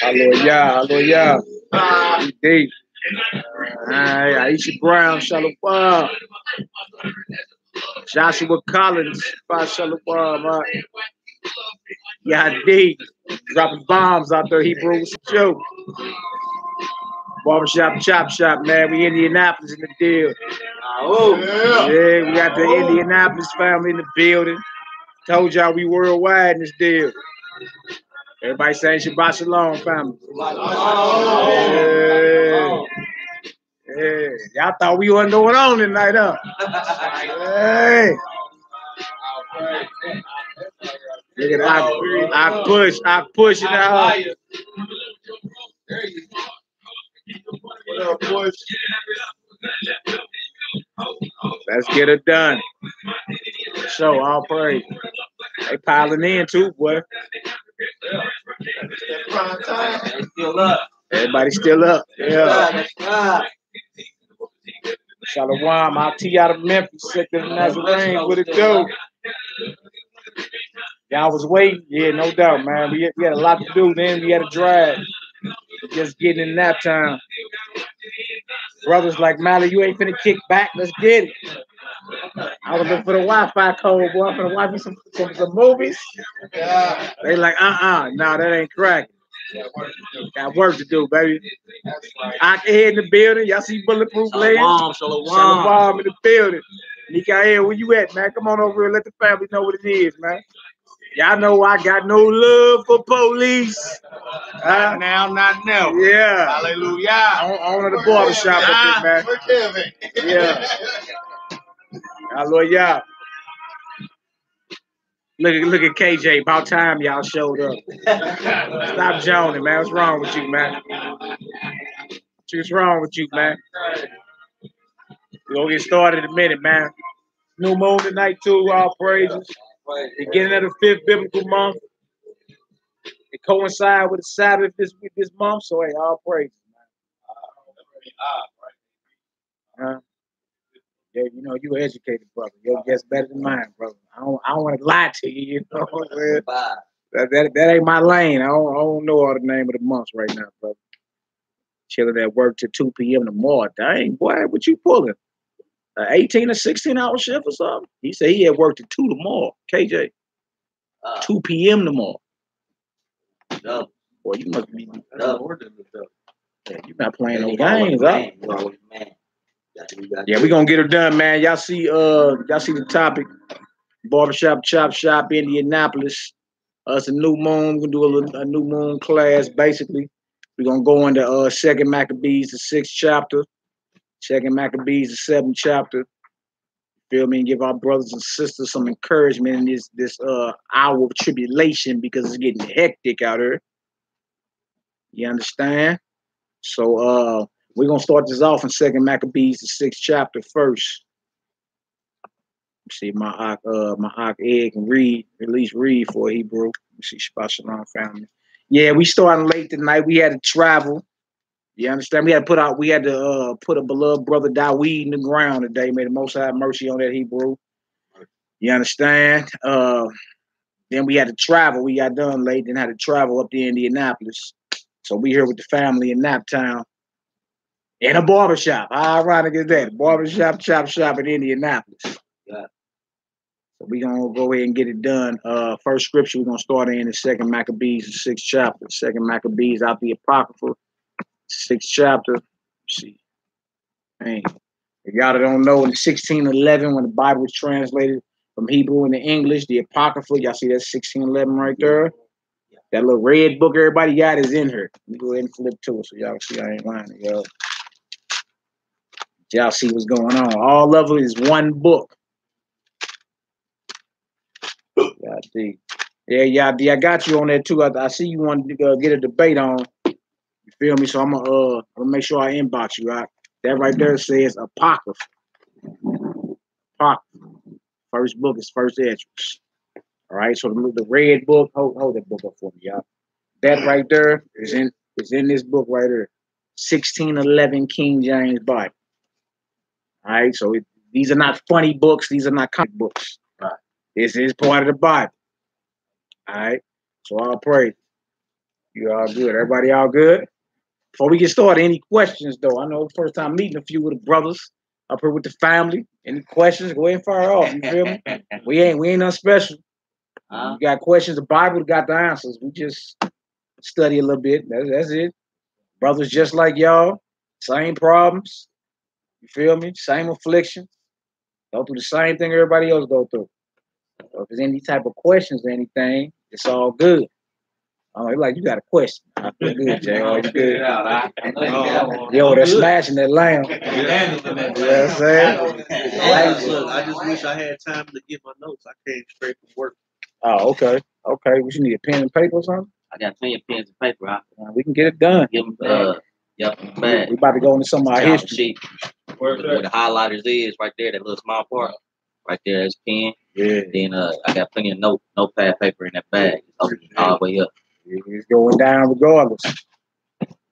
Hallelujah. Indeed. Aisha Brown, Shalom. Joshua Collins, Shalom. D. Dropping bombs out there, Hebrews. Joe. Barbershop, Chop Shop, man. We Indianapolis in the deal. Yeah, we got the Indianapolis family in the building. Told y'all we worldwide in this deal. Everybody saying Shabbat Shalom, family. Yeah. Y'all thought we wasn't going on tonight, huh? Hey. Look at I push it out. Let's get it done. So all praise. They piling in too, boy. Everybody's still up. Yeah. Shalom, I'll tee out of Memphis, second of Nazarene. What it do? Y'all was waiting? Yeah, no doubt, man. We had a lot to do then. We had to drive. Just getting in nap time. Brothers like Mally, you ain't finna kick back. Let's get it. I was looking for the Wi-Fi code, boy. I'm finna watch me some movies. They like, no, that ain't cracking. Got work to do, baby. I can hear in the building. Y'all see Bulletproof Land? Shalom in the building. Mikael, where you at, man? Come on over here and let the family know what it is, man. Y'all know I got no love for police. Now, not now. Yeah. Hallelujah. On the barbershop up there, man. Yeah. Hallelujah. Look at KJ. About time y'all showed up. Stop joning, man. What's wrong with you, man? What's wrong with you, man? We're gonna get started in a minute, man. New moon tonight, too. All praises. Beginning of the 5th biblical month. It coincides with the Sabbath this month, so hey, all praises, man. Yeah, you know, you educated, brother. Your guess better than mine, brother. I don't want to lie to you, you know what I'm saying? That ain't my lane. I don't know all the name of the months right now, brother. Chilling at work till 2 p.m. tomorrow. Dang, boy, what you pulling? 18 or 16-hour shift or something? He said he had work till 2 tomorrow. KJ. 2 p.m. tomorrow. No. Boy, you must be. No. Yeah, you're not playing no games, huh? Yeah, we're gonna get her done, man. Y'all see the topic. Barbershop, Chop Shop, Indianapolis. It's a new moon. We're gonna do a new moon class, basically. We're gonna go into 2nd Maccabees, the 6th chapter. 2nd Maccabees, the 7th chapter. Feel me? And give our brothers and sisters some encouragement in this hour of tribulation, because it's getting hectic out here. You understand? So we're gonna start this off in 2nd Maccabees, the 6th chapter first. See, my Ed can read, at least read for Hebrew. See, Shabbat Shalom family. Yeah, we starting late tonight. We had to travel. You understand? We had to put a beloved brother Dawid in the ground today. May the Most High have mercy on that Hebrew. You understand? Then we had to travel. We got done late, then had to travel up to Indianapolis. So we here with the family in Naptown. In a barbershop. How ironic is that? Barbershop, Chop Shop in Indianapolis. Yeah. So we're going to go ahead and get it done. First scripture we're going to start in 2nd Maccabees, the 6th chapter. 2nd Maccabees out the Apocrypha, 6th chapter. Let's see. Man, if y'all don't know, in 1611, when the Bible was translated from Hebrew into English, the Apocrypha, y'all see that 1611 right there? That little red book everybody got is in here. Let me go ahead and flip to it so y'all see I ain't lying to y'all. Y'all see what's going on. All of it is one book. Yeah, I got you on that too. I see you want to get a debate on. You feel me? So I'm gonna make sure I inbox you. Right? That right there says Apocrypha. Apocrypha. First book is First Esdras. All right, so the red book, hold that book up for me, y'all. That right there is in this book right here, 1611 King James Bible. All right, so these are not funny books. These are not comic books. Right. This is part of the Bible. All right, so all praise. You all good? Everybody all good? Before we get started, any questions though? I know first time meeting a few of the brothers up here with the family. Any questions? Go ahead and fire off. You feel me? We ain't nothing special. You got questions? The Bible got the answers. We just study a little bit. That's it. Brothers just like y'all, same problems. You feel me? Same afflictions. Go through the same thing everybody else go through. So if there's any type of questions or anything, it's all good. Like you got a question. I feel good, Jay. All you good? Yo, they're smashing that lamb. You know what I'm saying? I just wish I had time to get my notes. I came straight from work. Oh, okay. Okay. We should need a pen and paper or something? I got plenty of pens and paper. We can get it done. Give them, bag. We about to go into some of our history. Where the highlighters is right there, that little small part. Right there is pen. Yeah. Then I got plenty of notepad paper in that bag. All the way up. It's going down regardless.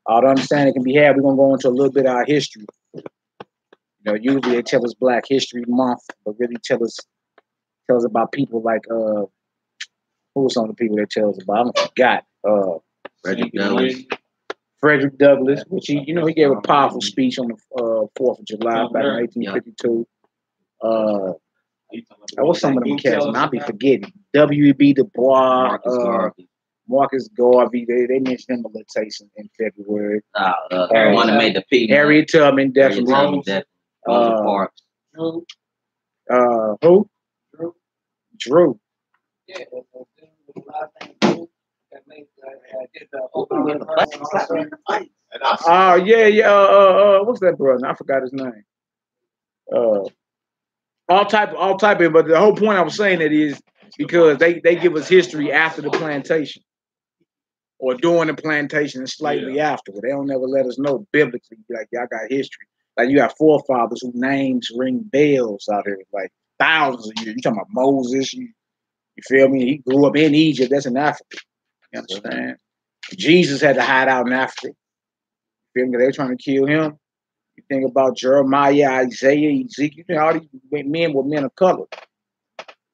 All the understanding can be had. We're gonna go into a little bit of our history. You know, usually they tell us Black History Month, but really tell us about people like who were some of the people that tell us about? I forgot. Frederick Douglass, which he gave a powerful speech on the 4th of July back in 1852. What's some of them cats? I'll be forgetting. W.E.B. Du Bois, Marcus Garvey. They mentioned him a little taste in February. One that made the P. Harriet Tubman, definitely. Rosa Parks. Who? Drew. Yeah. What's that brother? I forgot his name. All type of, but the whole point I was saying that is because they give us history after the plantation or during the plantation and slightly after. They don't never let us know biblically, like y'all got history. Like you got forefathers whose names ring bells out here, like thousands of years. You talking about Moses, you feel me? He grew up in Egypt, that's in Africa. You understand? Jesus had to hide out in Africa. You feel me? They were trying to kill him. You think about Jeremiah, Isaiah, Ezekiel, all these men were men of color.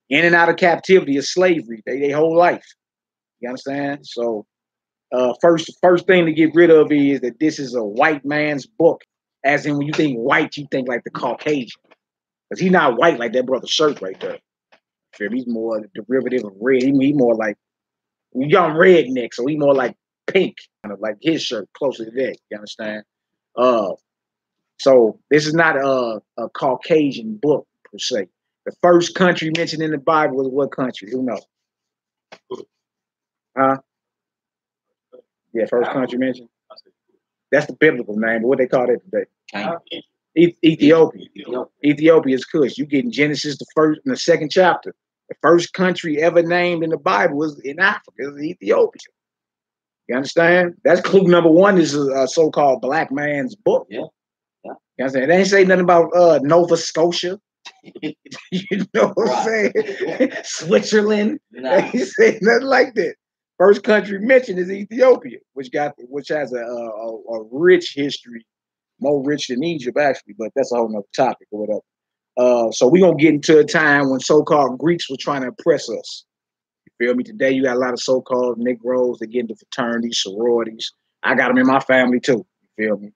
In and out of captivity of slavery, they whole life. You understand? So first thing to get rid of is that this is a white man's book. As in when you think white, you think like the Caucasian. Because he's not white like that brother shirt right there. He's more the derivative of red. He more like young redneck, so he more like pink, kind of like his shirt, closer to that. You understand? So this is not a Caucasian book per se. The first country mentioned in the Bible was what country? Who knows? Huh? Yeah, first country mentioned. That's the biblical name, but what they call it today? Ethiopia. Ethiopia is Kush. You get in Genesis the first and the second chapter. The first country ever named in the Bible was in Africa. It was Ethiopia. You understand? That's clue number one. Is a so-called black man's book. Yeah. You understand? They ain't say nothing about Nova Scotia. You know what I'm saying? Switzerland. They ain't say nothing like that. First country mentioned is Ethiopia, which has a rich history, more rich than Egypt actually, but that's a whole nother topic or whatever. So we're gonna get into a time when so-called Greeks were trying to oppress us. You feel me? Today you got a lot of so-called Negroes that get into fraternities, sororities. I got them in my family too. You feel me?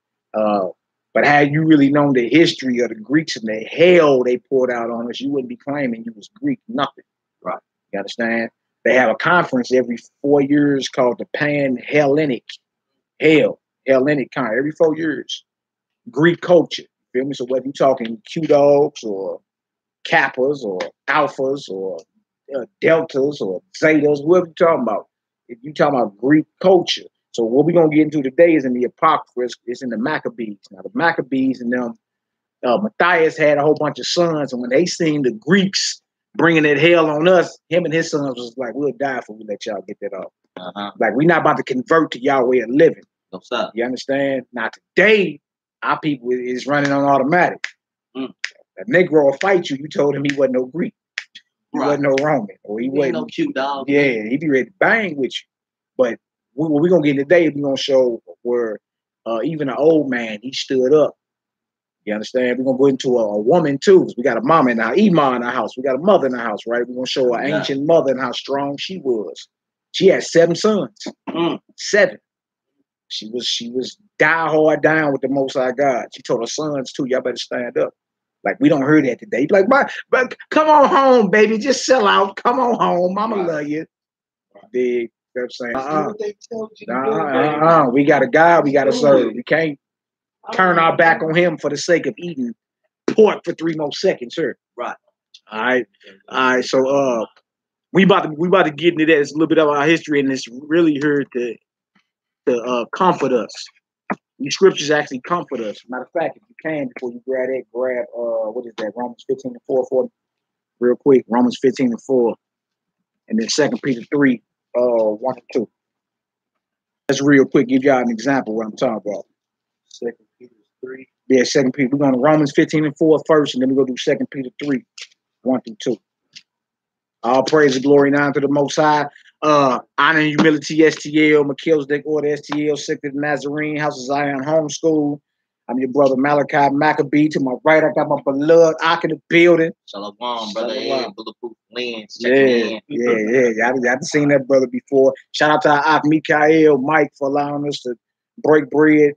But had you really known the history of the Greeks and the hell they poured out on us, you wouldn't be claiming you was Greek, nothing. Right. You understand? They have a conference every 4 years called the Pan-Hellenic. Hellenic conference every 4 years. Greek culture. You feel me? So whether you're talking Q-Dogs or Kappas or Alphas or Deltas or Zetas, whoever you're talking about, if you're talking about Greek culture. So what we're going to get into today is in the Apocrypha. It's in the Maccabees. Now the Maccabees and them, Matthias had a whole bunch of sons, and when they seen the Greeks bringing that hell on us, him and his sons was like, we'll die if we let y'all get that off. Like, we're not about to convert to y'all way of living. What's up? You understand? Now, today, our people is running on automatic. A Negro will fight you. You told him he wasn't no Greek. He wasn't no Roman. Or he wasn't no cute dog. Yeah, he be ready to bang with you. But what we're going to get today, we're going to show where even an old man, he stood up. You understand? We're going to go into a woman too. We got a mama in our Ima in our house. We got a mother in our house, right? We're going to show an ancient mother and how strong she was. She had 7 sons. 7. She was die hard down with the Most High God. She told her sons too, y'all better stand up. Like, we don't hear that today. Like, but come on home, baby. Just sell out. Come on home. Mama love you. Big. You know what I'm saying? We got a God we got to serve. We can't turn our back on him for the sake of eating pork for 3 more seconds, sir. Right. All right. So we about to get into that. It's a little bit of our history, and it's really here to comfort us. These scriptures actually comfort us. Matter of fact, if you can, before you grab what is that? Romans 15:4 for me, real quick. Romans 15:4, and then 2 Peter 3, 1 and 2. That's real quick. Give y'all an example of what I'm talking about. 2 Peter 3. Yeah, 2 Peter. We're going to Romans 15:4 first, and then we're going to do 2 Peter 3, 1 through 2. All praise and glory and honor to the Most High. Honor and humility, STL, Melchizedek Order, STL, Sect of the Nazarene, House of Zion, Homeschool. I'm your brother Malachi Maccabee. To my right, I got my beloved Ak in the building. Shalom, brother. Shalom. Bulletproof lens. Yeah. Y'all seen that brother before. Shout out to our Ak Mikael, Mike, for allowing us to break bread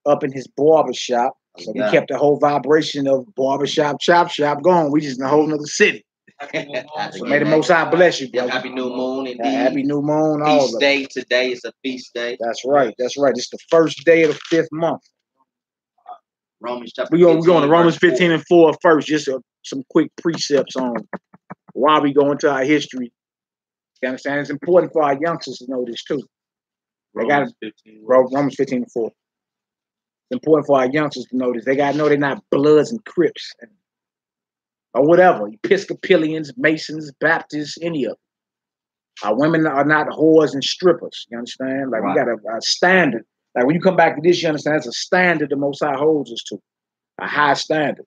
up in his barbershop. So we kept the whole vibration of barbershop, chop shop going. We just in a whole nother city. So may the Most High bless you, brother. Happy new moon, indeed. Happy new moon. All Feast day today is a feast day. That's right. It's the first day of the 5th month. Romans chapter. We're going to Romans 15:4 first. Just some quick precepts on why we go into our history. You understand? It's important for our youngsters to know this too. Romans 15:4. It's important for our youngsters to know this. They got to know they're not Bloods and Crips or whatever. Episcopalians, Masons, Baptists, any of them. Our women are not whores and strippers. You understand? Like, we got a standard. Like, when you come back to this, you understand, it's a standard the Most High holds us to. A high standard.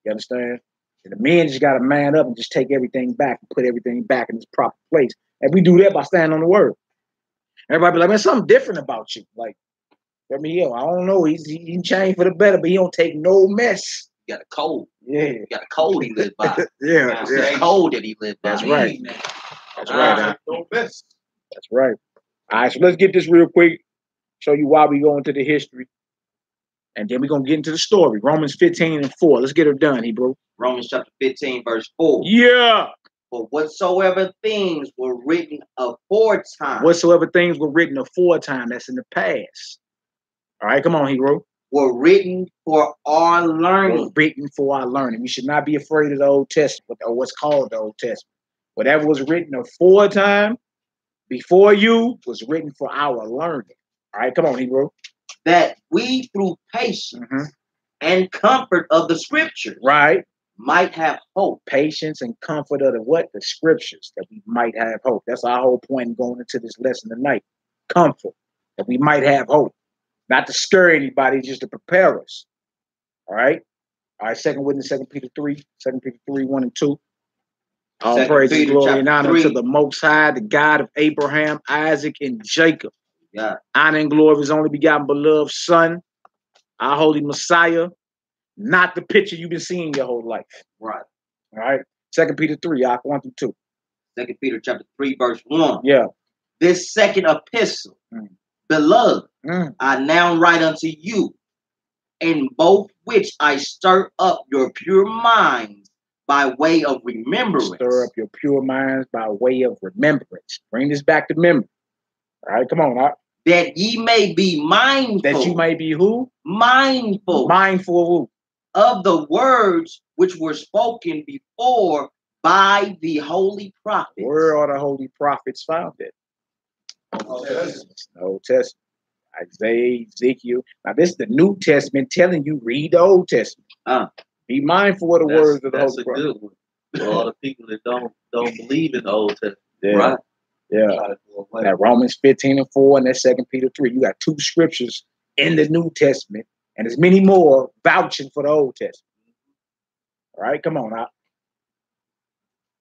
You understand? And the men just got to man up and just take everything back and put everything back in its proper place. And we do that by standing on the word. Everybody be like, man, something different about you. Like, I don't know. He changed for the better, but he don't take no mess. You got a code. Yeah. You got a code he lived by. Yeah. A code that he lived by. That's right. That's right. Don't miss. That's right. All right, so let's get this real quick. Show you why we go into the history. And then we're going to get into the story. Romans 15:4. Let's get her done, Hebrew. Romans chapter 15, verse 4. Yeah. For whatsoever things were written aforetime. Whatsoever things were written aforetime. That's in the past. All right, come on, Hebrew. Were written for our learning. Were written for our learning. We should not be afraid of the Old Testament or what's called the Old Testament. Whatever was written aforetime, before you, was written for our learning. All right, come on, Hebrew. That we, through patience and comfort of the scriptures, might have hope. Patience and comfort of the what? The scriptures, that we might have hope. That's our whole point in going into this lesson tonight. Comfort, that we might have hope. Not to scare anybody, just to prepare us. All right? All right, second witness, 2 Peter 3, 2 Peter 3, 1 and 2. All praise and glory and honor to the Most High, the God of Abraham, Isaac, and Jacob. Yeah. Honor and glory of his only begotten beloved Son, our holy Messiah, not the picture you've been seeing your whole life. Right. All right. 2 Peter 3, 1 through 2. 2 Peter chapter 3, verse 1. Yeah. This second epistle, beloved, I now write unto you, in both which I stir up your pure minds by way of remembrance. Stir up your pure minds by way of remembrance. Bring this back to memory. All right, come on. All right. That ye may be mindful. That you may be who? Mindful. Mindful of who? Of the words which were spoken before by the holy prophets. Where are the holy prophets found it? Old Testament. Isaiah, Ezekiel. Now, this is the New Testament telling you, read the Old Testament. Be mindful of the words of the holy prophets. That's a good one. For all the people that don't believe in the Old Testament. Yeah. Right? Yeah. That Romans 15:4 and that 2 Peter 3. You got 2 scriptures in the New Testament, and there's many more vouching for the Old Testament. All right, come on out.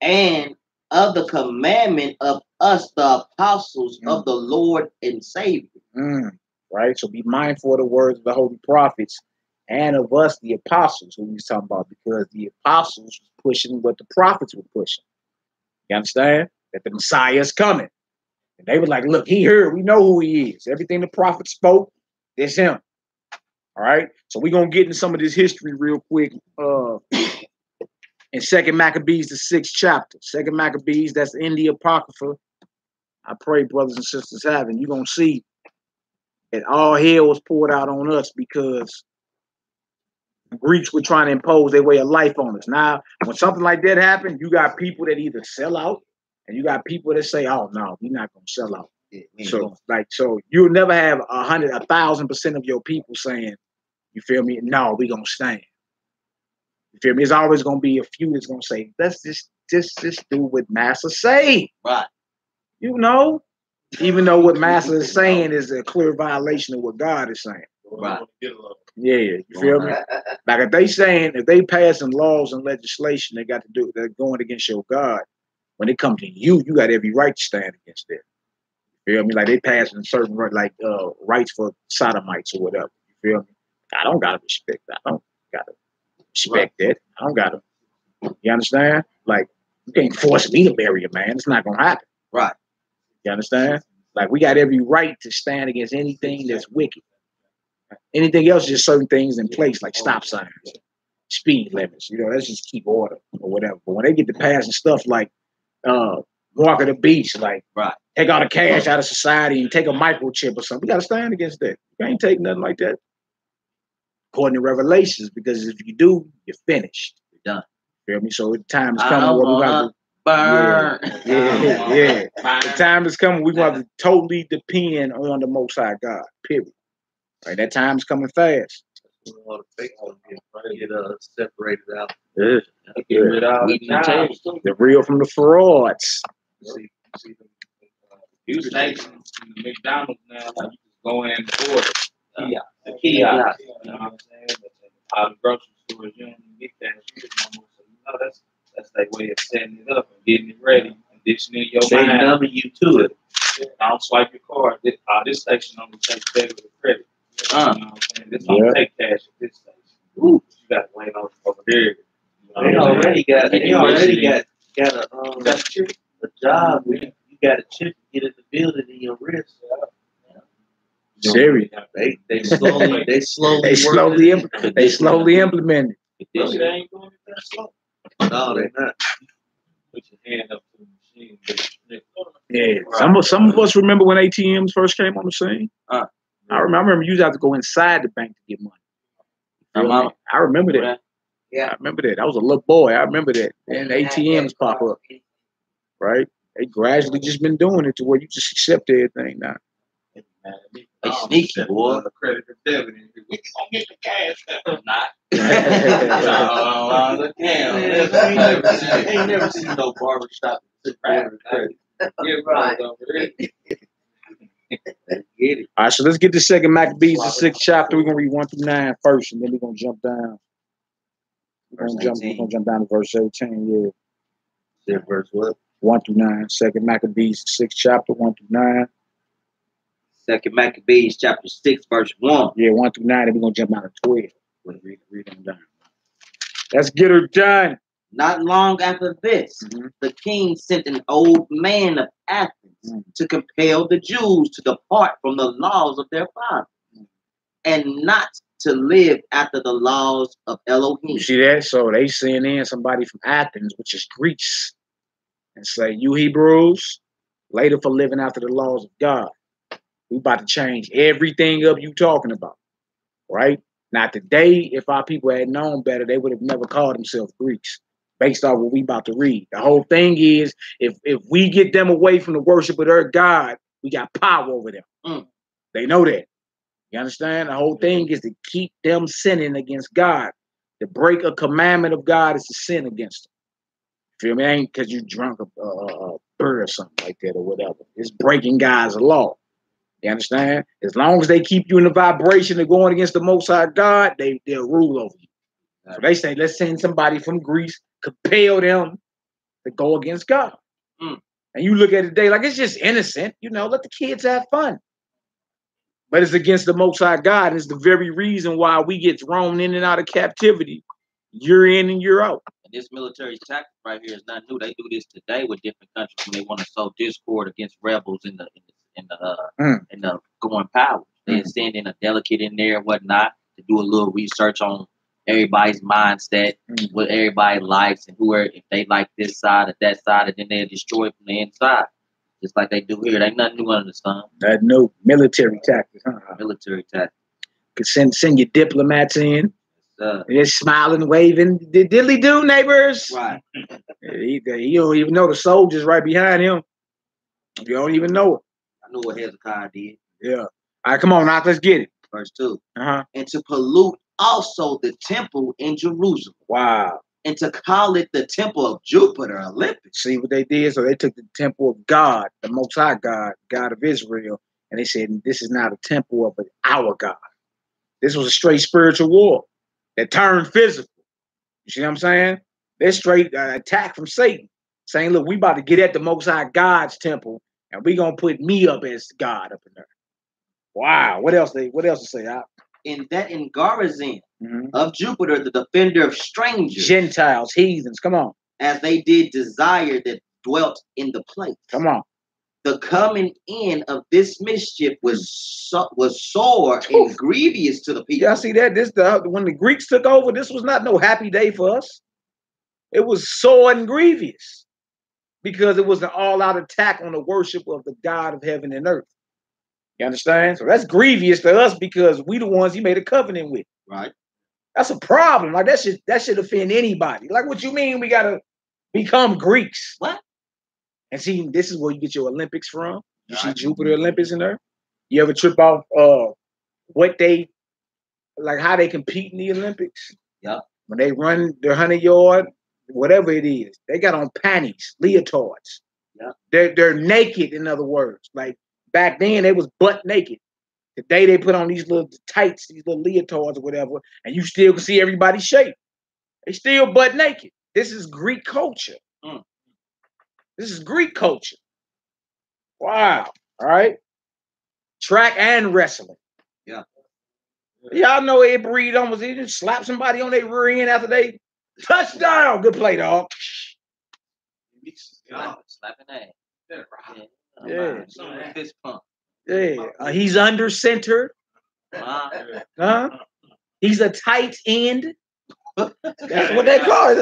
And of the commandment of us, the apostles of the Lord and Savior. Right? So be mindful of the words of the holy prophets and of us, the apostles, who he's talking about, because the apostles was pushing what the prophets were pushing. You understand? That the Messiah is coming. And they were like, look, he here. We know who he is. Everything the prophet spoke, it's him. All right? So we're going to get into some of this history real quick. In 2 Maccabees, the 6th chapter. 2 Maccabees, that's in the Apocrypha. I pray brothers and sisters have, and you're going to see that all hell was poured out on us because the Greeks were trying to impose their way of life on us. Now, when something like that happened, you got people that either sell out, and you got people that say, "Oh no, we're not gonna sell out." So you'll never have 1,000% of your people saying, "You feel me? No, we gonna stand." You feel me? It's always gonna be a few that's gonna say, "Let's just do what Master say." Right. You know, even though what Master is saying is a clear violation of what God is saying. Right. Yeah, you feel me? Like if they passing laws and legislation, they're going against your God. When it comes to you, you got every right to stand against that. You feel me? Like they passing certain rights for sodomites or whatever. You feel me? I don't gotta respect that. I don't gotta respect that. I don't gotta. You understand? Like you can't force me to marry a man. It's not gonna happen. Right. You understand? Like we got every right to stand against anything that's wicked. Anything else, just certain things in place, like stop signs, speed limits. You know, let's just keep order or whatever. But when they get to passing stuff like mark of the beast, like take all the cash out of society and take a microchip or something, we got to stand against that. You can't take nothing like that. According to Revelations, because if you do, you're finished. You're done. Feel me? So the time is coming where we got to burn. Yeah. The time is coming. We're going to have to totally depend on the Most High God. Period. Right, that time's coming fast. All the fake ones get separated out. Yeah. Get rid of the real from the frauds. See you stations, McDonald's now, you just go in and order. The kiosk. You know what I'm saying? But the grocery stores, you don't even get that shit no more. So you know that's their way of setting it up and getting it ready, conditioning your mind. They number you to it. Don't swipe your card. This station only takes debit or credit. You know what I'm saying? This don't take cash at this station. You got to wait over there. They already got a job where you got a chip to get in the building in your wrist. Serious. They slowly implement it. They ain't doing it that slow. No, they're not. Put your hand up to the machine. Yeah. Some of us remember when ATMs first came on the scene. I remember you used to have to go inside the bank to get money. I remember that. Yeah, I remember that. I was a little boy. I remember that. And ATMs pop up. Right? They gradually just been doing it to where you just accept everything now. They sneaky, boy. The credit or debit. We gonna get the cash. Not. I ain't never seen no barbershop that took credit. Get right over there. All right, so let's get to 2 Maccabees, the 6th chapter. We're gonna read 1 through 9 first, and then we're gonna jump down. We're gonna jump down to verse 18. Yeah, verse what? 1 through 9. 2 Maccabees, 6th chapter, 1 through 9. 2 Maccabees, chapter 6, verse 1. Yeah, 1 through 9, and we're gonna jump down to 12. We'll read them down. Let's get her done. Not long after this, the king sent an old man of Athens to compel the Jews to depart from the laws of their fathers and not to live after the laws of Elohim. You see that? So they send in somebody from Athens, which is Greece, and say, you Hebrews, later for living after the laws of God. We about to change everything up you talking about, right? Now today, if our people had known better, they would have never called themselves Greeks. Based on what we about to read. The whole thing is, if we get them away from the worship of their God, we got power over them. They know that. You understand? The whole thing is to keep them sinning against God. To break a commandment of God is to sin against them. Feel me? It ain't because you drunk a bird or something like that or whatever. It's breaking God's law. You understand? As long as they keep you in the vibration of going against the Most High God, they'll rule over you. So they say, let's send somebody from Greece, compel them to go against God. And you look at it today like it's just innocent, let the kids have fun. But it's against the Most High God. It's the very reason why we get thrown in and out of captivity year in and year out. And this military tactic right here is not new. They do this today with different countries when they want to sow discord against rebels in the going powers. They send in a delegate in there and whatnot to do a little research on everybody's mindset, what everybody likes, and if they like this side or that side, and then they'll destroy it from the inside. Just like they do here. Ain't nothing new under the sun. That no military tactics, huh? Military tactics. Could send your diplomats in. They're smiling, waving. Diddly do, neighbors. Right. He don't even know the soldiers right behind him. You don't even know it. I know what Hezekiah did. Yeah. All right, come on, now let's get it. Verse 2. Uh-huh. And to pollute also the temple in Jerusalem. Wow. And to call it the temple of Jupiter, Olympus. See what they did? So they took the temple of God, the Most High God, God of Israel, and they said, this is not a temple of our God. This was a straight spiritual war that turned physical. You see what I'm saying? They're straight attack from Satan, saying, look, we about to get at the Most High God's temple, and we going to put me up as God up in there. Wow. What else to say? In Garizim of Jupiter, the defender of strangers. Gentiles, heathens, come on. As they did desire that dwelt in the place. Come on. The coming in of this mischief was sore and grievous to the people. Y'all see that? When the Greeks took over, this was not no happy day for us. It was sore and grievous because it was an all-out attack on the worship of the God of heaven and earth. You understand? So that's grievous to us because we the ones he made a covenant with. Right. That's a problem. Like that should offend anybody. Like, what you mean we gotta become Greeks? What? And see, this is where you get your Olympics from. You see Jupiter Olympics in there. You ever trip off how they compete in the Olympics? Yeah. When they run their 100-yard, whatever it is, they got on panties, leotards. Yeah. They're naked, in other words. Like back then, they was butt naked. Today they put on these little tights, these little leotards or whatever, and you still can see everybody's shape. They still butt naked. This is Greek culture. This is Greek culture. Wow. All right. Track and wrestling. Yeah. Y'all know it breed almost. They just slap somebody on their rear end after they touchdown. Good play, dog. Slapping ass. Yeah. Fist pump. Yeah. He's under center. Huh? He's a tight end. That's what they call it.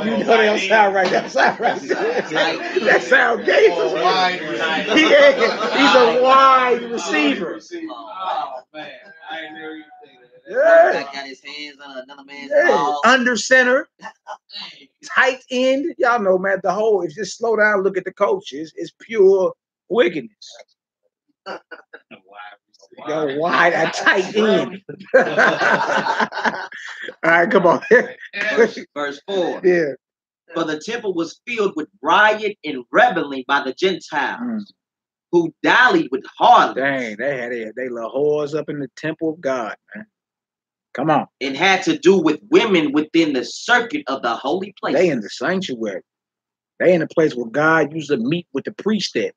You know they don't sound right. That sound right. That sound gay. He's a wide receiver. Oh man, I ain't never even seen that. Yeah. Got his hands on another man's ball. Under center, tight end. Y'all know, man. If you just slow down, look at the coach. It's pure wickedness. Go wide at tight end. All right, come on. Verse 4. Yeah. For the temple was filled with riot and reveling by the Gentiles, who dallied with harlots. Dang, they had they little whores up in the temple of God, man. Come on. And had to do with women within the circuit of the holy place. They in the sanctuary. They in the place where God used to meet with the priest at.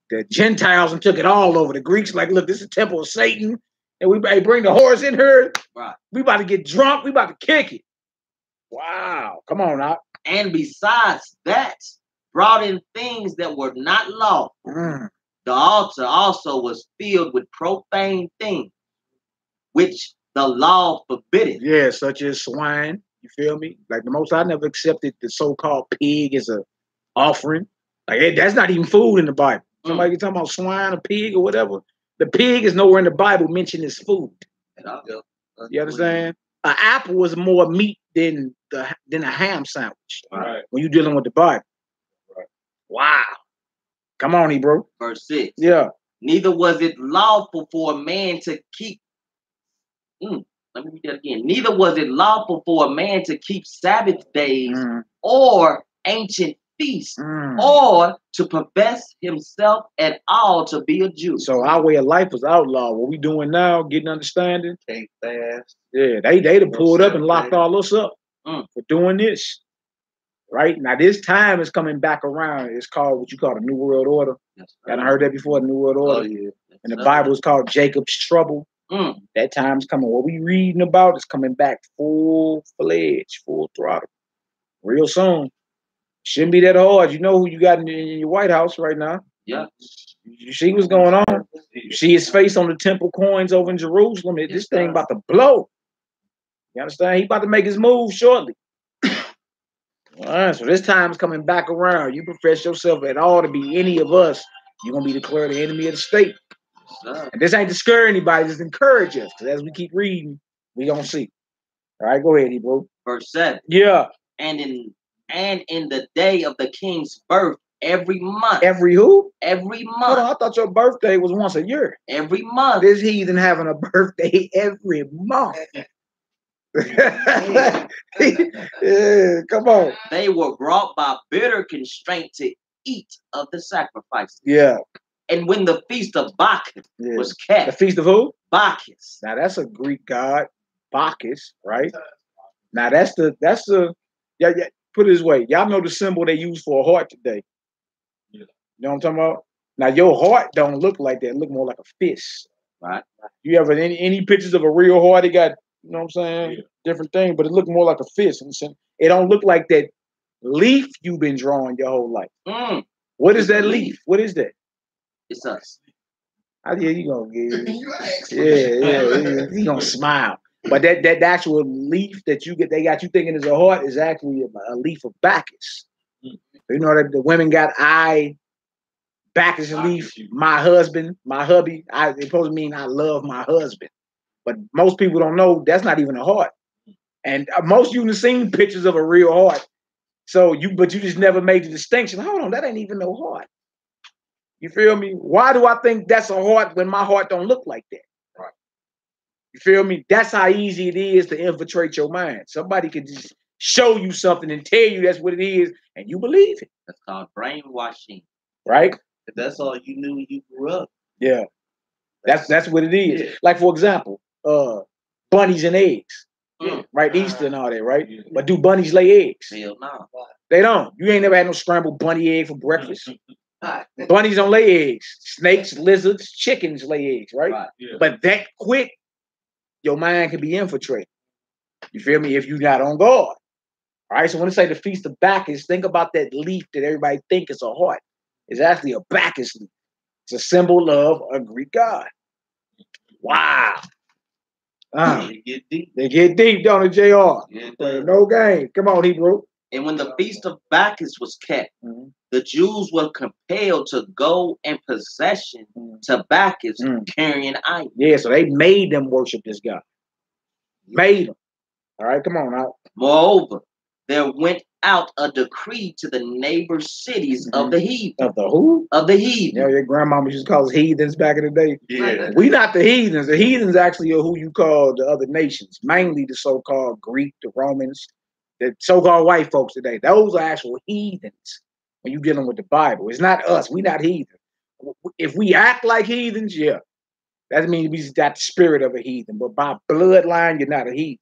The Gentiles and took it all over. The Greeks like, look, this is the temple of Satan. And we bring the whores in here. Right. We about to get drunk. We about to kick it. Wow. Come on now. And besides that, brought in things that were not lawful. The altar also was filled with profane things, which the law forbiddeth. Yeah, such as swine. You feel me? Like the Most High never accepted the so-called pig as a offering. Like that's not even food in the Bible. Somebody can talk about swine or pig or whatever. The pig is nowhere in the Bible mentioned as food. You understand? An apple is more meat than a ham sandwich. Right. When you're dealing with the Bible. Right. Wow. Come on, Hebrew. Verse 6. Yeah. Neither was it lawful for a man to keep. Let me read that again. Neither was it lawful for a man to keep Sabbath days or ancient feast, or to profess himself at all to be a Jew. So our way of life was outlawed. What we doing now, getting understanding? Can't fast. Yeah, they'd have pulled up and locked all us up for doing this. Right? Now this time is coming back around. It's called what you call the New World Order. Y'all done heard that before, the New World Order? Oh, yeah. And the Bible is called Jacob's trouble. That time's coming. What we reading about is coming back full-fledged, full throttle. Real soon. Shouldn't be that hard. You know who you got in your White House right now. Yeah. You see what's going on? You see his face on the temple coins over in Jerusalem. This thing about to blow. You understand? He about to make his move shortly. All right, so this time's coming back around. You profess yourself at all to be any of us, you're going to be declared the enemy of the state. And this ain't to scare anybody, just encourage us. Because as we keep reading, we going to see. All right, go ahead, Hebrew. Verse 7. Yeah. And in the day of the king's birth, every month. Every who? Every month. Hold on, I thought your birthday was once a year. Every month. This heathen having a birthday every month. Yeah, come on. They were brought by bitter constraint to eat of the sacrifices. Yeah. And when the feast of Bacchus was kept. The feast of who? Bacchus. Now that's a Greek god, Bacchus, right? Now that's the yeah. Put it this way, y'all know the symbol they use for a heart today. Yeah. You know what I'm talking about? Now your heart don't look like that. It look more like a fist. Right. You ever any pictures of a real heart? It got, you know what I'm saying? Yeah. Different thing, but it look more like a fist. It don't look like that leaf you've been drawing your whole life. What is that leaf? What is that? It's us. Yeah, you gonna get it. Yeah. You gonna smile. But that actual leaf that you get, they got you thinking is a heart, is actually a leaf of Bacchus. You know that the women got Bacchus leaf. My husband, my hubby. It's supposed to mean I love my husband. But most people don't know that's not even a heart. And most of you have seen pictures of a real heart. But you just never made the distinction. Hold on, that ain't even no heart. You feel me? Why do I think that's a heart when my heart don't look like that? Right. You feel me? That's how easy it is to infiltrate your mind. Somebody could just show you something and tell you that's what it is, and you believe it. That's called brainwashing. Right? If that's all you knew when you grew up. Yeah. That's what it is. Yeah. Like, for example, bunnies and eggs. Right? Easter and all that, right? Yeah. But do bunnies lay eggs? Hell no. They don't. You ain't never had no scrambled bunny egg for breakfast. Bunnies don't lay eggs. Snakes, lizards, chickens lay eggs, right? Yeah. But that quick, your mind can be infiltrated. You feel me? If you're not on guard. All right. So when they say the Feast of Bacchus, think about that leaf that everybody think is a heart. It's actually a Bacchus leaf. It's a symbol of a Greek god. Wow. They get deep. They get deep, don't it, JR? Yeah, no game. Come on, Hebrew. And when the Feast of Bacchus was kept, the Jews were compelled to go in possession to Bacchus carrying idols. Yeah, so they made them worship this god. Made them. All right, come on now. Moreover, there went out a decree to the neighbor cities of the heathen. Of the who? Of the heathen. You know, your grandmama used to call us heathens back in the day. Yeah. We not the heathens. The heathens actually are who you call the other nations, mainly the so-called Greek, the Romans, the so-called white folks today. Those are actual heathens when you're dealing with the Bible. It's not us. We not heathens. If we act like heathens, yeah, that means we got the spirit of a heathen. But by bloodline, you're not a heathen.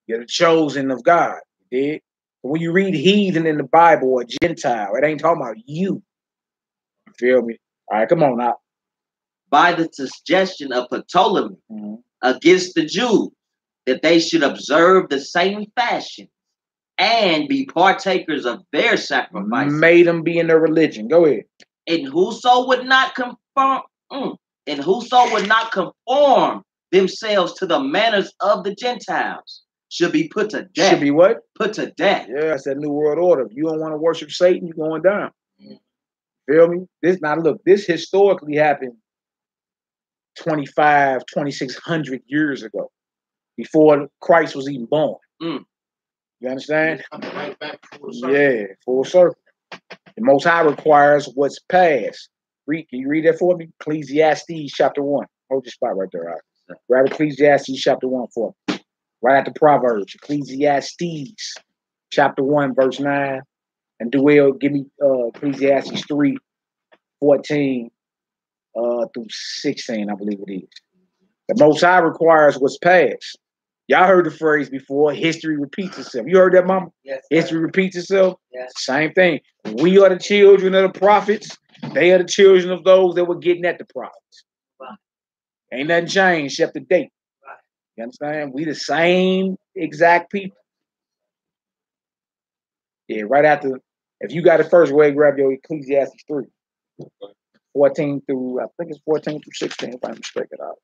You're the chosen of God. You dig? When you read heathen in the Bible or Gentile, it ain't talking about you. You feel me? All right, come on now. By the suggestion of Ptolemy against the Jews, that they should observe the same fashion and be partakers of their sacrifice. Made them be in their religion. Go ahead. And whoso would not conform themselves to the manners of the Gentiles should be put to death. Should be what? Put to death. Yeah, that's that New World Order. If you don't want to worship Satan, you're going down. Feel me? This historically happened 2,600 years ago, before Christ was even born. You understand? Right back full circle. Yeah, full circle. The Most High requires what's past. Can you read that for me? Ecclesiastes chapter 1. Hold your spot right there. All right. Grab Ecclesiastes chapter 1 for me. Right after Proverbs. Ecclesiastes chapter 1, verse 9. And Duell, give me Ecclesiastes 3:14 through 16, I believe it is. The Most High requires what's past. Y'all heard the phrase before, history repeats itself. You heard that, Mama? Yes, history repeats itself? Yes. Same thing. We are the children of the prophets. They are the children of those that were getting at the prophets. Right. Ain't nothing changed except the date. Right. You understand? We the same exact people. Yeah, right after, if you got it first, go ahead and grab your Ecclesiastes 3:14 through, I think it's 14 through 16, if I'm mistaken out.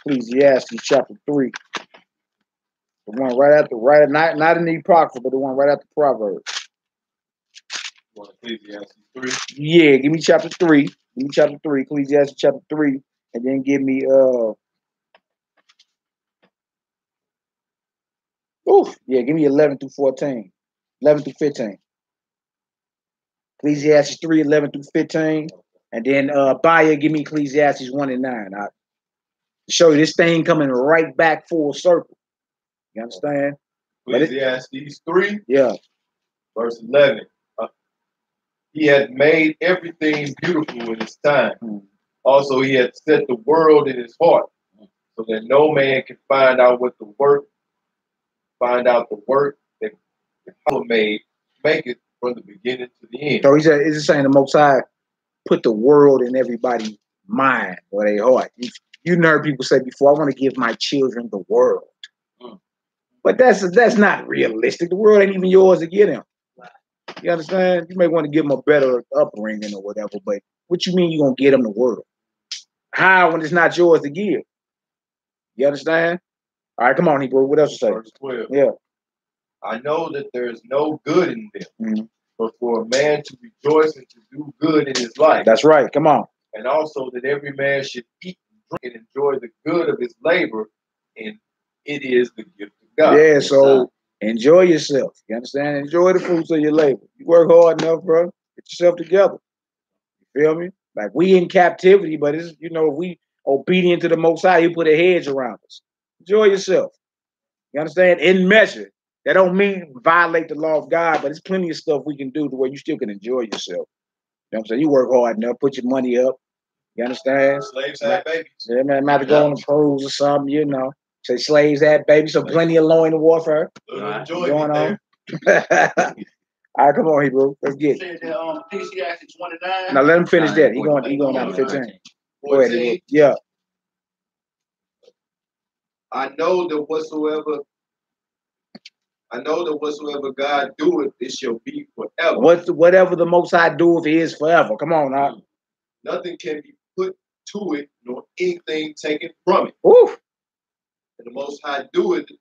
Ecclesiastes chapter 3. The one not in the Apocrypha, but the one right after Proverbs. Ecclesiastes 3. Yeah, give me chapter 3. Give me chapter 3, Ecclesiastes chapter 3, and then give me give me 11 through 14. 11 through 15. Ecclesiastes 3:11 through 15. And then Baya, give me Ecclesiastes 1 and 9. I'll show you this thing coming right back full circle. You understand? Ecclesiastes 3, yeah. verse 11. He had made everything beautiful in his time. Also, he had set the world in his heart, so that no man can find out the work that God made, make it from the beginning to the end. So he's just saying the Most High put the world in everybody's mind or their heart. You heard people say before, I want to give my children the world. But that's not realistic. The world ain't even yours to get them. You understand? You may want to give them a better upbringing or whatever, but what you mean you're going to get them the world? How when it's not yours to give? You understand? All right, come on, Hebrew. What else you say? Verse 12. Yeah. I know that there is no good in them, but for a man to rejoice and to do good in his life. That's right. Come on. And also that every man should eat and drink and enjoy the good of his labor, and it is the gift of God. Yeah, so enjoy yourself. You understand? Enjoy the fruits of your labor. You work hard enough, bro. Get yourself together. You feel me? Like we in captivity, but it's we obedient to the Most High. He put a hedge around us. Enjoy yourself. You understand? In measure. That don't mean violate the law of God, but there's plenty of stuff we can do to where you still can enjoy yourself. You know what I'm saying? You work hard enough, put your money up. You understand? Slaves have babies. Yeah, man, might have to go on a cruise or something, Say slaves had babies, so plenty of loin and warfare. Going on. All right, come on, Hebrew. Let's get it. Ecclesiastes 1 and 9. Now let him finish that. He going down to 15. Go ahead, Hebrew. Yeah. I know that whatsoever God doeth, it shall be forever. Whatever the Most High doeth is forever. Come on, now. Nothing can be put to it, nor anything taken from it. Oof. And the Most High doeth it,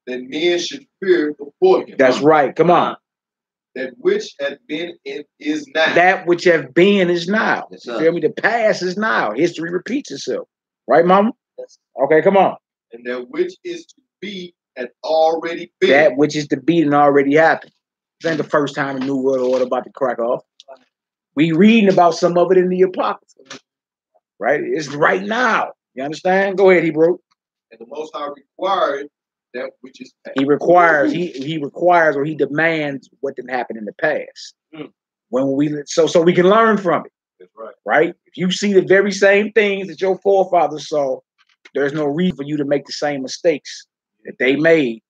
that men should fear before him. That's right. Come on. That which hath been and is now. That which have been is now. Yes, you feel me? The past is now. History repeats itself. Right, Mama? Yes. Okay, come on. And that which is to be had already been. That which is to be and already happened. This ain't the first time the New World Order about to crack off. We reading about some of it in the Apocrypha. Right? It's right now. You understand? Go ahead, Hebrew. And the Most High required that which is past. He requires or he demands what didn't happen in the past. When so we can learn from it. That's right. Right? If you see the very same things that your forefathers saw, there's no reason for you to make the same mistakes that they made.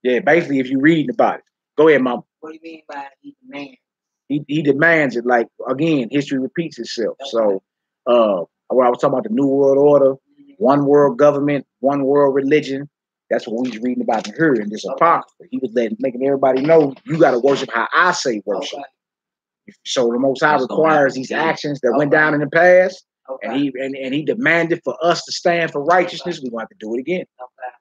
Yeah, basically, if you're reading about it. Go ahead, Mom. What do you mean by he demands? He demands it. Like, again, history repeats itself. So when I was talking about the New World Order, one world government, one world religion, that's what we was reading about in here in this Apocrypha. He was making everybody know you got to worship how I say worship. So the Most High requires these actions that went down in the past, and he demanded for us to stand for righteousness. We want to do it again.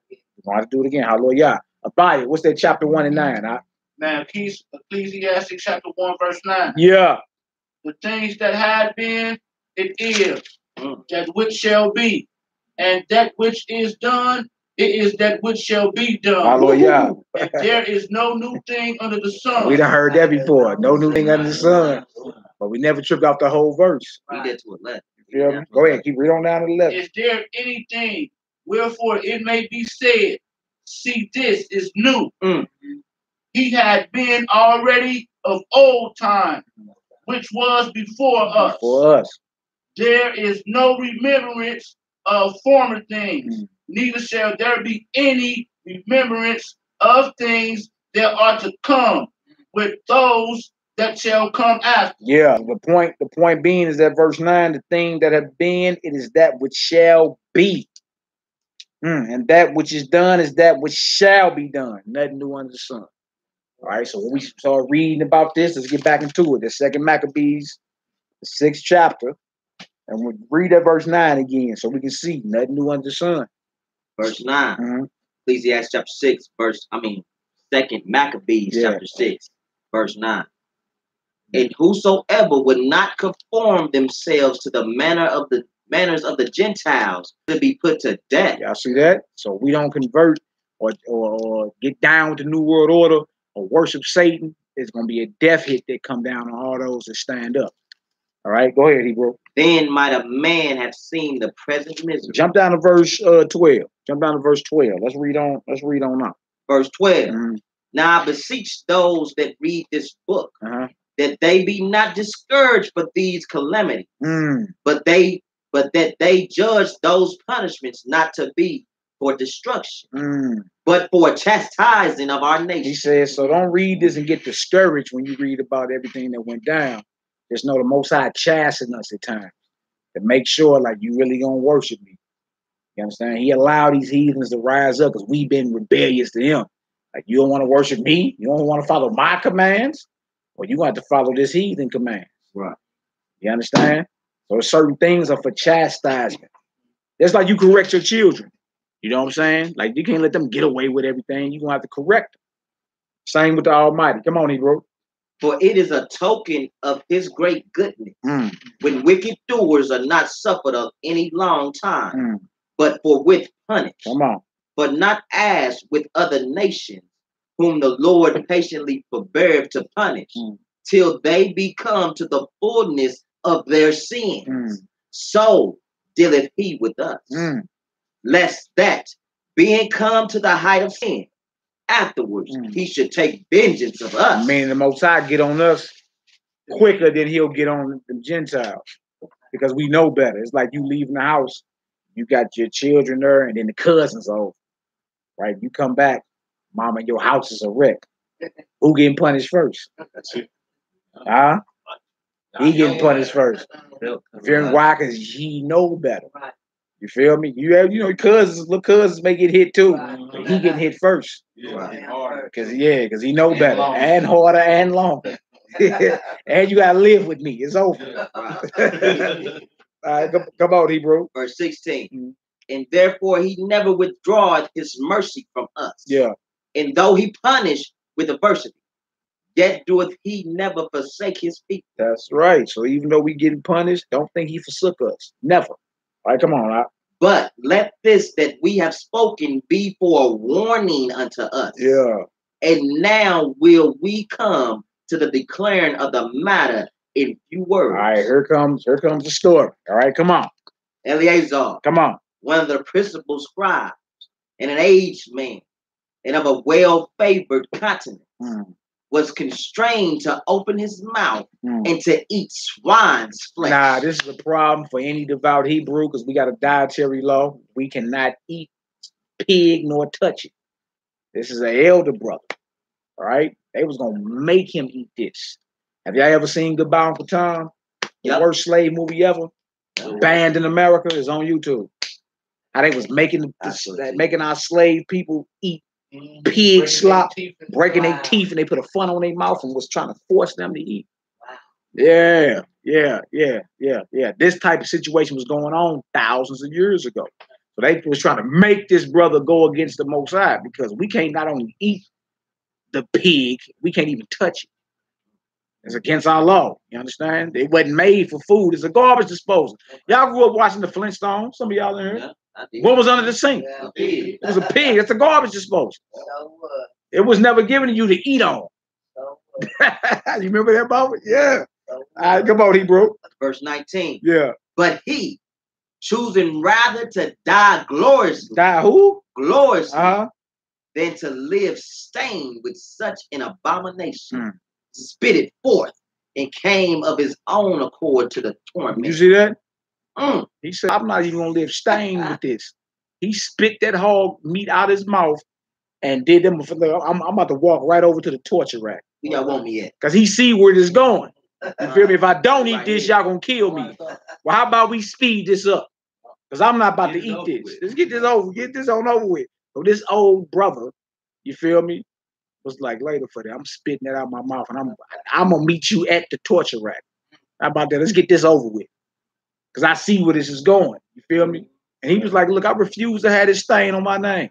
We want to do it again. Hallelujah. Abaya, what's that chapter 1 and 9? Man, Ecclesiastes chapter 1, verse 9. Yeah. The things that had been, it is, that which shall be, and that which is done, it is that which shall be done. Hallelujah. And there is no new thing under the sun. We done heard that before. No new thing under the sun. But we never tripped off the whole verse. Read that to 11. Yeah. Go ahead, keep reading on down to 11. Is there anything wherefore it may be said see, this is new. He had been already of old time, which was before us. For us. There is no remembrance of former things, neither shall there be any remembrance of things that are to come with those that shall come after. Yeah, the point being is that verse 9, the thing that have been, it is that which shall be. And that which is done is that which shall be done. Nothing new under the sun. All right, so when we start reading about this, let's get back into it. The second Maccabees, the 6th chapter, and we'll read that verse 9 again so we can see nothing new under the sun. Verse 9. Ecclesiastes chapter 6, second Maccabees chapter 6, verse 9. And whosoever would not conform themselves to the manners of the Gentiles to be put to death. Y'all see that? So we don't convert or get down with the New World Order or worship Satan. It's going to be a death hit that come down on all those that stand up. All right, go ahead, Hebrew. Then might a man have seen the present misery. Jump down to verse 12. Jump down to verse 12. Let's read on now. Verse 12. Now I beseech those that read this book that they be not discouraged for these calamities, but that they judge those punishments not to be for destruction, but for chastising of our nation. He says, so don't read this and get discouraged when you read about everything that went down. Just know the Most High chastening us at times to make sure, like, you really gonna worship me. You understand? He allowed these heathens to rise up because we've been rebellious to him. Like, you don't want to worship me? You don't want to follow my commands? Well, you got to follow this heathen command. Right. You understand? So certain things are for chastisement. That's like you correct your children. You know what I'm saying? Like, you can't let them get away with everything. You're going to have to correct them. Same with the Almighty. Come on, Hebrew. For it is a token of his great goodness when wicked doers are not suffered of any long time, but forthwith punished. Come on. But not as with other nations, whom the Lord patiently forbeareth to punish, till they be come to the fullness of their sins. So dealeth he with us, lest that, being come to the height of sin, afterwards he should take vengeance of us. Meaning the Most High get on us quicker than he'll get on the Gentiles, because we know better. It's like you leaving the house, you got your children there, and then the cousins are over, right? You come back, mama, your house is a wreck. Who getting punished first? That's it. He getting punished first. Fearing why? Because he know better. You feel me? You have, little cousins may get hit too. But he getting hit first. Because he know better. And harder and longer. And you gotta live with me. It's over. All right, come on, Hebrew. Verse 16. And therefore he never withdraweth his mercy from us. Yeah. And though he punish with adversity, yet doeth he never forsake his people. That's right. So even though we getting punished, don't think he forsook us. Never. All right, come on. Right? But let this that we have spoken be for a warning unto us. Yeah. And now will we come to the declaring of the matter in few words. All right, here comes the story. All right, come on. Eleazar, come on, one of the principal scribes, and an aged man, and of a well-favored continent, was constrained to open his mouth and to eat swine's flesh. Nah, this is a problem for any devout Hebrew because we got a dietary law. We cannot eat pig nor touch it. This is an elder brother. All right, they was gonna make him eat this. Have y'all ever seen Goodbye Uncle Tom? The worst slave movie ever. Banned in America is on YouTube. How they was making our slave people eat pig slop, breaking their teeth, and they put a funnel on their mouth and was trying to force them to eat. Yeah. This type of situation was going on thousands of years ago. So they was trying to make this brother go against the Most High because we can't not only eat the pig, we can't even touch it. It's against our law. You understand? It wasn't made for food. It's a garbage disposal. Y'all grew up watching the Flintstones. Some of y'all in here. What was under the sink? It was a pig. It's a garbage disposal. It was never given to you to eat on. You remember that moment? Yeah. All right, come on, Hebrew. Verse 19. Yeah. But he, choosing rather to die gloriously. Die who? Gloriously. than to live stained with such an abomination. Spit it forth and came of his own accord to the torment. You see that? He said, I'm not even going to live stained with this. He spit that hog meat out his mouth and did them. I'm about to walk right over to the torture rack. Y'all want me at? Because he see where this going. You feel me? If I don't eat this, y'all going to kill me. Well, how about we speed this up? Because I'm not about to eat this. Let's get this over. Get this on over with. So this old brother, you feel me, was like, later for that, I'm spitting that out my mouth and I'm going to meet you at the torture rack. How about that? Let's get this over with. Because I see where this is going. You feel me? And he was like, look, I refuse to have this stain on my name.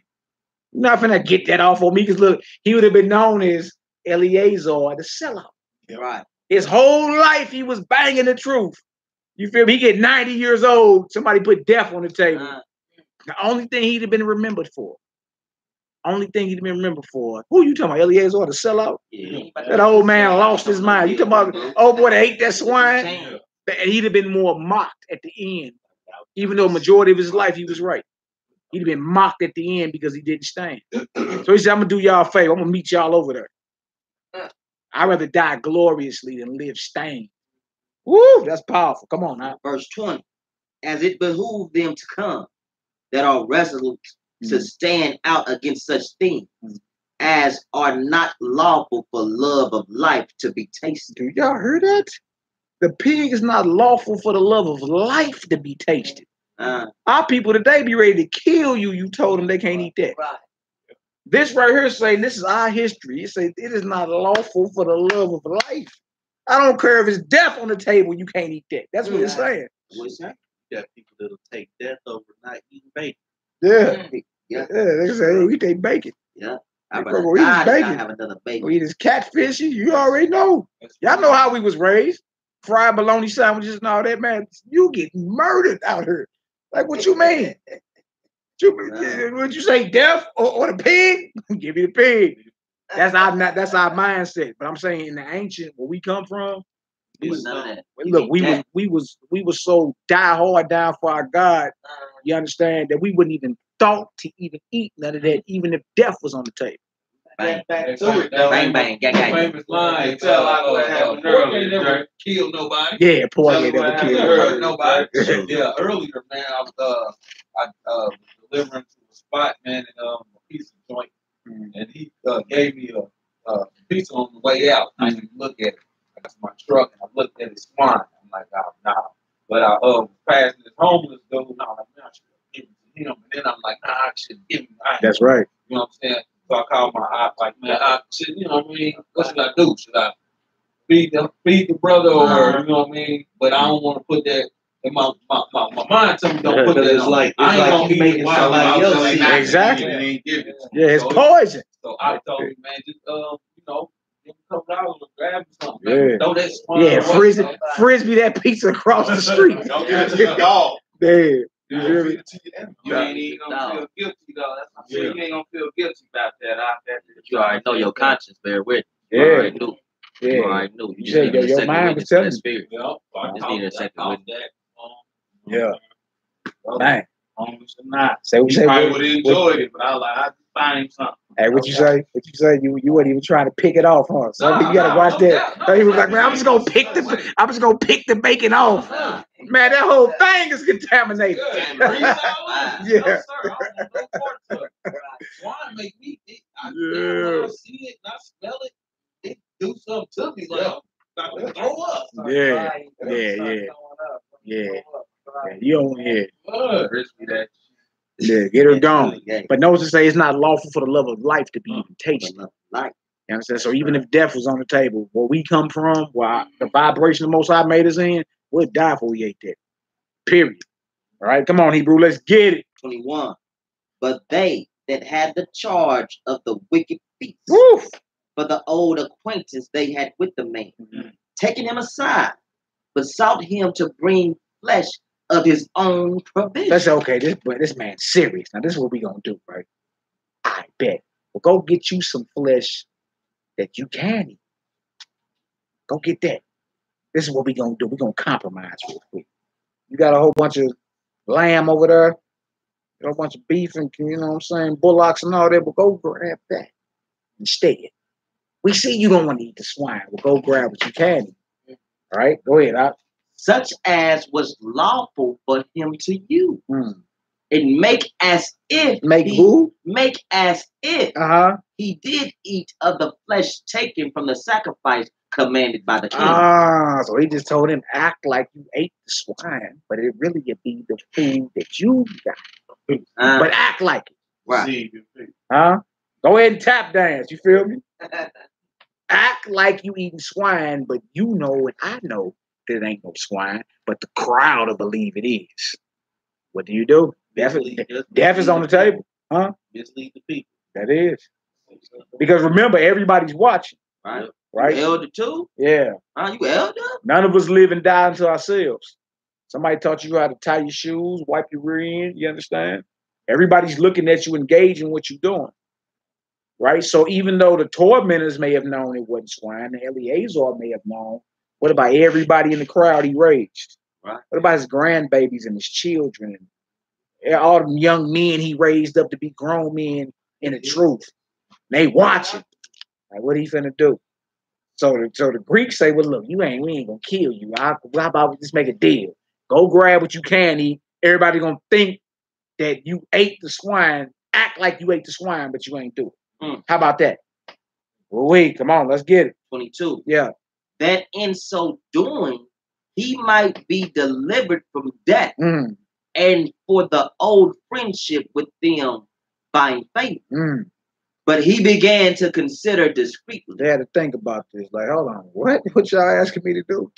You're not finna get that off on me. Because look, he would have been known as Eleazar, the sellout. Right. His whole life, he was banging the truth. You feel me? He get 90 years old. Somebody put death on the table. The only thing he'd have been remembered for. Only thing he'd have been remembered for. Who you talking about? Eleazar, the sellout? Yeah. That old man lost his mind. You talking about old boy that ate that swine? And he'd have been more mocked at the end. Even though majority of his life he was right. He'd have been mocked at the end because he didn't stain. So he said, I'm going to do y'all a favor. I'm going to meet y'all over there. I'd rather die gloriously than live stained. Woo, that's powerful. Come on now. Verse 20. As it behooved them to come that are resolute to stand out against such things as are not lawful for love of life to be tasted. Do y'all hear that? The pig is not lawful for the love of life to be tasted. Our people today be ready to kill you. You told them they can't eat that. Right. This right here saying this is our history. It says it is not lawful for the love of life. I don't care if it's death on the table. You can't eat that. That's what it's saying. What's that? You got people that'll take death over not eating bacon. Yeah. Yeah. They say, hey, we take bacon. Yeah. I'd rather die than I have another bacon. We eat this catfish. You already know. Y'all know how we was raised. Fried bologna sandwiches and all that, man. You get murdered out here. Like, what you mean? Would you say death or the pig? Give me the pig. That's our mindset. But I'm saying in the ancient, where we come from, look, we was so die hard down for our God. You understand that we wouldn't even thought to even eat none of that, even if death was on the table. Bang, bang, bang, gang, gang. Famous line. Tell what happened earlier. Never killed nobody. Yeah, pork ain't never killed nobody. Yeah, earlier, man, I was delivering to a spot, man, in a pizza joint, and he gave me a pizza on the way out. I didn't look at it. I got to my truck and I looked at his swine. I'm like, oh, nah. But I passed this homeless dude, and I was like, man, I should give it to him. And then I'm like, nah, I should give him. That's right. You know what I'm saying? So I called my aunt, like, man, you know what I mean? What should I do? Should I feed the brother, or you know what I mean? But I don't want to put that in my mind. Tell me don't put that. It's like you making somebody else eat. Exactly. Yeah, it's poison. So I told him, man, just you know, give him a couple dollars or grab something. Yeah. Man. Throw that swine away. Frisbee that pizza across the street. Don't give it to the dog. Yeah. You ain't even gonna feel guilty though. That's what I'm saying. You ain't gonna feel guilty about that. You already know your conscience bear with you. Yeah. You already knew. Yeah. You already knew. You just need a second mind witness was to telling that spirit. Yeah. Just need a second witness. Yeah. Bang. Homeless or not. Say what you say. Probably would have enjoyed it, but I was like, I just find him something. Hey, what you say? What you say? You weren't even trying to pick it off, huh? So you gotta watch that. So he was like, man, I'm just gonna pick the bacon off. Man, that whole thing is contaminated. Yeah. Wine make me when I see it and I smell it, it do something to me. Like I'm about to throw up. Yeah. You don't Yeah, get her gone. But notice to say it's not lawful for the love of life to be even tasted. You understand? So even if death was on the table, where we come from, where the vibration the Most High made us in, we'll die before we ate that. Period. All right, come on, Hebrew, let's get it. 21. But they that had the charge of the wicked feast, for the old acquaintance they had with the man, taking him aside, besought him to bring flesh of his own provision. Let's say, okay, this man's serious. Now, this is what we're going to do, right? I bet. Well, go get you some flesh that you can eat. Go get that. This is what we're going to do. We're going to compromise real quick. You got a whole bunch of lamb over there. You know, a bunch of beef and, you know what I'm saying, bullocks and all that, but go grab that instead. We see you don't want to eat the swine, but go grab what you can eat. All right, go ahead. Such as was lawful for him to use. And make as if he did eat of the flesh taken from the sacrifice commanded by the king. So he just told him, act like you ate the swine, but it really would be the food that you got. But act like it. Right. Go ahead and tap dance, you feel me? Act like you eating swine, but you know and I know that it ain't no swine, but the crowd will believe it is. What do? Death is on the table. Mislead the people. That is. Because remember, everybody's watching. Right? You elder too? Yeah. You elder? None of us live and die unto ourselves. Somebody taught you how to tie your shoes, wipe your rear end, you understand? Everybody's looking at you, engaging what you're doing. Right? So even though the tormentors may have known it wasn't swine, the Eleazar may have known, what about everybody in the crowd he raised? Right. What about his grandbabies and his children? And all them young men he raised up to be grown men in the truth. They watching. Like, what he finna do? So the Greeks say, well, look, we ain't gonna kill you. How about we just make a deal? Go grab what you can eat. Everybody gonna think that you ate the swine. Act like you ate the swine, but you ain't do it. How about that? Well, wait, come on, let's get it. 22. Yeah. That in so doing, he might be delivered from death, and for the old friendship with them find favor. But he began to consider discreetly. They had to think about this. Like, hold on, what y'all asking me to do?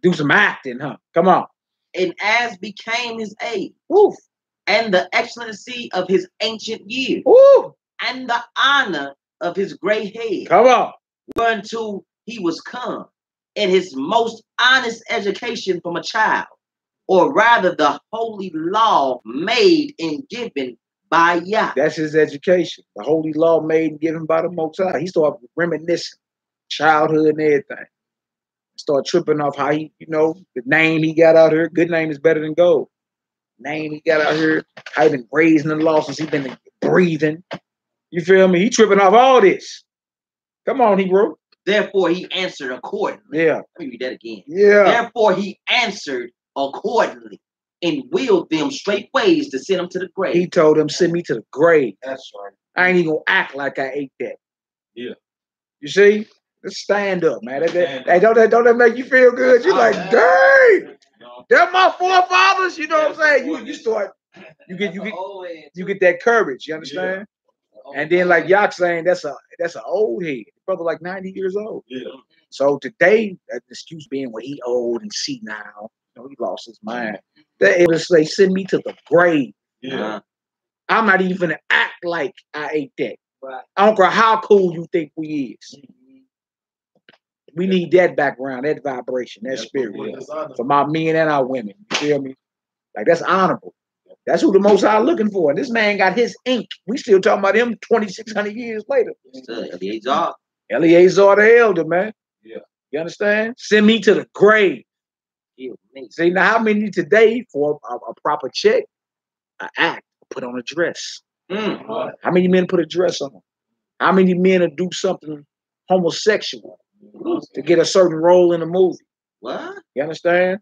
Do some acting, huh? Come on. And as became his age, and the excellency of his ancient years, and the honor of his gray head, come on, whereunto he was come, in his most honest education from a child, or rather the holy law made and given by Yah. That's his education. The holy law made and given by the Most High. He started reminiscing childhood and everything. Start tripping off how he, the name he got out here. Good name is better than gold. Name he got out here. How he been raising the law since he been breathing. You feel me? He tripping off all this. Come on, Hebrew. Therefore he answered accordingly. Yeah. Let me read that again. Yeah. Therefore he answered accordingly and willed them straight ways to send them to the grave. He told them, send me to the grave. That's right. I ain't even gonna act like I ate that. Yeah. You see? Let's stand up, man. Don't that make you feel good? You're like, dang, they're my forefathers. You know what I'm saying? You start, you get that courage. You understand? Yeah. And then, like Yak saying, that's an old head. Brother, like 90 years old. Yeah. So today, the excuse being when he old and see now, he lost his mind. They would say, send me to the grave. Yeah. I'm not even gonna act like I ate that. Right. I don't care how cool you think we is. We need that background, that vibration, that spirit for my men and our women. You feel me? Like, that's honorable. That's who the Most High looking for. And this man got his ink. We still talking about him 2,600 years later. Eleazar the elder, man. Yeah. You understand? Send me to the grave. See, now how many today for a proper check, an act, put on a dress? How many men put a dress on? How many men will do something homosexual to get a certain role in a movie? What? You understand?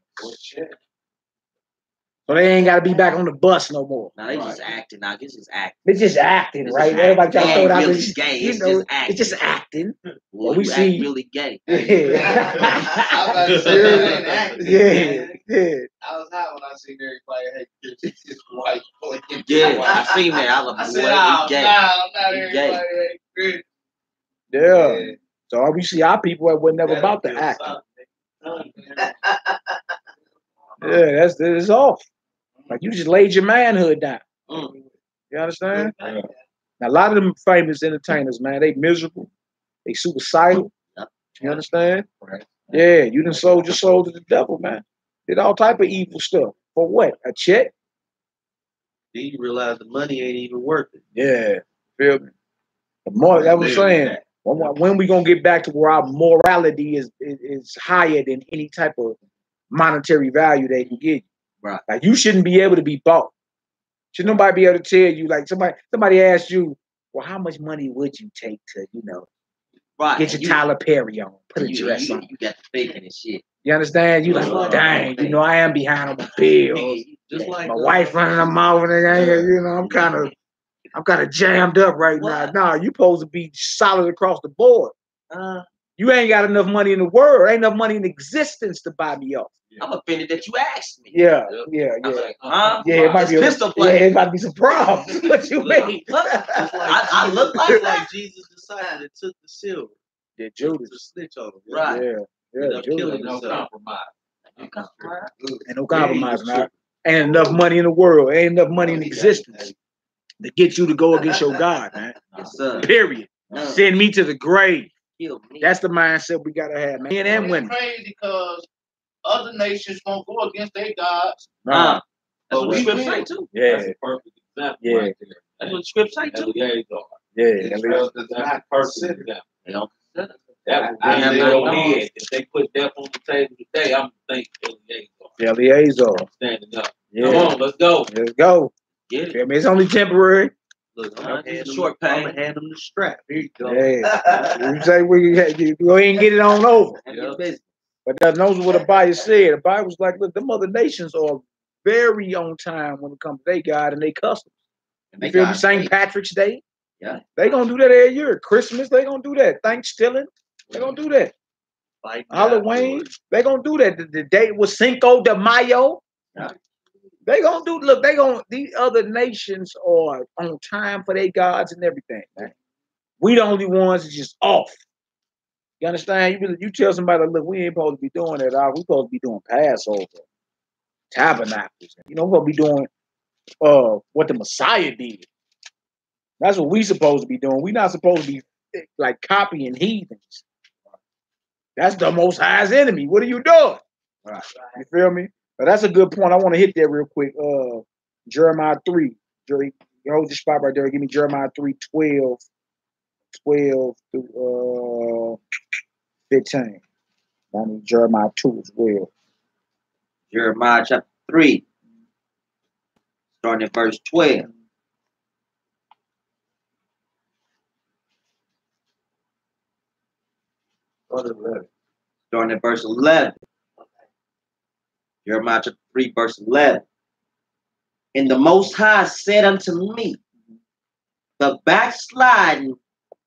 So they ain't got to be back on the bus no more. Now they just acting. Now it's just acting. It's just acting, right? Everybody try to throw it out really gay. It's just acting. Well, we see really gay. Yeah. I was about to say that ain't acting. Yeah. I was hot when I seen everybody had this white boy. Yeah, I seen that. I said, not gay. Everybody Yeah. So we see our people that were never about to act. Yeah, that's off. Like, you just laid your manhood down. You understand? Now, a lot of them famous entertainers, man, they miserable. They suicidal. You understand? Right. Yeah, you done sold your soul to the devil, man. Did all type of evil stuff. For what? A check? Then you realize the money ain't even worth it. Yeah. Feel me? The more, that's what I'm saying. When we gonna get back to where our morality is higher than any type of monetary value they can give you? Right. Like, you shouldn't be able to be bought. Should nobody be able to tell you, like somebody asked you, well, how much money would you take to, get your Tyler Perry on, put a dress on? You got the faking and shit. You understand? You like, dang, I am behind on my bills. Just like My wife running her mouth and I'm kind of jammed up right now. Nah, you supposed to be solid across the board. You ain't got enough money in the world. Ain't enough money in existence to buy me off. I'm offended that you asked me. Yeah. Like, it might be pistol play. Yeah, it might be some problems. What you mean? I look like Jesus decided and took the silver. Yeah, Judas. To snitch on him. Right. Yeah, Judas. No compromise. Ain't no compromise, man. Ain't enough money in the world. Ain't enough money in existence to get you to go against your God, man. Yes, sir. Period. Send me to the grave. Kill me. That's the mindset we gotta have, man. Men and women. It's crazy because other nations won't go against their gods. Nah. That's what the we scripture will. say too. Yeah. That's a perfect example. Yeah. Right there. That's what the scripture say too. Eleazar. Yeah. Israel does That's not a perfect consider. example. They don't consider. That I I have have not no known. head. If they put that on the table today, I'm gonna think Eleazar. Eleazar. Standing up. Yeah. Come on, let's go. Let's go. Get it. I mean, it's only temporary. Look, I'm I'm gonna gonna hand short him pain. the strap. Here you go. Yeah. You say we go ahead and get it on over. Handle your business. But that knows what the Bible said. The Bible's like, look, them other nations are very on time when it comes to their God and their customs. You feel me? St. Patrick's Day. Yeah. They gonna do that every year. Christmas, they gonna do that. Thanksgiving, they gonna do that. Halloween, they gonna do that. The date was Cinco de Mayo. Yeah. They gonna do. Look, these other nations are on time for their gods and everything, man. We the only ones that's just off. You understand? You tell somebody, look, we ain't supposed to be doing that. We supposed to be doing Passover, tabernacles. We're supposed to be doing what the Messiah did. That's what we supposed to be doing. We're not supposed to be like copying heathens. That's the Most High's enemy. What are you doing? Right. You feel me? But that's a good point. I want to hit that real quick. Jeremiah 3. You hold your spot right there. Give me Jeremiah 3, 12 through 15. I need Jeremiah 2 as well. Jeremiah chapter 3, starting at verse 12. Starting at verse 11. Jeremiah chapter 3, verse 11. And the Most High said unto me, the backsliding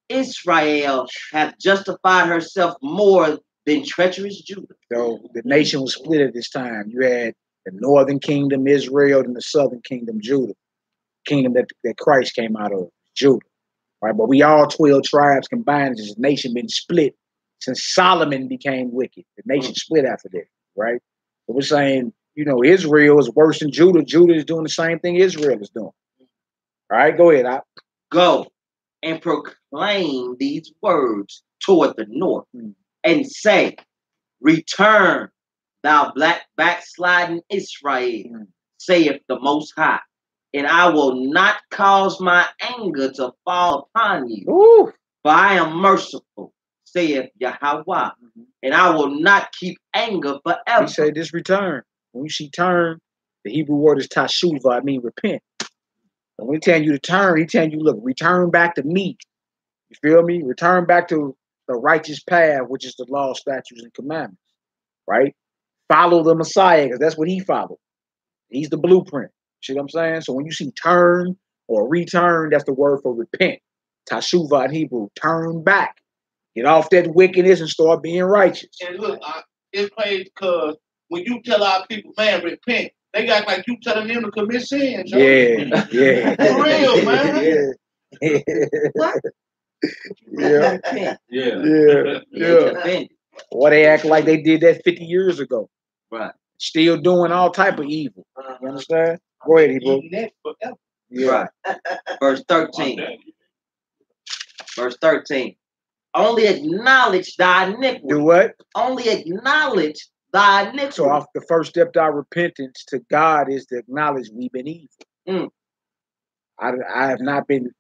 Israel hath justified herself more than treacherous Judah. So the nation was split at this time. You had the northern kingdom, Israel, and the southern kingdom, Judah. Kingdom that Christ came out of, Judah. Right? But we all 12 tribes combined. This nation been split since Solomon became wicked. The nation split after that, right? So we're saying, Israel is worse than Judah. Judah is doing the same thing Israel is doing. All right, go ahead. Go and proclaim these words toward the north and say, return, thou backsliding Israel, saith the Most High, and I will not cause my anger to fall upon you. Ooh. For I am merciful, saith Yahweh, and I will not keep anger forever. He said this return. When you see turn, the Hebrew word is tashuvah, I mean repent. And when he telling you to turn, he telling you, look, return back to me. You feel me? Return back to the righteous path, which is the law, statutes, and commandments. Right? Follow the Messiah, because that's what he followed. He's the blueprint. See what I'm saying? So when you see turn or return, that's the word for repent. Tashuvah in Hebrew, turn back. Get off that wickedness and start being righteous. And look, it's crazy because when you tell our people, man, repent, they got like you telling them to commit sin. So. Yeah. For real, man. Yeah. Or they act like they did that 50 years ago. Right. Still doing all type of evil. You understand? Go ahead, Hebrew. Yeah. Right. Verse 13. Verse 13. Only acknowledge thy iniquity. Do what? Only acknowledge thy iniquity. So off the first step to our repentance to God is to acknowledge we've been evil. I have not been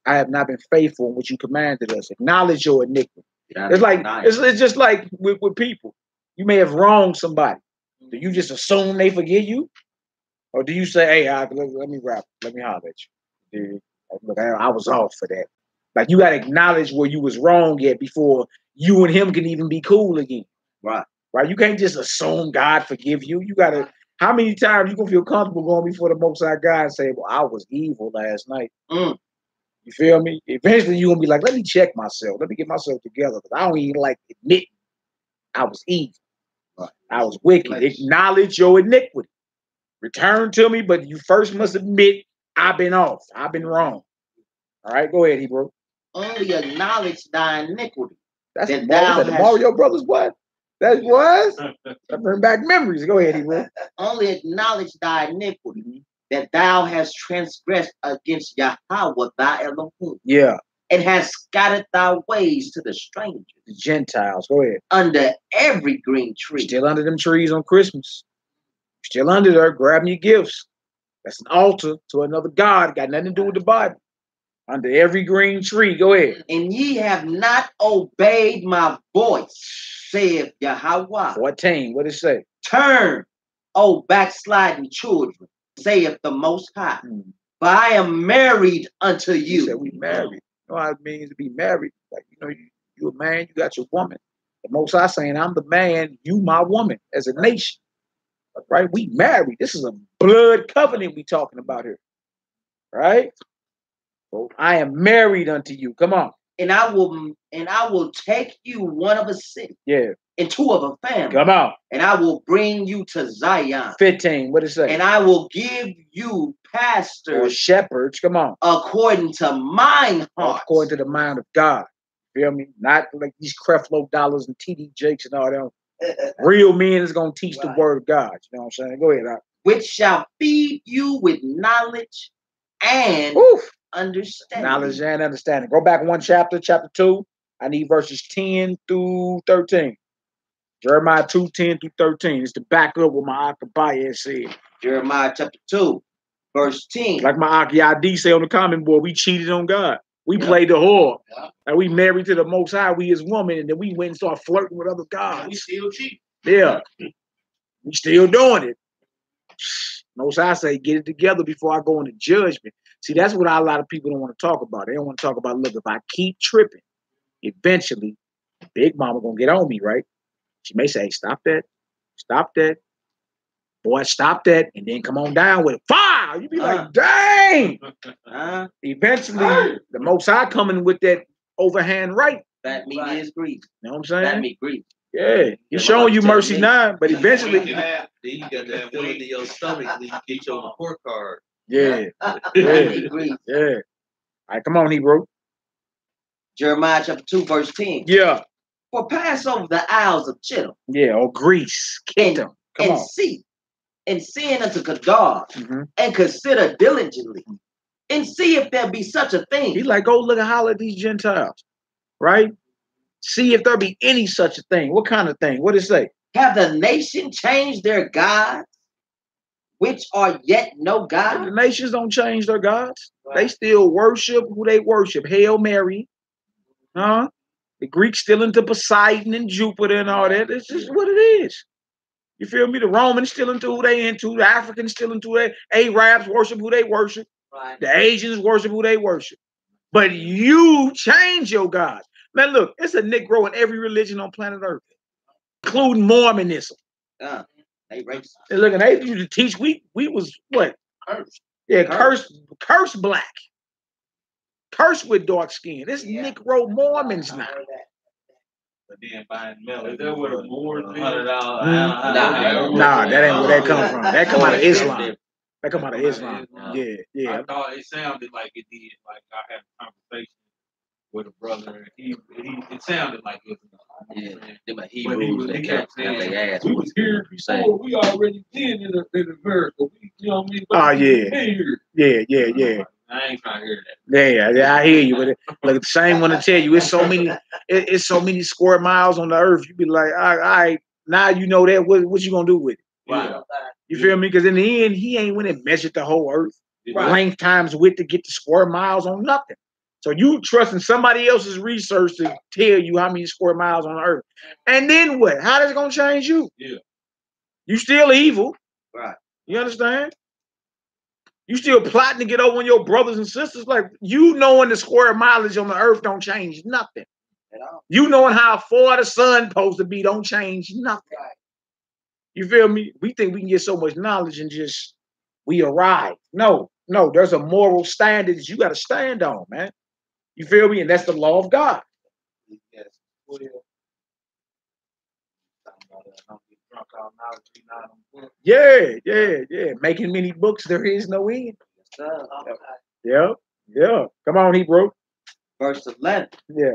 faithful in what you commanded us. Acknowledge your iniquity. It's like it's just like with people. You may have wronged somebody. Do you just assume they forgive you? Or do you say, hey, let me rap, let me holler at you? Dude, look, I was off for that. Like, you got to acknowledge where you was wrong yet before you and him can even be cool again. Right. Right? You can't just assume God forgive you. You got to, how many times you going to feel comfortable going before the Most High God and say, well, I was evil last night. You feel me? Eventually you're going to be like, let me check myself. Let me get myself together. Because I don't even like admitting I was evil. Right. I was wicked. Acknowledge your iniquity. Return to me, but you first must admit I've been off. I've been wrong. All right, go ahead, Hebrew. Only acknowledge thy iniquity. That's the Mario Brothers, what? That was? That bring back memories. Go ahead, Hebrew. Only acknowledge thy iniquity, that thou hast transgressed against Yahweh thy Elohim. Yeah. And hast scattered thy ways to the strangers. The Gentiles. Go ahead. Under every green tree. Still under them trees on Christmas. Still under there, grabbing your gifts. That's an altar to another God. Got nothing to do with the Bible. Under every green tree. Go ahead. And ye have not obeyed my voice, saith Yahweh. 14. What does it say? Turn, O backsliding children, saith the Most High. For I am married unto you. He said we married. You know what it means to be married? Like, you know, you a man, you got your woman. The Most High saying, I'm the man, you my woman, as a nation. Right? We married. This is a blood covenant we talking about here. Right? So I am married unto you. Come on. And I will take you one of a city. Yeah. And two of a family. Come on. And I will bring you to Zion. 15. What does it say? And I will give you pastors or shepherds. Come on. According to mine heart. According to the mind of God. Feel me? Not like these Creflo Dollars and TD Jakes and all that. Real men is going to teach the word of God. You know what I'm saying? Go ahead. Which shall feed you with knowledge and understanding. Knowledge and understanding. Go back one chapter, chapter 2. I need verses 10 through 13. Jeremiah 2, 10 through 13. It's to back up what my Akabaya said. Jeremiah chapter 2, verse 10. Like my Akiyadi say on the comment board, we cheated on God. We played the whore. And we married to the Most High, we as woman, and then we went and started flirting with other gods. We still cheat. Yeah. We still doing it. Most High say, get it together before I go into judgment. See, that's what a lot of people don't want to talk about. They don't want to talk about, look, if I keep tripping, eventually, Big Mama gonna get on me, right? She may say, hey, stop that. Stop that. Boy, stop that. And then come on down with it. Fire! You be like, dang! Eventually, the Most High coming with that overhand right. That meat is grease. You know what I'm saying? That meat grease. Yeah. He's showing you mercy now, but eventually. Then you got that one in your stomach when you get your report card. Yeah. Yeah. Yeah. All right, come on, Hebrew. Jeremiah chapter 2, verse 10. Yeah. For pass over the isles of Chittim. Yeah, or Greece. Kingdom. Come on. See. And sin unto Kedar. And consider diligently. And see if there be such a thing. He's like, go look and holler at these Gentiles. Right? See if there be any such a thing. What kind of thing? What does it say? Have the nation changed their gods, which are yet no God? The nations don't change their gods. Right. They still worship who they worship. Hail Mary. Huh? The Greeks still into Poseidon and Jupiter and all that. It's just what it is. You feel me? The Romans still into who they into. The Africans still into it. Arabs worship who they worship. Right. The Asians worship who they worship. But you change your gods. Man, look, it's a Negro in every religion on planet Earth, including Mormonism. They racist. And look, and they used to teach we was what? Cursed. Yeah, cursed black. Cursed with dark skin. It's Negro Mormons now. But then buying milk. Is that what a Moor $100. Nah, that ain't where that come from. That come out of Islam. That come out of Islam. Yeah. I thought it sounded like it did. Like I had a conversation with a brother. It sounded like it was. But he kept saying, we was here before. We already been in America. You know what I mean? Oh yeah. I ain't trying to hear that. Yeah, I hear you. But look, the same one to tell you, it's so many square miles on the earth. You be like, all right, now you know that. What you gonna do with it? Right. You feel me? Because in the end, he ain't went and measured the whole earth. Length times width to get the square miles on nothing. So you trusting somebody else's research to tell you how many square miles on the earth. And then what? How is it gonna change you? Yeah. You still evil. Right. You understand? You still plotting to get over on your brothers and sisters. Like, you knowing the square mileage on the earth don't change nothing. You knowing how far the sun supposed to be don't change nothing. You feel me? We think we can get so much knowledge and just we arrive. No, there's a moral standard that you got to stand on, man. You feel me? And that's the law of God. Yeah. Making many books, there is no end. Yeah. Come on, Hebrew. Verse 11. Yeah.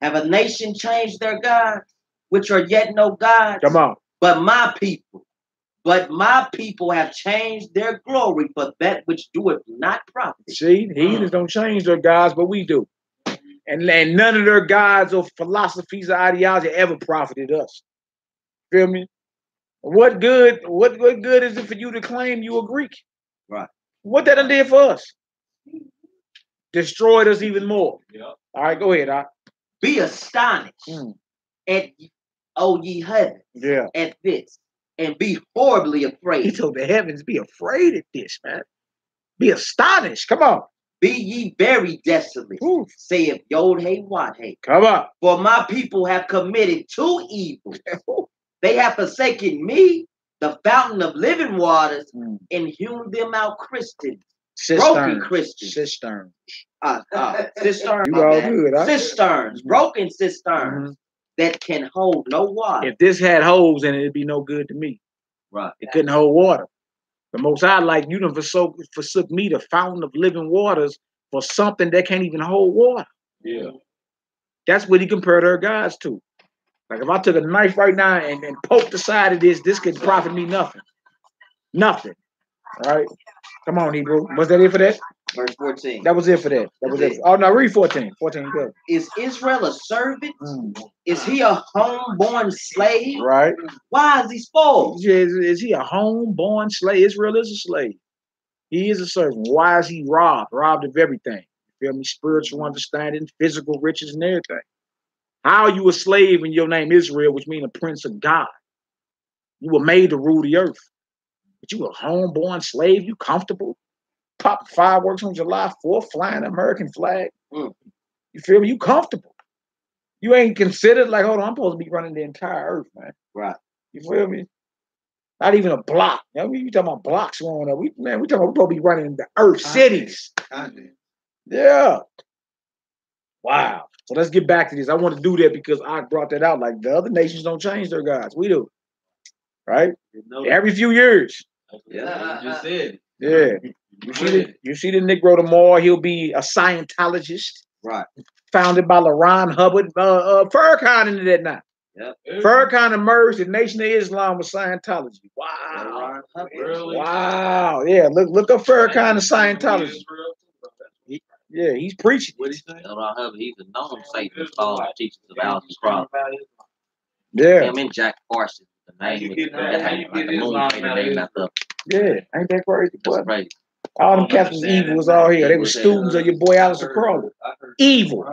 Have a nation changed their gods, which are yet no gods? Come on. But my people have changed their glory for that which doeth not profit. See, heathens don't change their gods, but we do. And none of their gods or philosophies or ideology ever profited us. Feel me? What good is it for you to claim you a Greek? Right. What that done did for us? Destroyed us even more. Yeah. All right, go ahead. Be astonished at, O ye heavens, at this, and be horribly afraid. He told the heavens, be afraid at this, man. Be astonished. Come on. Be ye very desolate, saith Yod Hey Wat Hey. Come on. For my people have committed two evils. They have forsaken me, the fountain of living waters, and hewn them out Christians. Broken Christians. Cisterns. Cisterns. You all good, huh? Cisterns. Broken cisterns that can hold no water. If this had holes in it, it'd be no good to me. Right. It couldn't hold water. The Most High, like, you done forsook me, the fountain of living waters, for something that can't even hold water. Yeah. That's what he compared her gods to. Like, if I took a knife right now and poked the side of this could profit me nothing. Nothing. All right? Come on, Hebrew. Was that it for that? Verse 14. That was it for that. That was it. Oh, no, read 14. 14, good. Is Israel a servant? Is he a homeborn slave? Right. Why is he spoiled? Is he a homeborn slave? Israel is a slave. He is a servant. Why is he robbed? Robbed of everything. You feel me? Spiritual understanding, physical riches, and everything. How are you a slave in your name Israel, which means a prince of God? You were made to rule the earth. But you a homeborn slave? You comfortable? Pop fireworks on July 4th, flying the American flag. You feel me? You comfortable. You ain't considered like, hold on, I'm supposed to be running the entire earth, man. Right. You feel me? Not even a block. You know, you talking about blocks growing up. We talking about we're supposed to be running the earth, cities. Yeah. Wow. So let's get back to this. I want to do that because I brought that out. Like, the other nations don't change their gods. We do. Right? Every few years. Yeah, you just said. Yeah. You see the Negro tomorrow, he'll be a Scientologist. Right. Founded by LaRon Hubbard. Farrakhan into that now. Yep. Farrakhan emerged the Nation of Islam with Scientology. Wow. Really? Wow. Yeah, look up Farrakhan and Scientology. Yeah, he's preaching. What he say? He's a known Satanist follower, teaches about the cross. Yeah. Him and Jack Parsons. The name Yeah, ain't that crazy? That's crazy. All them cats was evil was all here. They were students of your boy Alistair Crowley. Evil.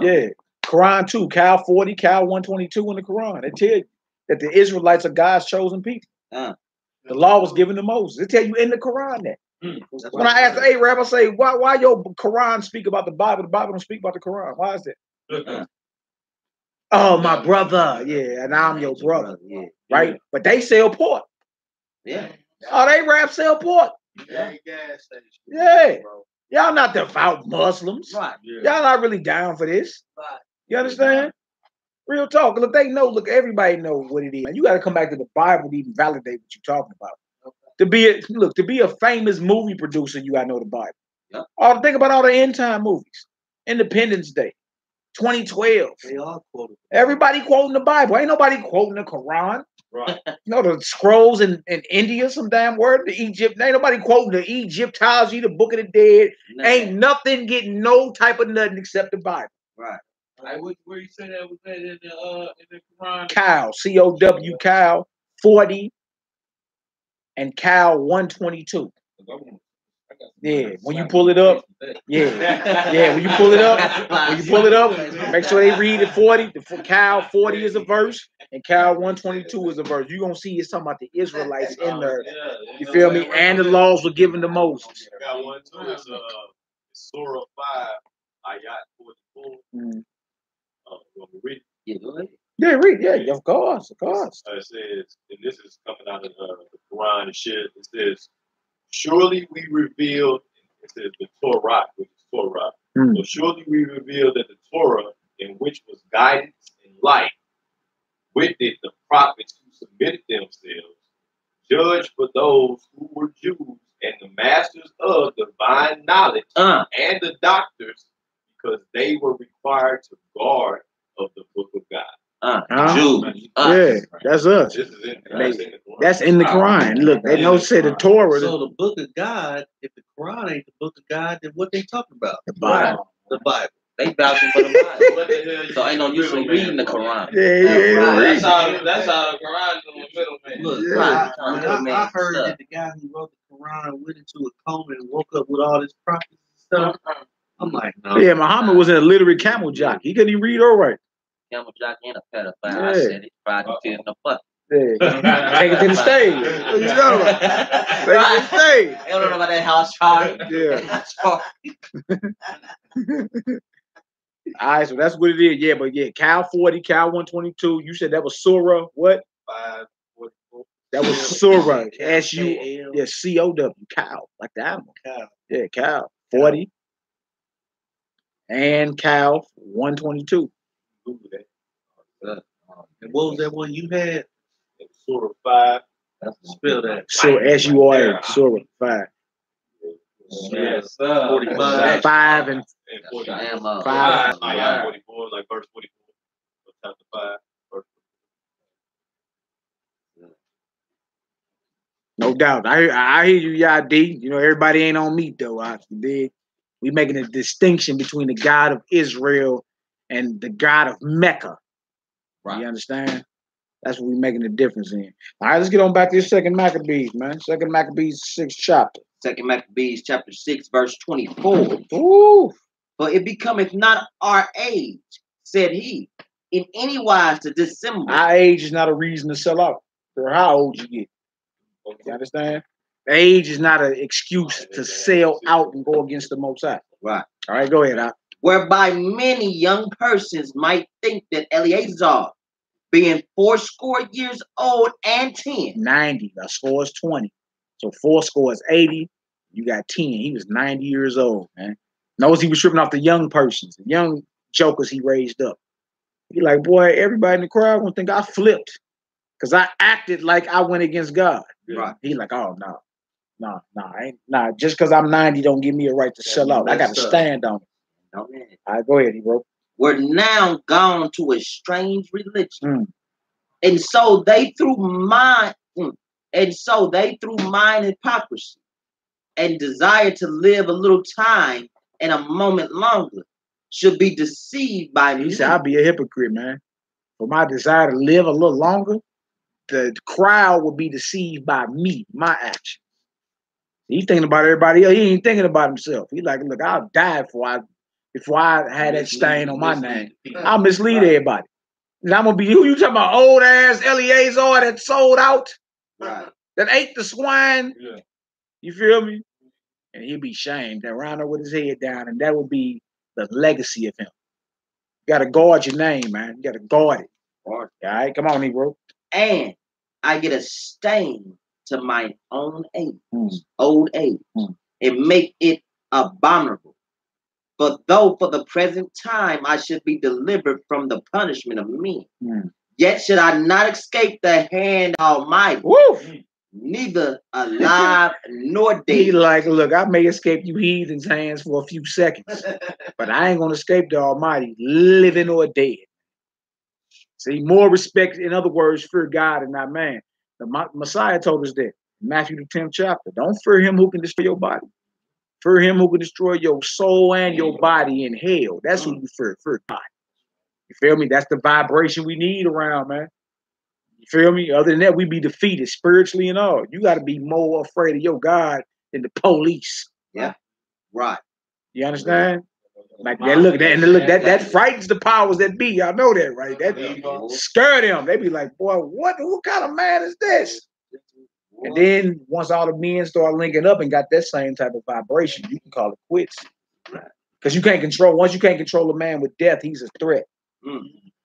Yeah. Quran 2, Cal 40, Cal 122 in the Quran. They tell you that the Israelites are God's chosen people. The law was given to Moses. They tell you in the Quran that. When I asked the Arab, I say, why your Quran speak about the Bible don't speak about the Quran? Why is that? Oh, my brother. Yeah, and I'm your brother. Yeah. Right? But they sell pork. Yeah. Oh, they rap sell pork. Yeah. Y'all not devout Muslims. Right. Y'all not really down for this. You understand? Real talk. Look, they know. Look, everybody knows what it is. And you got to come back to the Bible to even validate what you're talking about. To be a famous movie producer, you got to know the Bible. Yep. Think about all the end time movies. Independence Day, 2012. They all quoted. Everybody quoting the Bible. Ain't nobody quoting the Quran. Right. You know, the scrolls in India, some damn word. The Egypt. Ain't nobody quoting the Egyptology, the Book of the Dead. No. Ain't nothing getting no type of nothing except the Bible. Right. Where you say that was that in the Quran? Cal, C-O-W, Cal 40 and Cal 122. Yeah, when you pull it up, yeah, when you pull it up, make sure they read it 40. Cal 40 is a verse, and Cal 122 is a verse. You're gonna see it's talking about the Israelites in there. You feel me? And the laws were given to Moses. I got one too. It's Surah 5, Ayat 44. You want me to read it? Yeah, go ahead. Yeah, read. Yeah, of course. It says, and this is coming out of the Quran and shit. It says, surely we revealed, it says the Torah, which is Torah. So surely we revealed that the Torah, in which was guidance and light, with it the prophets who submitted themselves, judged for those who were Jews and the masters of divine knowledge and the doctors, because they were required to guard of the book of God. Jews. Yeah, that's us. This is That's in the Quran. Look, they know say the Torah. So the book of God, if the Quran ain't the book of God, then what they talking about? The Bible. The Bible. They vouching for the Bible. So ain't no use in reading the Quran. Yeah. That's how the Quran's in the middle, man. Look, I heard that the guy who wrote the Quran went into a coma and woke up with all this prophecy stuff. I'm like, no. Yeah, Muhammad was in a literary camel jockey. He couldn't even read or write. Camel jockey and a pedophile. I said it. Fried the kid in the butt. Yeah. Take it to the stage. What you talking about? Take it to the stage. They don't know about that house party. Yeah. All right, so that's what it is. Yeah, but yeah, Cal 40, Cal 122. You said that was Surah. What? 544. That was Surah. S-U. Yeah, C-O-W. Cal. Like the animal. Cow. Yeah, Cal 40. And Cal 122. And what was that one you had? Surah 5. Spell that. So S-U-R-A. Surah 5. Yes, 45. 5 and 45. 5. Ayat 44, like verse 44. Chapter 5, verse 44. No doubt. I hear you, y'all D. You know, everybody ain't on me though. We making a distinction between the God of Israel and the God of Mecca. Right. You understand? That's what we're making a difference in. All right, let's get on back to this Second Maccabees, man. Second Maccabees 6th chapter. Second Maccabees chapter 6, verse 24. Ooh. For it becometh not our age, said he, in any wise to dissemble. Our age is not a reason to sell out. For how old you get. You understand? Age is not an excuse to sell out and go against the Most High. Right. All right, go ahead. Whereby many young persons might think that Eleazar, being 80 years old and 10. 90. That's 4 is 20. So 4 is 80. You got 10. He was 90 years old, man. Notice he was stripping off the young persons, the young jokers he raised up. He like, boy, everybody in the crowd gonna think I flipped. Because I acted like I went against God. Right. He like, oh, no. Just because I'm 90 don't give me a right to sell out. I got to stand on it. No, man. All right, go ahead, he wrote. We're now gone to a strange religion. And so they through mine hypocrisy and desire to live a little time and a moment longer should be deceived by me. He said, I'll be a hypocrite, man. For my desire to live a little longer, the crowd will be deceived by me, my actions. He's thinking about everybody else. He ain't thinking about himself. He's like, look, I'll die before I had that stain on my name. I'll mislead everybody. And I'm gonna be who you talking about? Old ass Eleazar that sold out, Right. that ate the swine. Yeah. You feel me? And he'd be shamed and round up with his head down, and that would be the legacy of him. You gotta guard your name, man. You gotta guard it. All right, come on, Negro. And I get a stain to my own age, old age, and make it abominable. But though for the present time I should be delivered from the punishment of men, yet should I not escape the hand of Almighty, neither alive nor dead. He like, look, I may escape you heathens' hands for a few seconds, but I ain't gonna escape the Almighty, living or dead. See, more respect, in other words, fear God and not man. The Messiah told us that in Matthew the 10th chapter. Don't fear him who can destroy your body. Fear him who can destroy your soul and your body in hell. That's who you fear. Fear God. You feel me? That's the vibration we need around, man. You feel me? Other than that, we be defeated spiritually and all. You got to be more afraid of your God than the police. Yeah. Right. You understand? Like that look, that frightens the powers that be. Y'all know that, right? That scare them. They be like, boy, what kind of man is this? And then once all the men start linking up and got that same type of vibration, you can call it quits. Because you can't control. Once you can't control a man with death, he's a threat.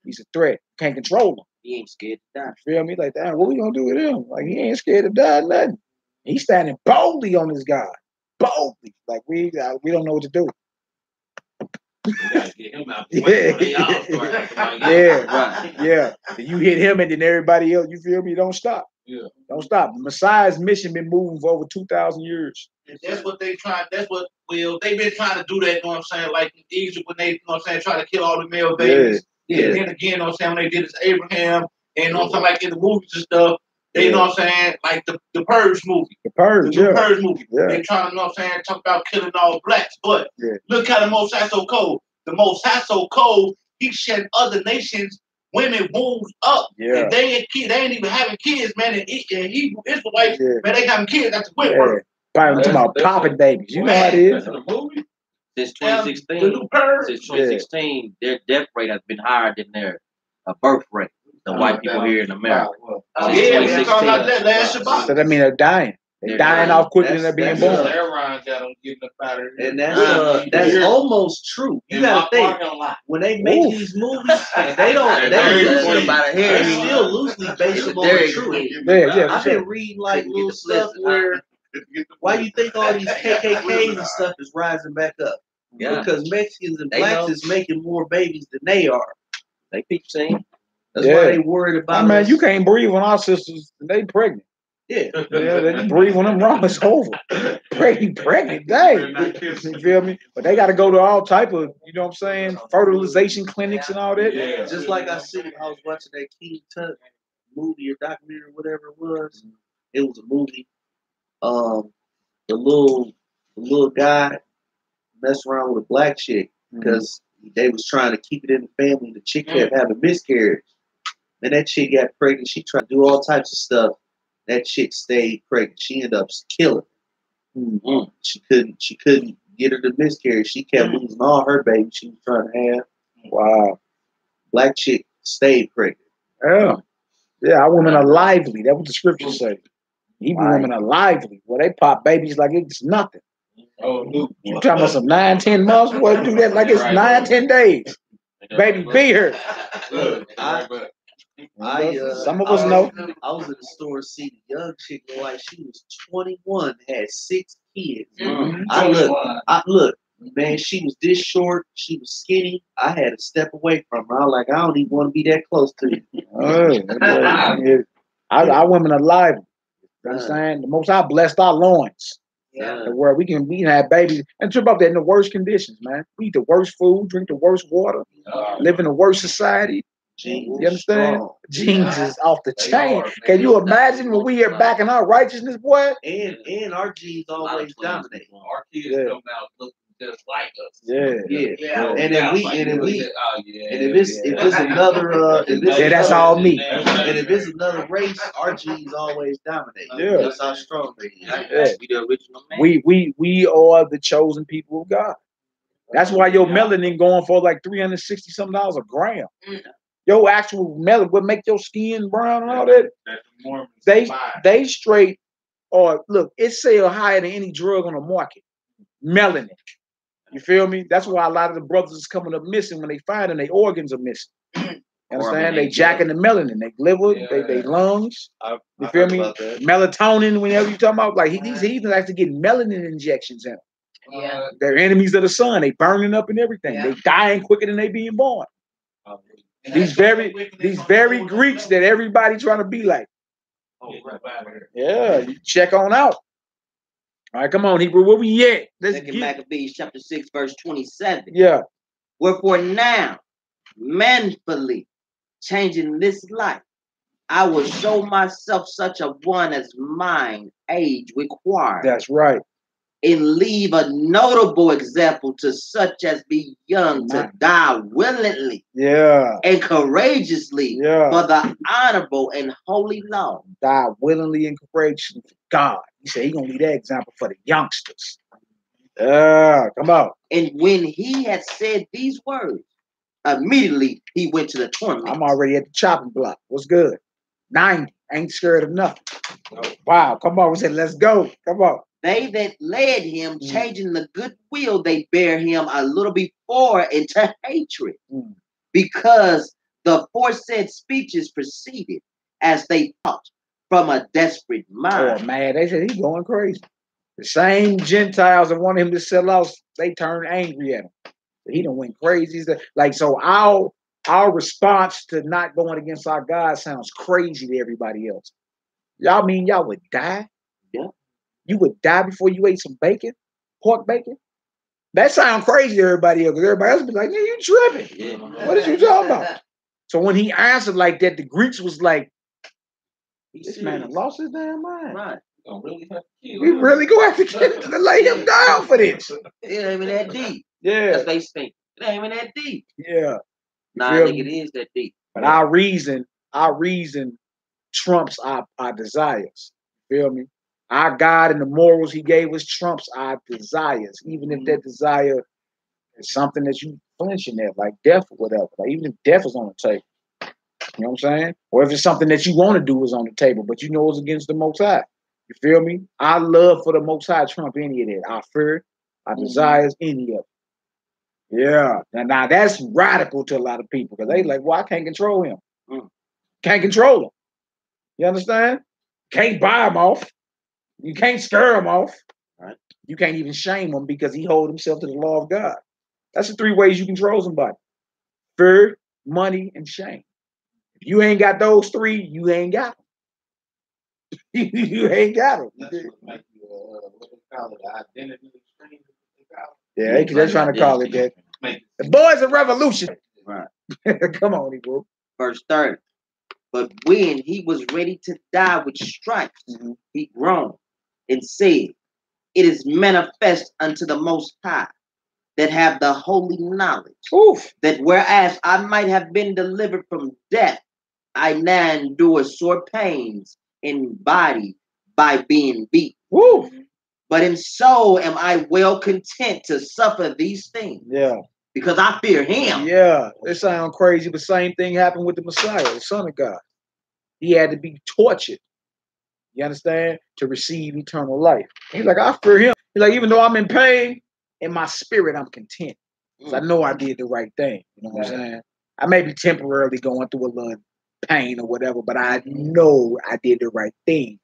He's a threat. Can't control him. He ain't scared to die. You feel me? Like, damn, what we gonna do with him? Like, he ain't scared to die, nothing. He's standing boldly on this God. Boldly. Like, we don't know what to do. Get him out. Yeah. You hit him and then everybody else, you feel me? Don't stop. Yeah. Don't stop. The Messiah's mission been moving for over 2,000 years. And that's what they try. That's what they've been trying to do that, you know what I'm saying? Like in Egypt when they, you know what I'm saying, try to kill all the male babies. Yeah. And then again, you know what I'm saying, when they did this Abraham, and you know what I'm saying, like in the movies and stuff, they, you know what I'm saying, like the Purge movie. The Purge movie. Yeah. They trying to, you know what I'm saying, talk about killing all blacks. But look how the Most High so cold. The Most High so cold, he shed other nations women wombs up. Yeah. And they ain't even having kids, man. And Hebrew Israelites, man, they having kids after Whitworth. Probably talking about popping babies. You know how it is. Since 2016, their death rate has been higher than their birth rate. The white people here in America. So that means they're dying. They're dying off quicker than they're being born. And that's almost true. You gotta think when they make these movies, they still loosely base them on the truth. I've been reading like little stuff where why you think all these KKKs and stuff is rising back up? Yeah. Because Mexicans and blacks is making more babies than they are. They keep saying. That's why they worried about. I mean, you can't breathe when our sisters they pregnant. Yeah, they breathe when them wrong. It's over. Pregnant, dang. You feel me? But they got to go to all type of, you know what I'm saying, fertilization clinics and all that. Yeah. Just like I was watching that King Tut movie or documentary, whatever it was. It was a movie. The little guy messed around with a black chick because they was trying to keep it in the family. The chick kept having miscarriage. And that chick got pregnant. She tried to do all types of stuff. That chick stayed pregnant. She ended up killing her. She couldn't get her to miscarry. She kept losing all her babies she was trying to have. Wow. Black chick stayed pregnant. Yeah, our women are lively. That's what the scriptures say. Even women are lively. Well, they pop babies like it's nothing. You talking about some 9-10 months? Boy, do that like it's 9-10 days. Baby, be her. Some of us know. I was in the store seeing a young chick like she was 21, had 6 kids. I look, man, she was this short, she was skinny. I had to step away from her. I was like, I don't even want to be that close to you. Our women are lively. You understand? The Most High blessed our loins. Where we can have babies and trip up there in the worst conditions, man. We eat the worst food, drink the worst water, live in the worst society. You understand? Genes is off the chain. Can you imagine when we are back in our righteousness, boy? And our genes always dominate. Our kids come out looking just like us. And if it's another that's all me. And if it's another race, our genes always dominate. That's how strong they are. We are the chosen people of God. That's why your melanin going for like $360-something a gram. Your actual melanin will make your skin brown and all that. They straight, or look, it sell higher than any drug on the market. Melanin. You feel me? That's why a lot of the brothers is coming up missing when they find them, their organs are missing. You understand? They jacking the melanin, they liver, they lungs. You feel me? Melatonin, whenever you talking about, like these heathens actually getting melanin injections in them. They're enemies of the sun. They burning up and everything. They dying quicker than they being born. These very Greeks that everybody trying to be like. Yeah, you check on out. All right, come on, Hebrew. Where we at? Second Maccabees chapter 6, verse 27. Yeah. Wherefore now, manfully changing this life, I will show myself such a one as mine age requires. That's right. And leave a notable example to such as be young to die willingly and courageously for the honorable and holy law. Die willingly and courageously for God. He said he's going to leave that example for the youngsters. Come on. And when he had said these words, immediately he went to the torment. I'm already at the chopping block. What's good? 90. Ain't scared of nothing. Wow. Come on. We said, let's go. Come on. They that led him, changing the good will they bear him a little before into hatred, because the aforesaid speeches proceeded as they thought from a desperate mind. Oh, man. They said he's going crazy. The same Gentiles that wanted him to sell out, they turned angry at him. He done went crazy. Like, so our response to not going against our God sounds crazy to everybody else. Y'all mean y'all would die? Yeah. You would die before you ate some bacon? Pork bacon? That sounds crazy to everybody else, because everybody else would be like, yeah, you tripping. Yeah. What is you talking about? So when he answered like that, the Greeks was like, this man had lost his damn mind. Right. We really go have to lay him down for this. It ain't even that deep. Yeah. That's they think. It ain't even that deep. Yeah. Nah, nigga, it is that deep. But our reason trumps our desires. You feel me? Our God and the morals he gave us trumps our desires. Even if that desire is something that you flinching at, like death or whatever. Like even if death is on the table. You know what I'm saying? Or if it's something that you want to do is on the table, but you know it's against the Most High. You feel me? Our love for the Most High trump any of that. Our fear, our desires, any of it. Yeah. Now that's radical to a lot of people, because they like, well, I can't control him. Can't control him. You understand? Can't buy him off. You can't scare him off. Right. You can't even shame him because he holds himself to the law of God. That's the 3 ways you control somebody: fear, money, and shame. If you ain't got those 3, you ain't got them. You ain't got them. That's what makes you, what they call it, the identity extreme. Yeah, they're trying to call it that. The boys of revolution. Right. Come on, bro. Verse 30. But when he was ready to die with stripes, he groaned and said, it is manifest unto the Most High that have the holy knowledge, that whereas I might have been delivered from death, I now endure sore pains in body by being beat. But in soul am I well content to suffer these things. Yeah. Because I fear him. Yeah. It sounds crazy, but same thing happened with the Messiah, the Son of God. He had to be tortured. You understand? To receive eternal life. He's like, I fear him. He's like, even though I'm in pain, in my spirit, I'm content. Because I know I did the right thing. You know what I'm saying? I may be temporarily going through a little pain or whatever, but I know I did the right thing.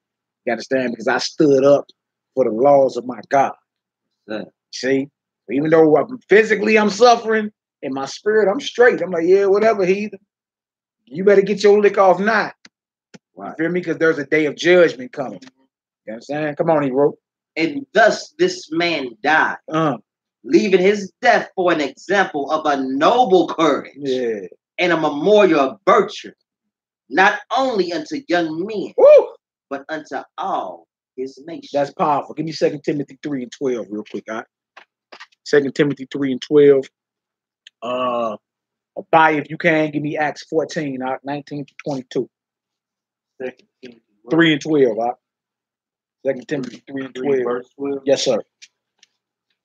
You understand? Because I stood up for the laws of my God. See? Even though physically I'm suffering, in my spirit, I'm straight. I'm like, yeah, whatever, heathen. You better get your lick off now. You feel me? Because there's a day of judgment coming. You understand? Come on, Hero. And thus this man died, leaving his death for an example of a noble courage and a memorial of virtue, not only unto young men, but unto all his nation. That's powerful. Give me 2 Timothy 3 and 12 real quick, all right? 2 Timothy 3 and 12. Buy if you can. Give me Acts 14, 19 to 22. 3 and 12, all right? 2 Timothy 3 and 12. Verse 12. Yes, sir.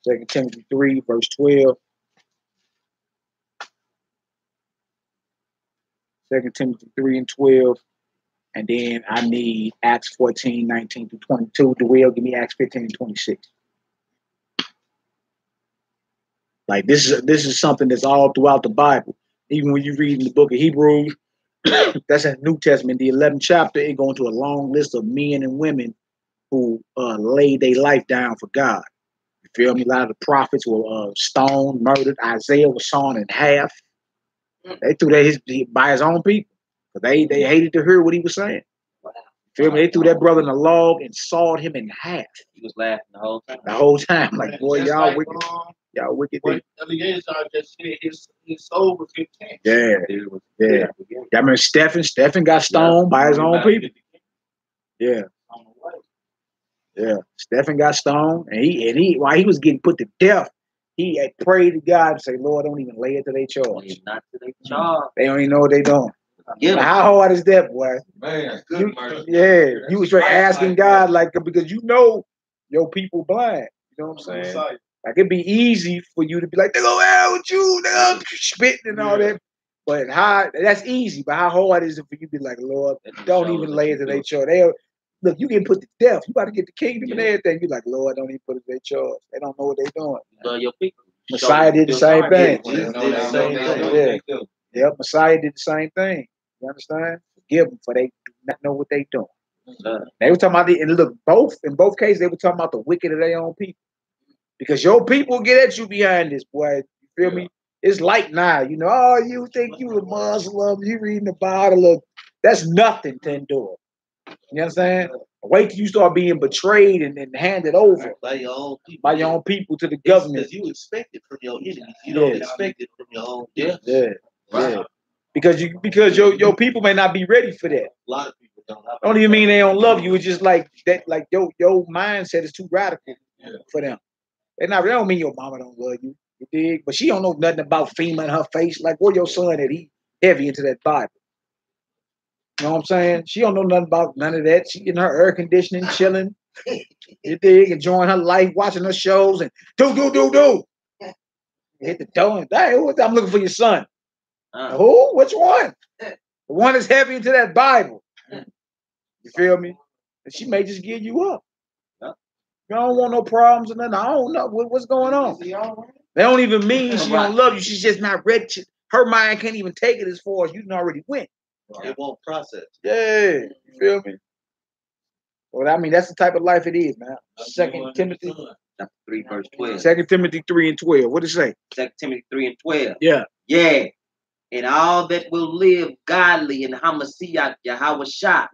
2 Timothy 3, verse 12. 2 Timothy 3 and 12. And then I need Acts 14, 19 to 22. Dewey, give me Acts 15 and 26. Like this is something that's all throughout the Bible. Even when you read in the book of Hebrews, that's in the New Testament, the 11th chapter, it goes into a long list of men and women who laid their life down for God. You feel me? A lot of the prophets were stoned, murdered. Isaiah was sawn in half. They threw that by his own people. But they hated to hear what he was saying. You feel me? They threw that brother in a log and sawed him in half. He was laughing the whole time. The whole time. Like, boy, y'all wicked. Y'all wicked. What Eliezer just said, his soul was content. Yeah. I remember Stephen. Stephen got stoned by his own people. Yeah. Stephen got stoned, and he while he was getting put to death, he had prayed to God and say, Lord, don't even lay it to their charge. Not to their charge. They don't even know what they doing. Yeah. How hard is that, boy? Man, You was right asking God, like, because you know your people blind. You know what I'm saying? Like it'd be easy for you to be like, they go out with you, they spitting and all that. But that's easy. But how hard is it for you to be like, Lord, don't even lay it to their charge. Look, you get put to death. You got to get the kingdom and everything. You're like, Lord, don't even put it to their charge. They don't know what they're doing. Love your people. Messiah did the same thing. Yeah. Yep, Messiah did the same thing. You understand? Forgive them for they do not know what they doing. They were talking about and look, in both cases, they were talking about the wicked of their own people. Because your people get at you behind this, boy. You feel me? It's like now, you know, oh, you think you a Muslim, you reading the Bible. That's nothing to endure. You understand? Wait till you start being betrayed and handed over by your own people to the government. Because you expect it from your enemies. You don't expect it from your own. Yeah. Because your people may not be ready for that. A lot of people don't even mean they don't love you. It's just like that. Like your mindset is too radical for them. They don't mean your mama don't love you. You dig? But she don't know nothing about FEMA in her face. Like, where your son at? He heavy into that Bible. You know what I'm saying? She don't know nothing about none of that. She in her air conditioning, chilling. You dig? Enjoying her life, watching her shows, and do. Hit the door and hey, I'm looking for your son. Who? Which one? The one that's heavy into that Bible. You feel me? And she may just give you up. You don't want no problems or nothing. I don't know what's going on. They don't even mean she don't love you. She's just not ready. Her mind can't even take it as far as you already went. It won't process. Yeah, you feel me? Well, I mean, that's the type of life it is, man. 2 Timothy chapter 3, verse 12. 2 Timothy 3 and 12. What does it say? 2 Timothy 3 and 12. Yeah. And all that will live godly in Hamashiach Yahweh Shah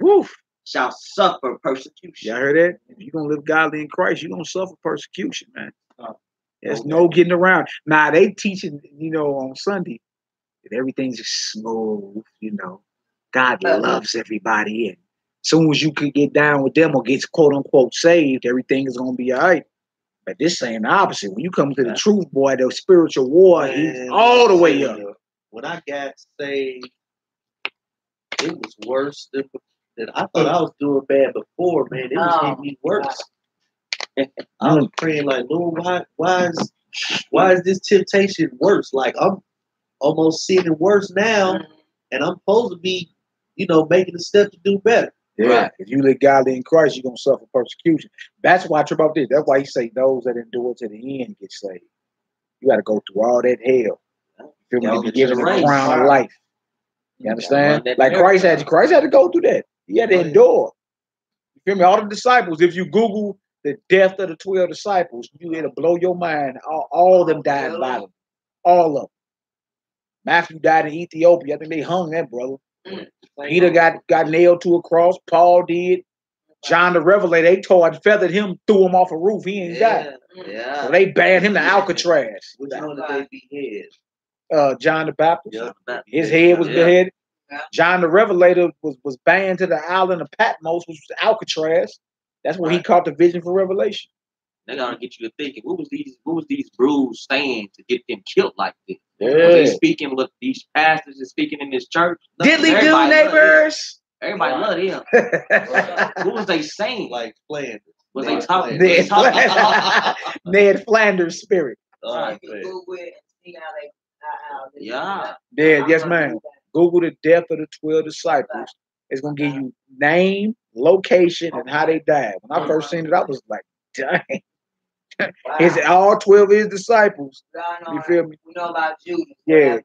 shall suffer persecution. Y'all heard that? If you're going to live godly in Christ, you're going to suffer persecution, man. There's no getting around. Now, they teaching, on Sunday that everything's just smooth, God loves everybody. And as soon as you could get down with them or get quote unquote saved, everything is going to be all right. But this saying the opposite. When you come to the truth, boy, the spiritual war is all the way up. When I got saved, it was worse than I thought I was doing bad before, man. It was getting me worse. I was praying like, Lord, why is this temptation worse? Like I'm almost seeing it worse now, and I'm supposed to be, making a step to do better. Yeah, right. If you live godly in Christ, you're gonna suffer persecution. That's why I trip up this. That's why he say those that endure to the end get saved. You got to go through all that hell. You feel me? To be given the crown of life. You understand? Like Christ had to go through that. He had to endure. You feel me? All the disciples. If you Google the death of the 12 disciples, it'll blow your mind. All of them died violently. All of them. Matthew died in Ethiopia. I think they hung that brother. Peter got nailed to a cross. Paul did. John the Revelator, they tore and feathered him, threw him off a roof. He ain't died. Yeah. So they banned him to Alcatraz. Which one did they behead? John the Baptist. Yeah. His head was beheaded. John the Revelator was banned to the island of Patmos, which was Alcatraz. That's where he caught the vision for Revelation. They're gonna get you to thinking, what was these brews saying to get them killed like this? Yeah. Was they speaking with these pastors and speaking in this church? Diddly do, neighbors. Everybody love him. What was they saying? Like Flanders. Was they talking? Ned Flanders' spirit. Yeah. Yes, man. Google the death of the 12 disciples. It's gonna give you name, location, and how they died. When I first seen it, I was like, dang. It's all 12 of his disciples. You feel me? We know about Judas. Yeah.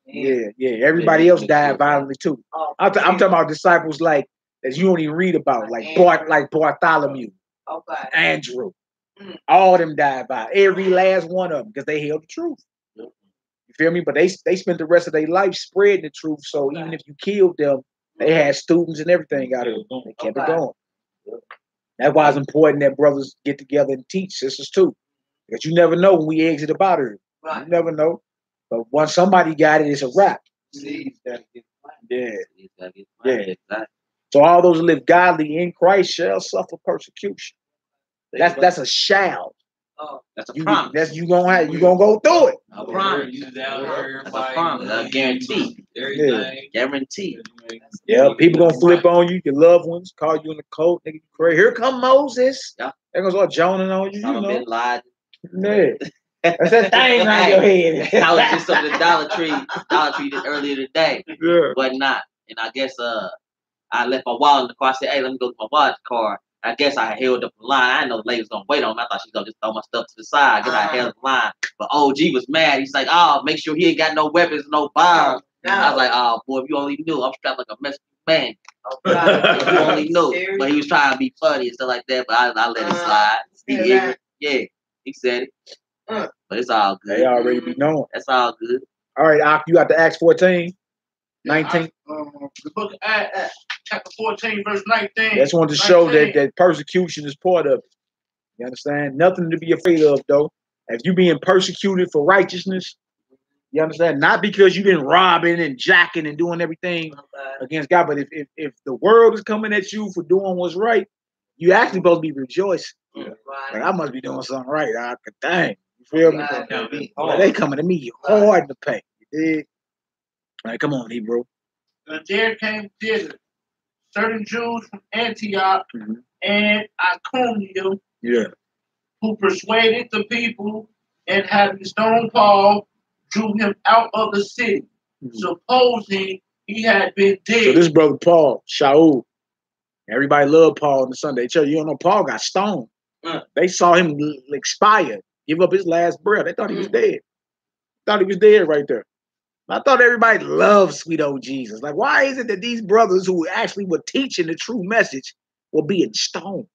Everybody else died violently too. I'm talking about disciples like that you don't even read about, like Bartholomew, Andrew. All of them died by every last one of them because they held the truth. You feel me? But they spent the rest of their life spreading the truth. So even if you killed them, they had students and everything out of it. They kept it going. That's why it's important that brothers get together and teach sisters too. Because you never know when we exit about her. Right. You never know. But once somebody got it, it's a wrap. Yeah. So all those who live godly in Christ shall suffer persecution. That's a shall. Oh, that's a promise. That's you gonna go through it. A promise. That's a promise. A guarantee. Guarantee. Yeah, people gonna flip on you, your loved ones, call you in the coat, nigga. Here come Moses. Yeah. They're gonna start joning on you. Been lied. Yeah. That's that thing around your head. I was just up at the Dollar Tree earlier today. Yeah. But not. And I guess I left my wallet in the car. I said, hey, let me go get my wallet in the car. I guess I held up the line. I didn't know the lady was gonna wait on me. I thought she was gonna just throw my stuff to the side. Because I held the line. But OG was mad. He's like, oh, make sure he ain't got no weapons, no bombs. No. I was like, oh boy, if you only knew, I'm strapped like a Mexican man. If you only knew. But he was trying to be funny and stuff like that. But I let it slide. Yeah, he said it. But it's all good. They already be known. That's all good. All right, Ak, you got the Acts 14, 19. The book of Acts, chapter 14, verse 19. Just wanted to show that persecution is part of it. You understand? Nothing to be afraid of, though. If you being persecuted for righteousness, you understand? Not because you've been robbing and jacking and doing everything against God, but if the world is coming at you for doing what's right, you actually supposed to be rejoicing. Yeah. Like, I must be doing something right. Dang. You feel me? Like, they coming to me hard in the paint. You dig? All right, come on, Hebrew. And there came thither certain Jews from Antioch and Iconium, who persuaded the people, and having stoned Paul, drew him out of the city, supposing he had been dead. So this brother Paul, Shaul, everybody loved Paul in the Sunday church. You don't know, Paul got stoned. They saw him expire, give up his last breath. They thought he was dead. Thought he was dead right there. I thought everybody loved sweet old Jesus. Like, why is it that these brothers who actually were teaching the true message were being stoned?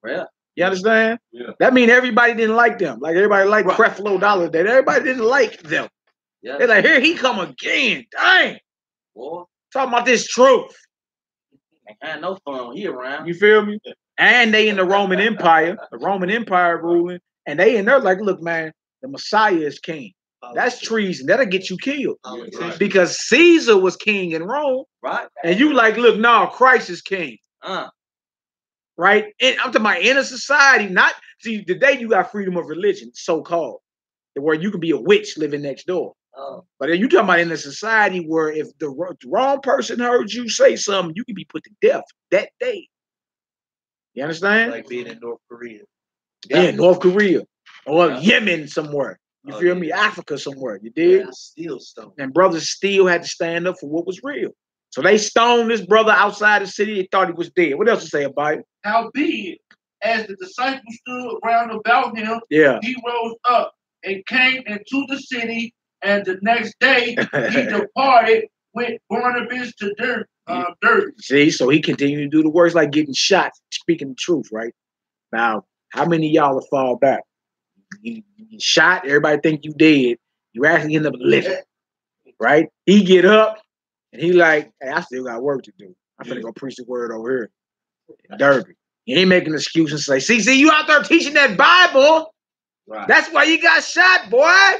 Yeah. You understand? Yeah. That means everybody didn't like them. Like everybody liked Creflo Dollar Day. Everybody didn't like them. Yeah. They're like, here he come again. Dang. Boy. Talking about this truth. Ain't had no fun when he around. You feel me? And they in the Roman Empire ruling. And they in there like, look, man, the Messiah is king. That's treason. That'll get you killed. Right. Because Caesar was king in Rome. Right. And you like, look, no, Christ is king. Right? And I'm talking about in a society, not, see, today you got freedom of religion, so-called, where you can be a witch living next door. But then you talking about in a society where if the wrong person heard you say something, you can be put to death that day. You understand? Like being in North Korea. Yeah, North Korea. Or Yemen somewhere. You feel me? Africa somewhere. You dig? Still stoned. And brothers still had to stand up for what was real. So they stoned this brother outside the city. They thought he was dead. What else to say about it? Howbeit, as the disciples stood round about him, he rose up and came into the city, and the next day he departed with Barnabas to Derbe. See, so he continued to do the works like getting shot, speaking the truth, right? Now, how many of y'all will fall back? You shot, everybody think you dead. You actually end up living, right? He get up, and he like, hey, I still got work to do. I'm finna go preach the word over here in Derby. He ain't making an excuse and say, see, you out there teaching that Bible. Right. That's why you got shot, boy.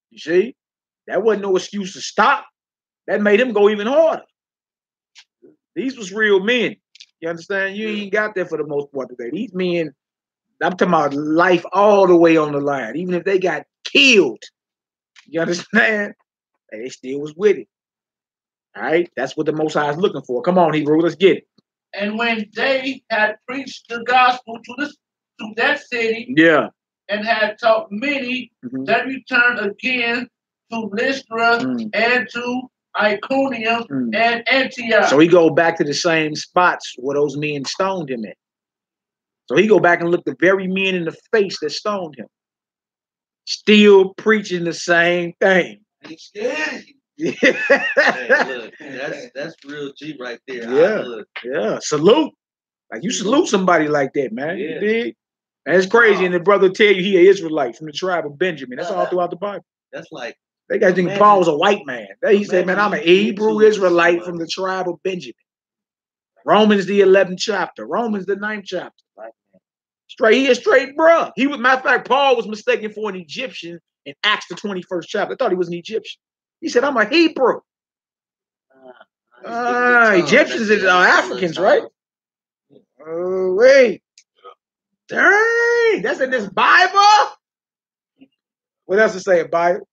You see? That wasn't no excuse to stop. That made him go even harder. These was real men. You understand? You ain't got that for the most part today. These men, I'm talking about life all the way on the line. Even if they got killed, you understand? They still was with it. All right? That's what the Most High is looking for. Come on, Hebrew, let's get it. And when they had preached the gospel to that city, and had taught many, they returned again to Lystra and to Iconium and Antioch. So he go back to the same spots where those men stoned him at. So he go back and look the very men in the face that stoned him. Still preaching the same thing. Ain't scared. Hey, look, that's real G right there. Yeah. Salute. Like you salute somebody like that, man. You dig? And it's crazy. And the brother tell you he an Israelite from the tribe of Benjamin. That's all throughout the Bible. That's like they got to think Paul was a white man. He said, man, I'm an Hebrew Israelite from the tribe of Benjamin. Romans the 11th chapter. Romans the 9th chapter. He a straight bruh. He was, matter of fact, Paul was mistaken for an Egyptian in Acts the 21st chapter. I thought he was an Egyptian. He said, I'm a Hebrew. Egyptians are Africans, right? Oh, wait. Dang, that's in this Bible? What else to say about it?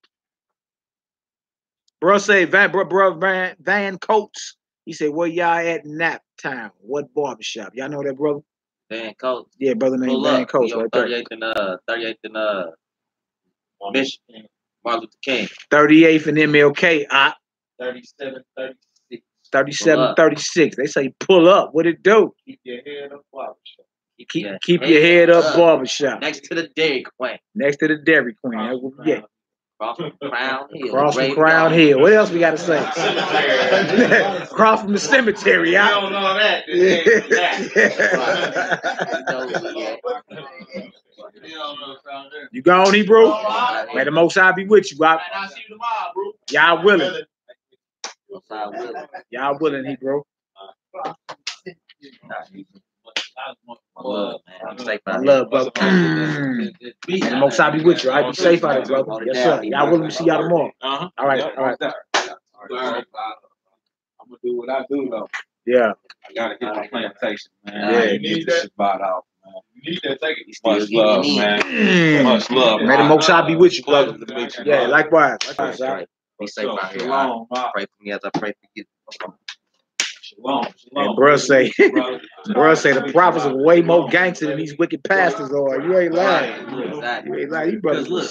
Bro say, Van Coates. He said, where y'all at Nap Town? What barbershop? Y'all know that, brother? Dan Coates. Yeah, brother named Dan Coates right there. 38th and Michigan. Martin Luther King. 38th and MLK. 37, 36. 37, 36. They say pull up. What it do? Keep your head up, barbershop. Keep your head up, barbershop. Next to the Dairy Queen. Next to the Dairy Queen. That's what we get. Cross from Crown Hill. Cross from Crown Hill. What else we got to say? Cross from the cemetery. You don't know that. You gone, Hebrew? May the Most High be with you, Rob. I'll see you tomorrow, bro. Y'all willing? Y'all willing, Hebrew? I love, brother. May the Most High be with you. Be safe out there, brother. Yes, sir. Y'all willing to see y'all tomorrow? All right. I'm gonna do what I do though. Yeah. I gotta get my plantation, man. Yeah. You need that spot out, man. You need that. Take it. Much love, man. Much love. May the Most High be with you, brother. Yeah, likewise. Be safe out here. Pray for me as I pray for you. Shalom. And bruh say the prophets are way more gangster than these wicked pastors are. You ain't lying. You ain't lying. You brothers. Look,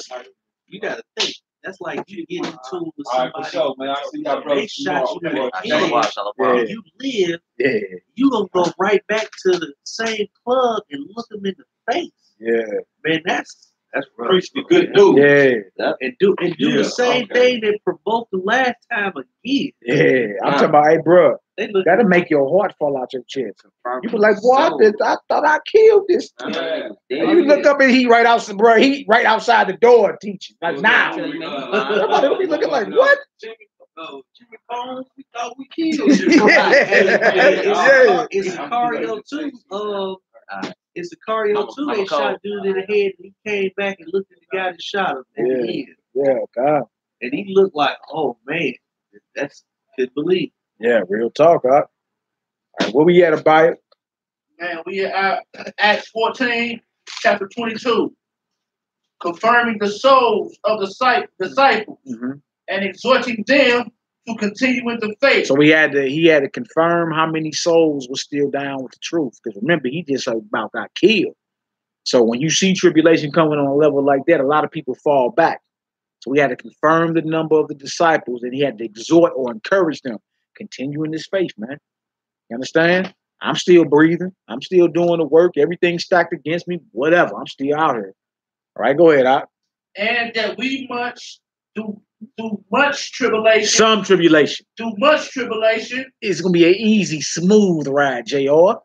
you gotta think. That's like you get into with All right, somebody. for sure, man. I see y'all They brothers shot you in tomorrow. the head. Yeah. You live, Yeah. you gonna go right back to the same club and look them in the face. Yeah. Man, that's rough. Preach the good news. Yeah. And do the same thing that provoked the last time again. Yeah. I'm talking about, hey, bruh, They look that'll make your heart fall out your chest. You be like, boy, I thought I killed this. Yeah. You look up and he right outside, bro. He right outside the door teaching. Like now. Somebody will be looking like, what? Jimmy Combs, we thought we killed you. Yeah. It's Sicario too. It's Sicario too. They shot dude in the head and he came back and looked at the guy that shot him. And Yeah, God. and he looked like, oh man, that's couldn't believe. Yeah, real talk, huh? All right, where we at about it? Man, we are at Acts 14, chapter 22. Confirming the souls of the disciples and exhorting them to continue in the faith. So he had to confirm how many souls were still down with the truth. Because remember, he just about got killed. So when you see tribulation coming on a level like that, a lot of people fall back. So we had to confirm the number of the disciples, and he had to exhort or encourage them. Continue in this faith, man. You understand? I'm still breathing. I'm still doing the work. Everything's stacked against me. Whatever. I'm still out here. All right, go ahead, Op. And that we must do much tribulation. Some tribulation. Do much tribulation. It's gonna be an easy, smooth ride, JR. Hell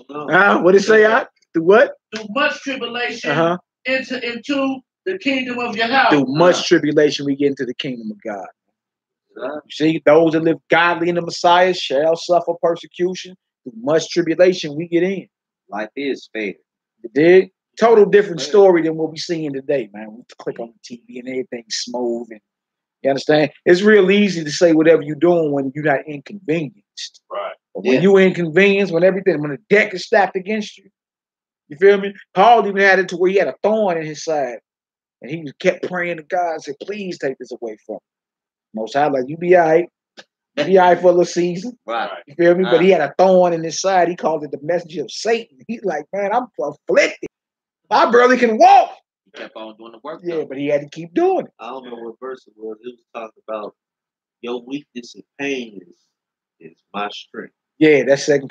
no. What did it say, Op? Do what? Do much tribulation. Into the kingdom of your house. Through much tribulation, we get into the kingdom of God. You see, those that live godly in the Messiah shall suffer persecution. Through much tribulation, we get in. Life is fair. You dig? Total different story than what we seeing today, man. We click on the TV and everything's smooth. And you understand? It's real easy to say whatever you're doing when you're not inconvenienced. Right. But when you inconvenienced, when the deck is stacked against you, you feel me? Paul even had it to where he had a thorn in his side. And he kept praying to God and said, please take this away from me. Most High, like, you be all right. You be all right for a little season. Right. You feel me? But he had a thorn in his side. He called it the messenger of Satan. He's like, man, I'm afflicted. I barely can walk. He kept on doing the work. Yeah, but he had to keep doing it. I don't know what verse it was. It was talking about your weakness and pain is my strength. Yeah, that's Second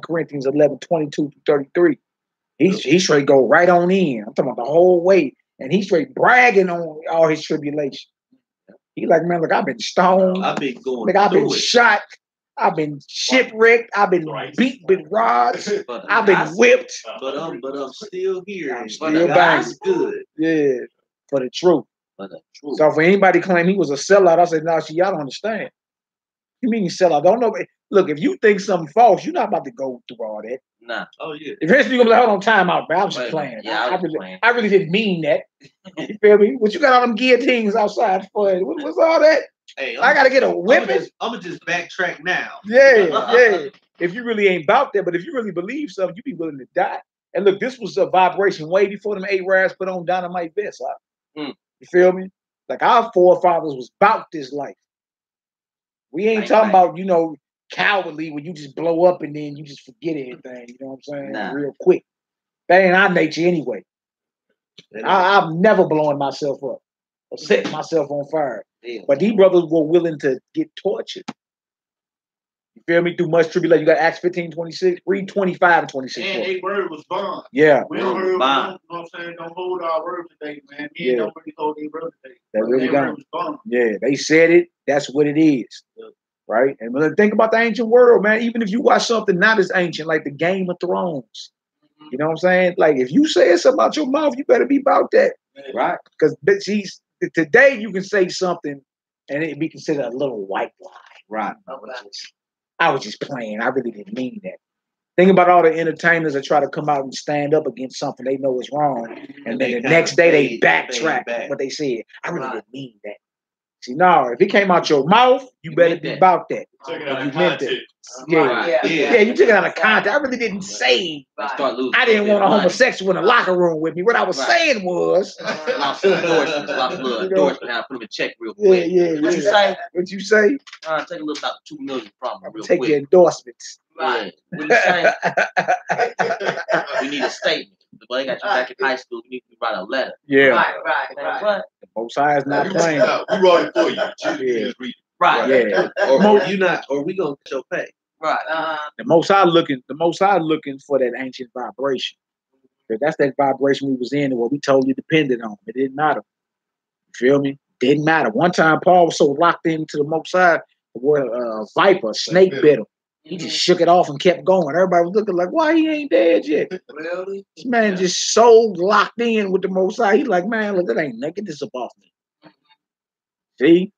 Corinthians 11:22-33. He straight go right on in. I'm talking about the whole way. And he straight bragging on all his tribulation. He like, man, look, I've been stoned. I've been going. Like, I've been shot. I've been shipwrecked. I've been beat with rods. I've been whipped. But I'm still here. I'm still banging. Good. Yeah, for the truth. For the truth. So for anybody claim he was a sellout, I said, no, see, y'all don't understand. You mean sellout? Don't know. Look, if you think something false, you're not about to go through all that. Nah. Oh yeah. Eventually you're gonna be like, hold on, time out, man. I was just playing. Yeah, I really didn't mean that. You feel me? What you got all them guillotines outside for? What's all that? Hey, I gotta get a whipping. I'm gonna just backtrack now. Yeah. If you really ain't about that, but if you really believe something, you be willing to die. And look, this was a vibration way before them Arabs put on dynamite vests. You feel me? Like our forefathers was about this life. We ain't talking about, cowardly when you just blow up and then you just forget everything. You know what I'm saying? Nah. Real quick. That ain't our nature anyway. I'm never blowing myself up or setting myself on fire. Yeah. But these brothers were willing to get tortured. You feel me? Through much tribulation. You got Acts 15:26, read 25 and 26. And a word was bond. Yeah. We don't heard, you know what I'm saying? Don't hold our word today, man. Me don't really hold their word today. They really don't. Was bond. Yeah, they said it. That's what it is. Right? And when think about the ancient world, man, even if you watch something not as ancient, like the Game of Thrones, you know what I'm saying? Like, if you say something out your mouth, you better be about that. Right. Because today you can say something and it be considered a little white lie. Right. I was just playing. I really didn't mean that. Think about all the entertainers that try to come out and stand up against something they know is wrong. And then the next day they backtrack what they said. I really didn't mean that. See, no, if it came out your mouth, you better be about that. Take it out You of meant context. Yeah, you took it out of context. I really didn't say. I didn't want a homosexual in the locker room with me. What I was saying was. Lost some endorsements, lost a little endorsement. I put him in check real quick. Yeah. What you say? What you say? Take a little about 2 million from him real Take quick. your endorsements. Right. What you say? We need a statement. The boy got you back in high school. We need to write a letter. Yeah. Right. What? The Most High is not playing. We wrote it for you. Just read it. Right. Yeah. Or we gonna get your pay. Right. The Most High looking for that ancient vibration. That's that vibration we was in and what we totally depended on. It didn't matter. You feel me? Didn't matter. One time Paul was so locked into the Most High, the word viper, snake bit him. He just shook it off and kept going. Everybody was looking like, why he ain't dead yet? Really? This man just so locked in with the Most High. He's like, man, look, it ain't nothing. Get this up off me. See?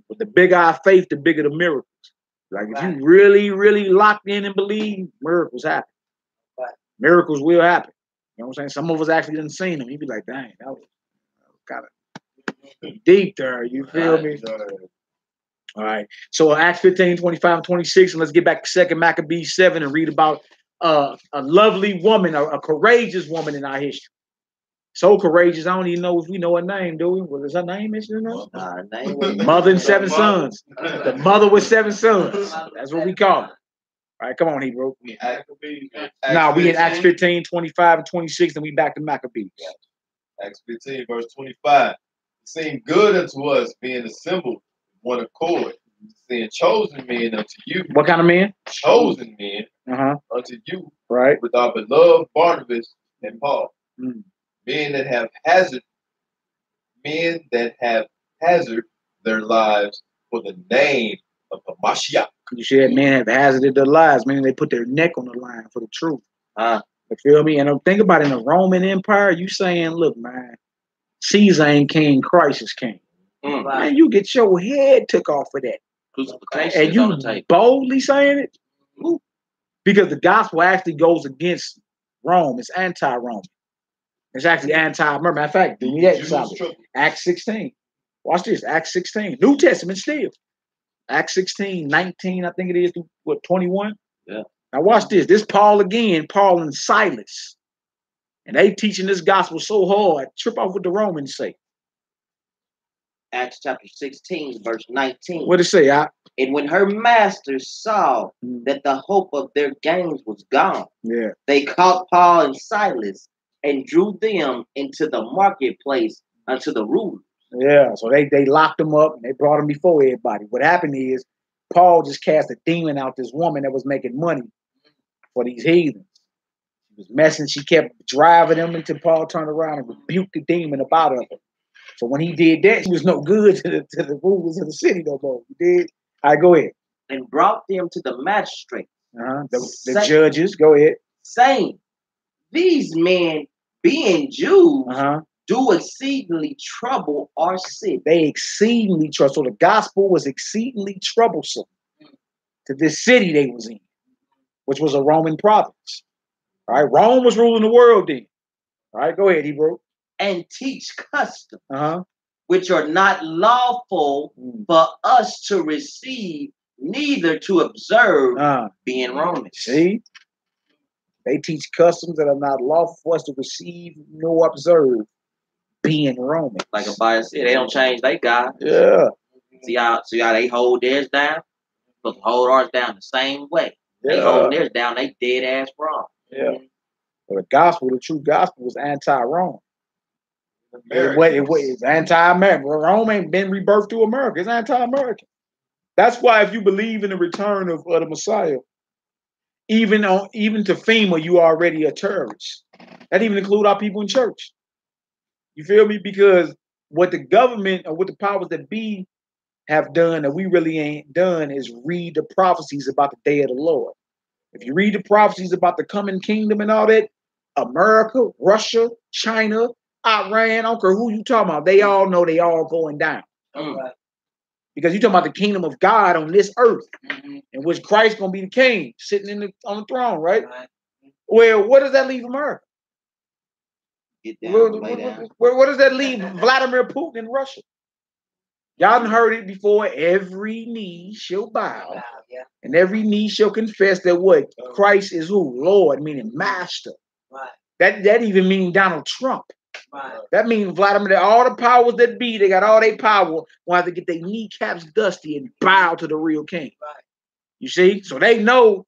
With the bigger our faith, the bigger the miracles. Like, if you really, really locked in and believe, miracles happen. Miracles will happen. You know what I'm saying? Some of us actually didn't see them. You'd be like, dang, that was kind of deep there. You feel me? All right. So Acts 15, 25, and 26, and let's get back to 2 Maccabees 7 and read about a lovely woman, a courageous woman in our history. So courageous, I don't even know if we know her name, do we? What is her name mentioned? Her name. Mother and 7 sons. The mother with 7 sons. That's what we call it. All right, come on, Hebrew. We in Acts 15, 25, and 26, and we back to Maccabees. Acts 15, verse 25. It seemed good unto us, being assembled one accord, seeing chosen men unto you. What kind of men? Chosen men unto you. Right. With our beloved Barnabas and Paul. Men that have hazarded their lives for the name of the Mashiach. You see that men have hazarded their lives, meaning they put their neck on the line for the truth. You feel me? And think about it, in the Roman Empire, you saying, look, man, Caesar ain't king, Christ is king. Man, you get your head took off for that. And you boldly saying it? Because the gospel actually goes against Rome. It's anti-Roman. It's actually anti-Matter of fact, do that. Acts 16. Watch this. Acts 16. New Testament still. Acts 16, 19, I think it is, what, 21? Yeah. Now watch this. This Paul again, Paul and Silas. And they teaching this gospel so hard, trip off what the Romans say. Acts chapter 16, verse 19. What it say? And when her masters saw that the hope of their gains was gone, they caught Paul and Silas and drew them into the marketplace unto the rulers. Yeah, so they locked them up and they brought them before everybody. What happened is Paul just cast a demon out this woman that was making money for these heathens. She was messing. She kept driving them until Paul turned around and rebuked the demon about her. So when he did that, he was no good to the rulers of the city no more. You did? All right, go ahead. And brought them to the magistrate. The judges, go ahead. Saying, these men, being Jews, do exceedingly trouble our city. They exceedingly trouble. So the gospel was exceedingly troublesome to this city they was in, which was a Roman province. All right, Rome was ruling the world then. All right, go ahead, Hebrew. And teach customs, which are not lawful for us to receive, neither to observe, being Romans. See? They teach customs that are not lawful for us to receive nor observe, being Roman. Like a bias said, they don't change their God. Yeah. See how they hold theirs down? supposed to hold ours down the same way. They hold theirs down, they dead ass wrong. Yeah. Well, the gospel, the true gospel, was anti-Rome. It was anti-American. Rome ain't been rebirthed to America. It's anti-American. That's why if you believe in the return of the Messiah, even to FEMA, you are already a terrorist. That even include our people in church. You feel me? Because what the government or what the powers that be have done that we really ain't done is read the prophecies about the day of the Lord. If you read the prophecies about the coming kingdom and all that, America, Russia, China, Iran, I don't care who you talking about, they all know they all going down. Because you're talking about the kingdom of God on this earth, in which Christ gonna be the king, sitting on the throne, right? Well, what does that leave America? Get down, lay down. Where does that leave Vladimir Putin in Russia? Y'all done heard it before. Every knee shall bow, and every knee shall confess that what? Christ is who? Lord, meaning master. Right. That even means Donald Trump. Right. That means Vladimir, all the powers that be, they got all their power, will have to get their kneecaps dusty and bow to the real king. Right. You see? So they know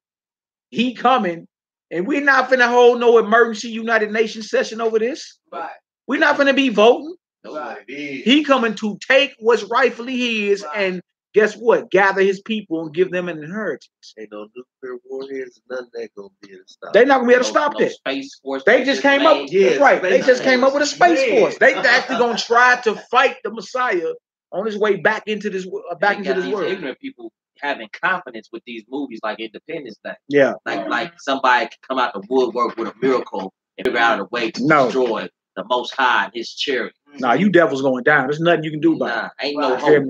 he coming, and we're not finna hold no emergency United Nations session over this. Right. We're not finna be voting. Right. He coming to take what's rightfully his and guess what? Gather his people and give them an inheritance. Ain't no nuclear warheads, none of that gonna be able to stop. They're not gonna be able to stop that. Space Force. They just came up, right? They just came up with a space force. They actually gonna try to fight the Messiah on his way back into this world. Ignorant people having confidence with these movies like Independence Day. Yeah, like somebody can come out the woodwork with a miracle and figure out a way to destroy the Most High and His chariot. Nah, you devils going down. There's nothing you can do about it. Ain't no hope.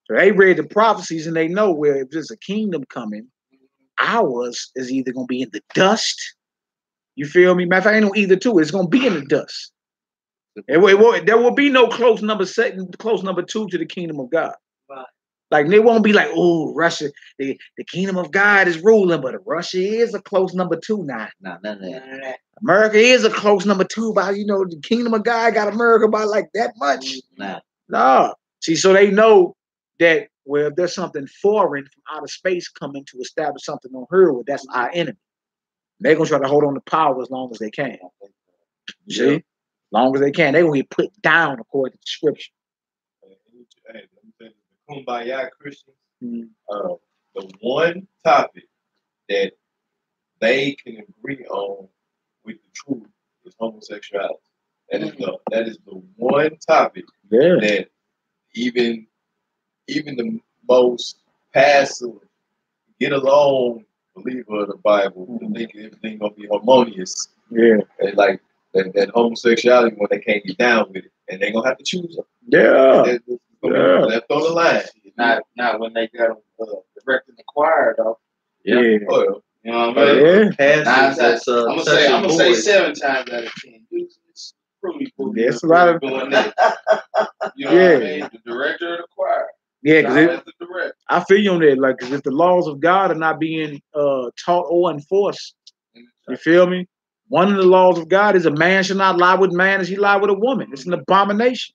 So they read the prophecies and they know where if there's a kingdom coming, ours is either gonna be in the dust. You feel me? Matter of fact, ain't no either two. It's gonna be in the dust. There will be no close number two to the kingdom of God. Right. Like they won't be like, oh, Russia, the kingdom of God is ruling, but Russia is a close number two now. Nah, none of that. America is a close number two by, the kingdom of God got America by like that much. No. See, so they know that if there's something foreign from outer space coming to establish something on her, well, that's our enemy. They're gonna try to hold on to power as long as they can. You see? As long as they can, they're gonna get put down according to the scripture. Hey, the Kumbaya Christians, the one topic that they can agree on with the truth is homosexuality. That is the one topic that even the most passive, get along believer of the Bible think everything gonna be harmonious. Yeah, and like that homosexuality when they can't get down with it, and they gonna have to choose them. Yeah, left on the line. Not when they got them directing the choir though. Yeah. Well, you know what I mean? I'm gonna say 7 times out of 10. It's pretty cool. Yeah, it's a lot of doing that. You know what I mean? The director of the choir. Yeah, because I feel you on that. Like, cause if the laws of God are not being taught or enforced, you feel me? One of the laws of God is a man shall not lie with man as he lie with a woman. It's an abomination.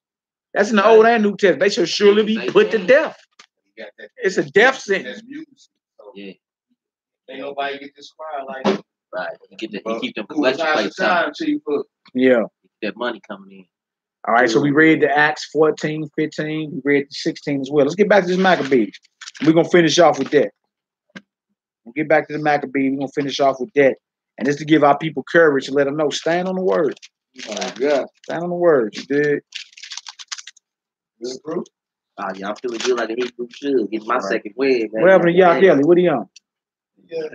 That's in the Old and New Testament. They shall surely be put to death. It's a death sentence. Yeah. Ain't nobody get this choir like that. Right. You keep them collection plates coming. Yeah. That money coming in. All right, so we read the Acts 14, 15. We read the 16 as well. Let's get back to this Maccabees. We're going to finish off with that. We'll get back to the Maccabees. We're going to finish off with that. And just to give our people courage and let them know, stand on the word. Yeah. Stand on the word. You did. Y'all feeling good like a Hebrew should. Get my second win, man. What happened to Yah Kelly? What are you on? You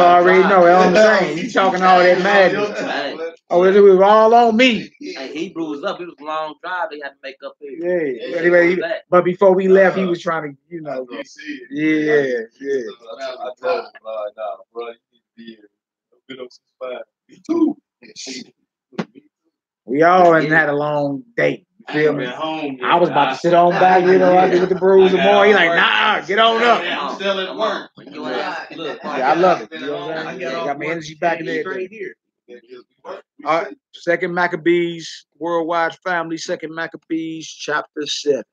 already know. That's what I'm saying. You talking all that madness. Oh, it was all on me. Hey, Hebrew was up. It was a long drive. They had to make up here. Yeah. Anyway, but before we left, he was trying to, Yeah. I told him, bro, you need to be We all had a long date. You feel me? I was about to sit on back, I did with the bruise and more. He like, nah, get on up. I'm still at work. I love it. You know what I'm saying? I got my energy back in there. All right, 2 Maccabees, Worldwide Family, 2 Maccabees, chapter 7.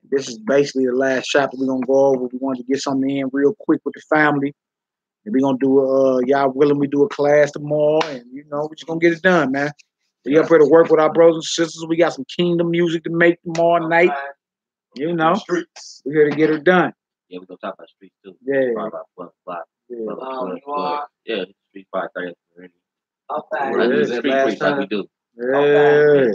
This is basically the last chapter we're gonna go over. We wanted to get something in real quick with the family. And we're gonna do y'all willing we do a class tomorrow, and you know, we're just gonna get it done, man. We up here to work with our brothers and sisters. We got some kingdom music to make tomorrow night. You know, we're here to get it done. Yeah, we're gonna talk about streets too. Yeah. Probably about 12 o'clock. Yeah. Yeah, street 5:30. Okay. Like Yeah, street preach like we do. Yeah.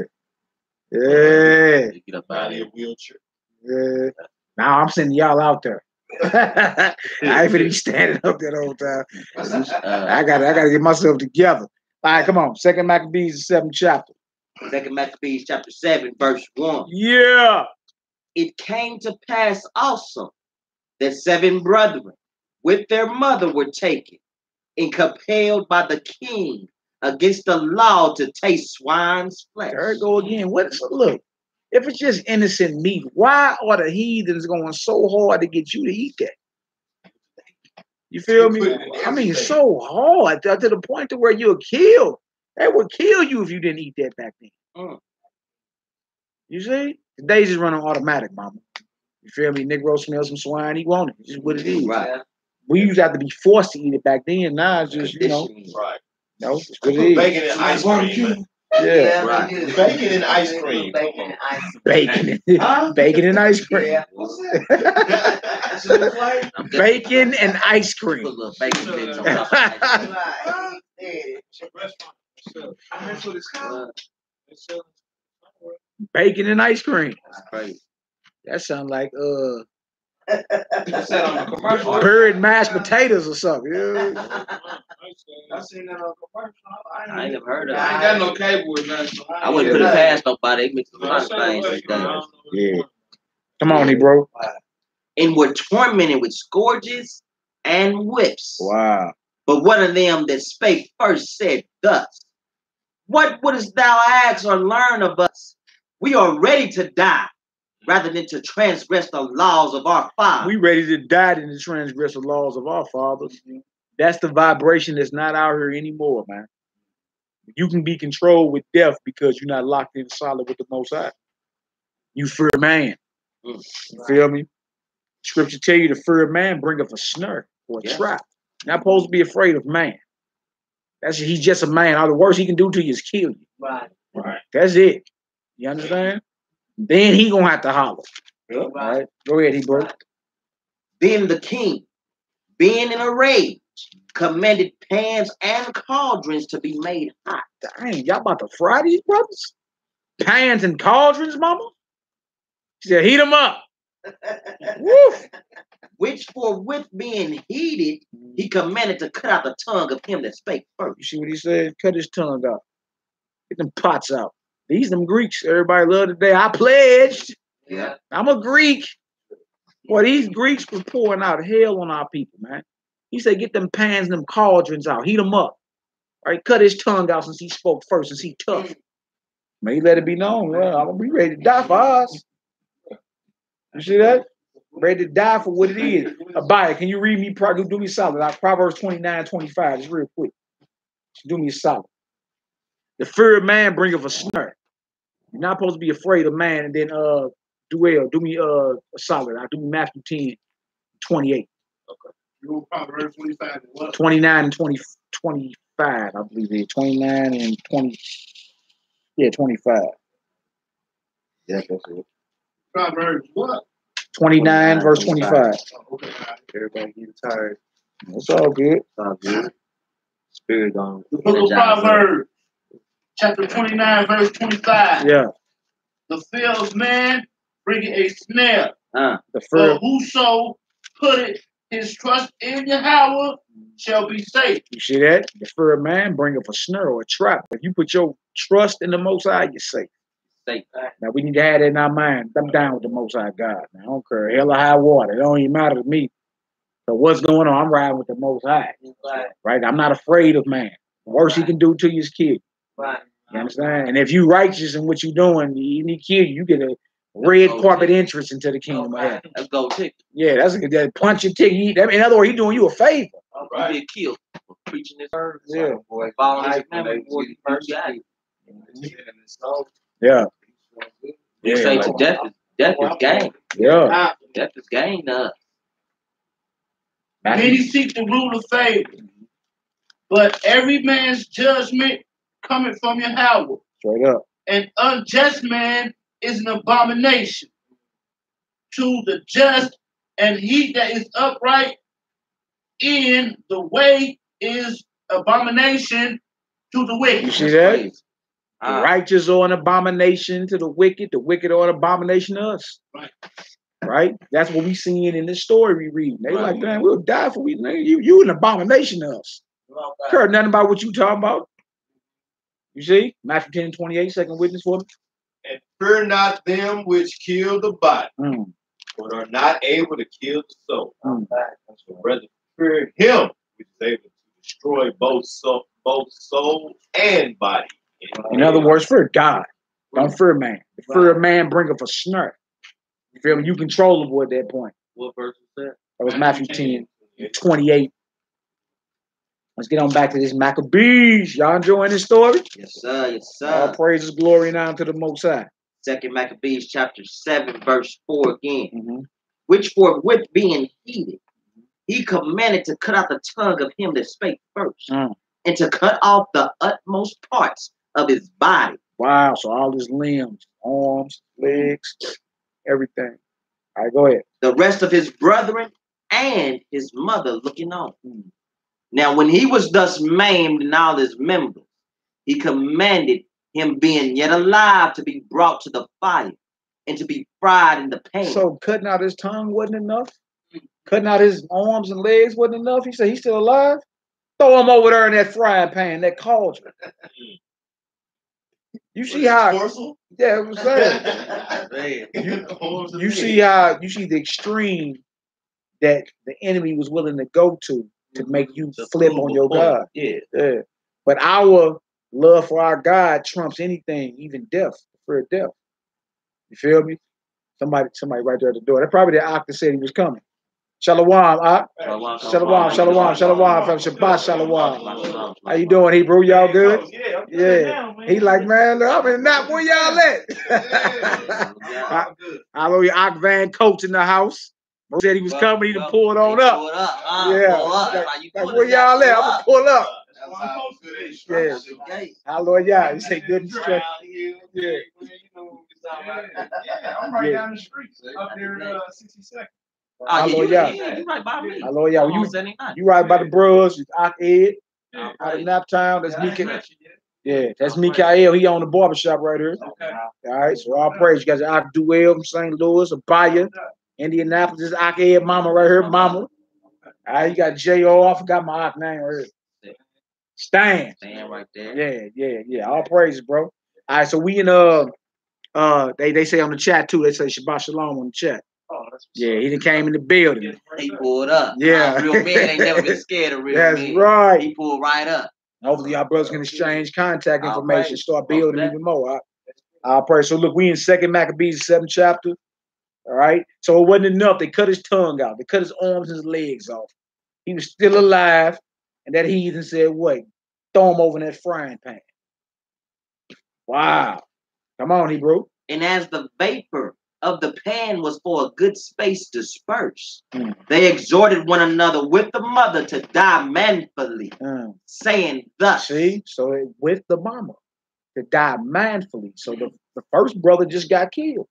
Yeah. Get up out of here. Wheelchair. Yeah. Now I'm sending y'all out there. I ain't finna be standing up there the whole time. I gotta get myself together. All right, come on. 2 Maccabees, the 7th chapter. 2 Maccabees chapter 7, verse 1. Yeah. It came to pass also that 7 brethren with their mother were taken and compelled by the king against the law to taste swine's flesh. There it go again. Look, if it's just innocent meat, why are the heathens going so hard to get you to eat that? You feel me? I mean, so hard to the point to where you're killed. They would kill you if you didn't eat that back then. You see? Today's just running automatic, mama. You feel me? Negro smells some swine, he want it. It's just what it is. Right. We used to have to be forced to eat it back then. Now it's just, you know. Right. No, it's what it is. Bacon and ice cream. Yeah. Right. Bacon and ice cream. Bacon and ice cream. Yeah. Bacon and ice Put a cream. little bacon bits on top of That's what it's called. Bacon and ice cream. That's crazy. That sounds like That's that on the commercial. buried mashed potatoes or something. Yeah. I seen that on commercial. I ain't never heard of I ain't it. got no cable with nothing. I wouldn't put it past nobody. They mix a lot of things these days. Yeah. Come on, he bro. And were tormented with scourges and whips. Wow. But one of them that spake first said thus, what wouldst thou ask or learn of us? We are ready to die, rather than to transgress the laws of our fathers. We ready to die than to transgress the laws of our fathers. That's the vibration that's not out here anymore, man. You can be controlled with death because you're not locked in solid with the Most High. You fear man. You feel me? Scripture tell you the fear of man bringeth a snare or a trap. You're not supposed to be afraid of man. He's just a man. All the worst he can do to you is kill you. Right. That's it. You understand? Then he gonna have to holler. All right. Go ahead, he broke. Then the king, being in a rage, commanded pans and cauldrons to be made hot. Dang, y'all about to fry these brothers? Pans and cauldrons, mama? She said, heat them up. Woof. Which forthwith being heated, he commanded to cut out the tongue of him that spake first. You see what he said? Cut his tongue out. Get them pots out. These them Greeks. Everybody love today. I pledged. Yeah. I'm a Greek. Boy, these Greeks was pouring out hell on our people, man. He said, get them pans and them cauldrons out. Heat them up. All right, cut his tongue out since he spoke first, since he tough. Man, he let it be known. Well, I'm gonna be ready to die for us. You see that? Ready to die for what it is. Abaya, can you read me? Do me a solid. Proverbs 29:25. Just real quick. Do me a solid. The fear of man bringeth a snare. You're not supposed to be afraid of man. And then do me a solid. I'll do me Matthew 10:28. You Proverbs 25 and what? 29 and 25, I believe it is. 29 and 20. Yeah, 25. Yeah, that's it. Proverbs what? 29 verse 25. Okay. Everybody getting tired. It's all good. It's all good. Spirit on. The book of Proverbs, chapter 29, verse 25. Yeah. The fear of man bringeth a snare. The fear. But whoso putteth his trust in Yahweh shall be safe. You see that? The fear of man bringeth a snare or a trap. If you put your trust in the Most High, you're safe. Safe. Now we need to have that in our mind. I'm down with the Most High God. Now, I don't care. Hell or high water. It don't even matter to me. So what's going on? I'm riding with the Most High. Right? I'm not afraid of man. The worst he can do to you is kill you. Right. You understand? And if you righteous in what you're doing, you need to kill you. You get a red carpet entrance into the kingdom of heaven. Let's go ticket. Yeah, that's a good punch your ticket. In other words, he's doing you a favor. You get killed for preaching this word. Yeah. Boy, following his commandments before you first got it. Yeah. You say to death Death is gain. Yeah. Death is gain to us. Many seek the rule of favor, but every man's judgment coming from Yahweh. Straight up. An unjust man is an abomination to the just, and he that is upright in the way is abomination to the wicked. You see that? The righteous are an abomination to the wicked are an abomination to us. Right. Right? That's what we seeing in this story we read. They like, man, we'll die for we. You an abomination to us. Heard nothing about what you talking about. You see? Matthew 10:28, second witness for me. And fear not them which kill the body, but are not able to kill the soul. So rather fear him which is able to destroy both soul and body. In other words, fear God. Don't fear man. The fear of man bringeth a snare. You feel me? You controllable at that point. What verse was that? That was Matthew 10:28. Let's get on back to this Maccabees. Y'all enjoying this story? Yes, sir. Yes, sir. All praises, glory, and honor to the Most High. 2 Maccabees chapter 7, verse 4 again. Which forthwith being heated, he commanded to cut out the tongue of him that spake first, and to cut off the utmost parts of his body. Wow, so all his limbs, arms, legs, everything. All right, go ahead. The rest of his brethren and his mother looking on. Now, when he was thus maimed in all his members, he commanded him, being yet alive, to be brought to the fire and to be fried in the pan. So cutting out his tongue wasn't enough? Cutting out his arms and legs wasn't enough? He said he's still alive? Throw him over there in that frying pan, that cauldron. You see how? Yeah, I'm saying. You see how? You see the extreme that the enemy was willing to go to make you flip on your God. Yeah. But our love for our God trumps anything, even death, the fear of death. You feel me? Somebody right there at the door. That's probably the Ak that said he was coming. Shalom, Ak. Shalom, shalom, from Shabbat, shalom. How you doing, Hebrew? Y'all good? Yeah. He like, man, I'm in that. Where y'all at? Hallelujah. Ak Van Coach in the house. Bro said he was coming. He done pulled on up. Yeah. Like, where y'all at? I'm gonna pull up. Yeah. Hallelujah. You say good and straight. Yeah. I'm right down the street up there at 62nd. Hallelujah. You right by me. Hallelujah. You right by the bros. Ak Ed out of Naptown. That's Mikael. Yeah, that's Mikael. He on the barbershop right here. Okay. All right, so all praise. You guys are Ak Duell from St. Louis, Abaya, Indianapolis. This is Ak Ed Mama right here, Mama. All right, you got J.O. I forgot my Ak name right here. Stan right there. Yeah. All praises, bro. All right, so we in they say on the chat too. They say Shabbat Shalom on the chat. Oh, that's yeah, he done came in the building. He pulled up. Yeah, real men ain't never been scared of real men. That's right. He pulled right up. Hopefully, y'all brothers can exchange contact information, start building even more. I'll pray. So look, we in 2 Maccabees, 7th chapter. All right. So it wasn't enough. They cut his tongue out. They cut his arms and his legs off. He was still alive, and that heathen said, "Wait, throw him over in that frying pan." Wow. Come on, Hebrew. And as the vapor of the pan was for a good space dispersed, they exhorted one another with the mother to die manfully, saying thus. See, so with the mama to die manfully. So the first brother just got killed.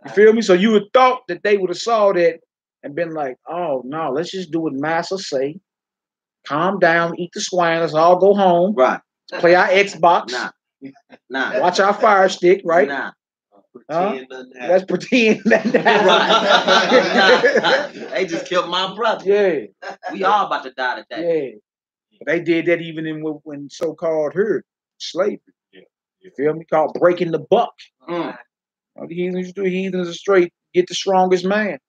You feel me? So you would thought that they would have saw that and been like, oh no, let's just do what Master say. Calm down, eat the swine, let's all go home. Right. Play our Xbox. Nah. Watch our Fire Stick, right? Nah. Let's pretend that. Right. They just killed my brother. Yeah. We all about to die today. Yeah. But they did that even in when so-called slavery. Yeah. You feel me? Called breaking the buck. The heathens are straight. Get the strongest man.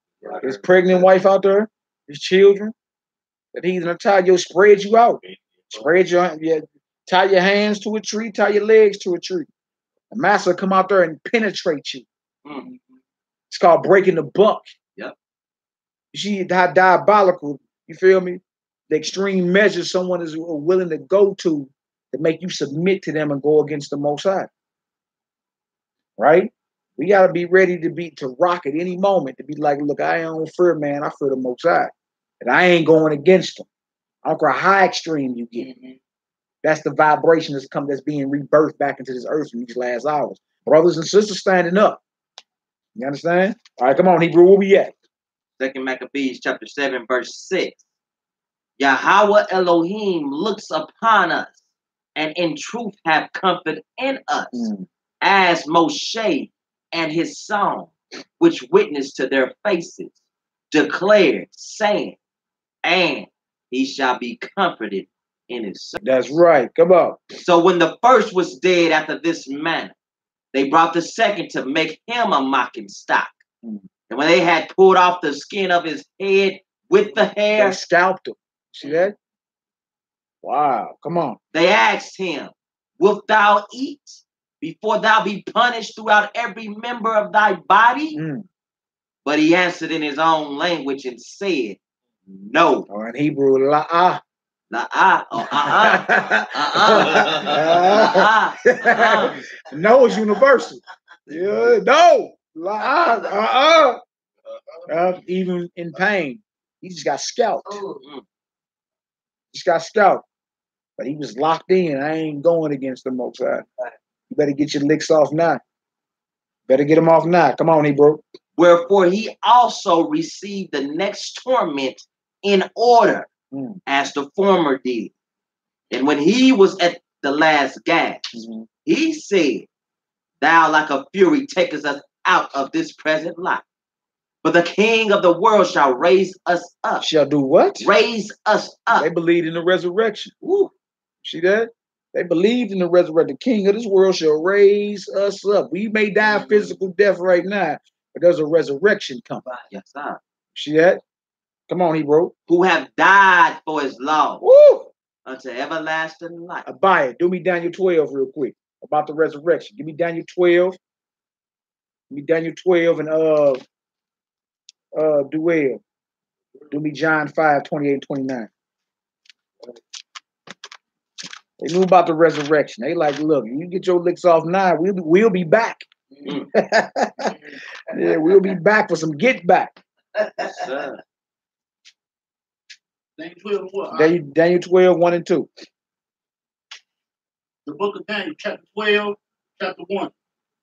His pregnant wife out there, his children. That heathen will spread you out. Spread tie your hands to a tree, tie your legs to a tree. The master will come out there and penetrate you. It's called breaking the buck. Yep. You see how diabolical, you feel me? The extreme measures someone is willing to go to make you submit to them and go against the Most High. Right? We gotta be ready to rock at any moment, to be like, look, I don't fear man, I fear the Most High. And I ain't going against them. I don't care how extreme you get. That's the vibration that's being rebirthed back into this earth in these last hours. Brothers and sisters standing up. You understand? All right, come on, Hebrew, where we at? 2 Maccabees chapter 7, verse 6. Yahweh Elohim looks upon us, and in truth have comfort in us, as Moshe and his song, which witnessed to their faces, declared, saying, and he shall be comforted in his son. That's right. Come on. So when the first was dead after this manner, they brought the second to make him a mocking stock. And when they had pulled off the skin of his head with the hair, they scalped him. See that? Wow. Come on. They asked him, wilt thou eat before thou be punished throughout every member of thy body? But he answered in his own language and said, no. Or in Hebrew, la'ah. No is universal. Yeah, no. La'ah. Even in pain. He just got scalped. Just got scalped. But he was locked in. I ain't going against the Most High. You better get your licks off now. Better get them off now. Come on, Hebrew. Wherefore he also received the next torment in order, as the former did. And when he was at the last gasp, he said, thou like a fury takest us out of this present life. But the King of the world shall raise us up. Shall do what? Raise us up. They believed in the resurrection. Woo. See that? They believed in the resurrection. The King of this world shall raise us up. We may die physical death right now, but there's a resurrection coming. Yes, sir. See that? Come on, Hebrew. Who have died for his law. Woo. Unto everlasting life. Abaya, do me Daniel 12 real quick about the resurrection. Give me Daniel 12. Give me Daniel 12 and Duel. Do me John 5, 28 and 29. They knew about the resurrection. They like, look, you get your licks off now, we'll be back. Yeah, we'll be back for some get back. Daniel 12 what? Daniel 12, 1 and 2. The book of Daniel, chapter 12, chapter 1.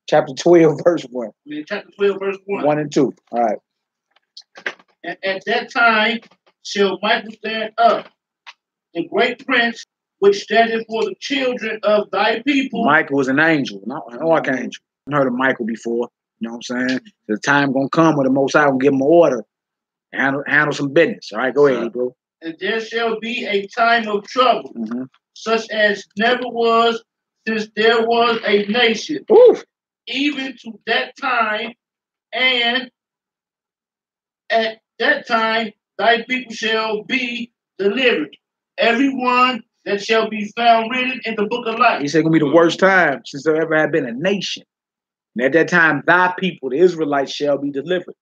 Chapter 12, verse 1. Chapter 12, verse 1. 1 and 2. All right. And at that time shall Michael stand up, the great prince, which standeth for the children of thy people. Michael was an angel, not an archangel. I've heard of Michael before. You know what I'm saying? The time gonna come where the Most High will give him an order, handle some business. All right, go ahead, bro. And there shall be a time of trouble, such as never was since there was a nation, even to that time, and at that time thy people shall be delivered, everyone that shall be found written in the book of life. He said it's gonna be the worst time since there ever had been a nation. And at that time, thy people, the Israelites, shall be delivered.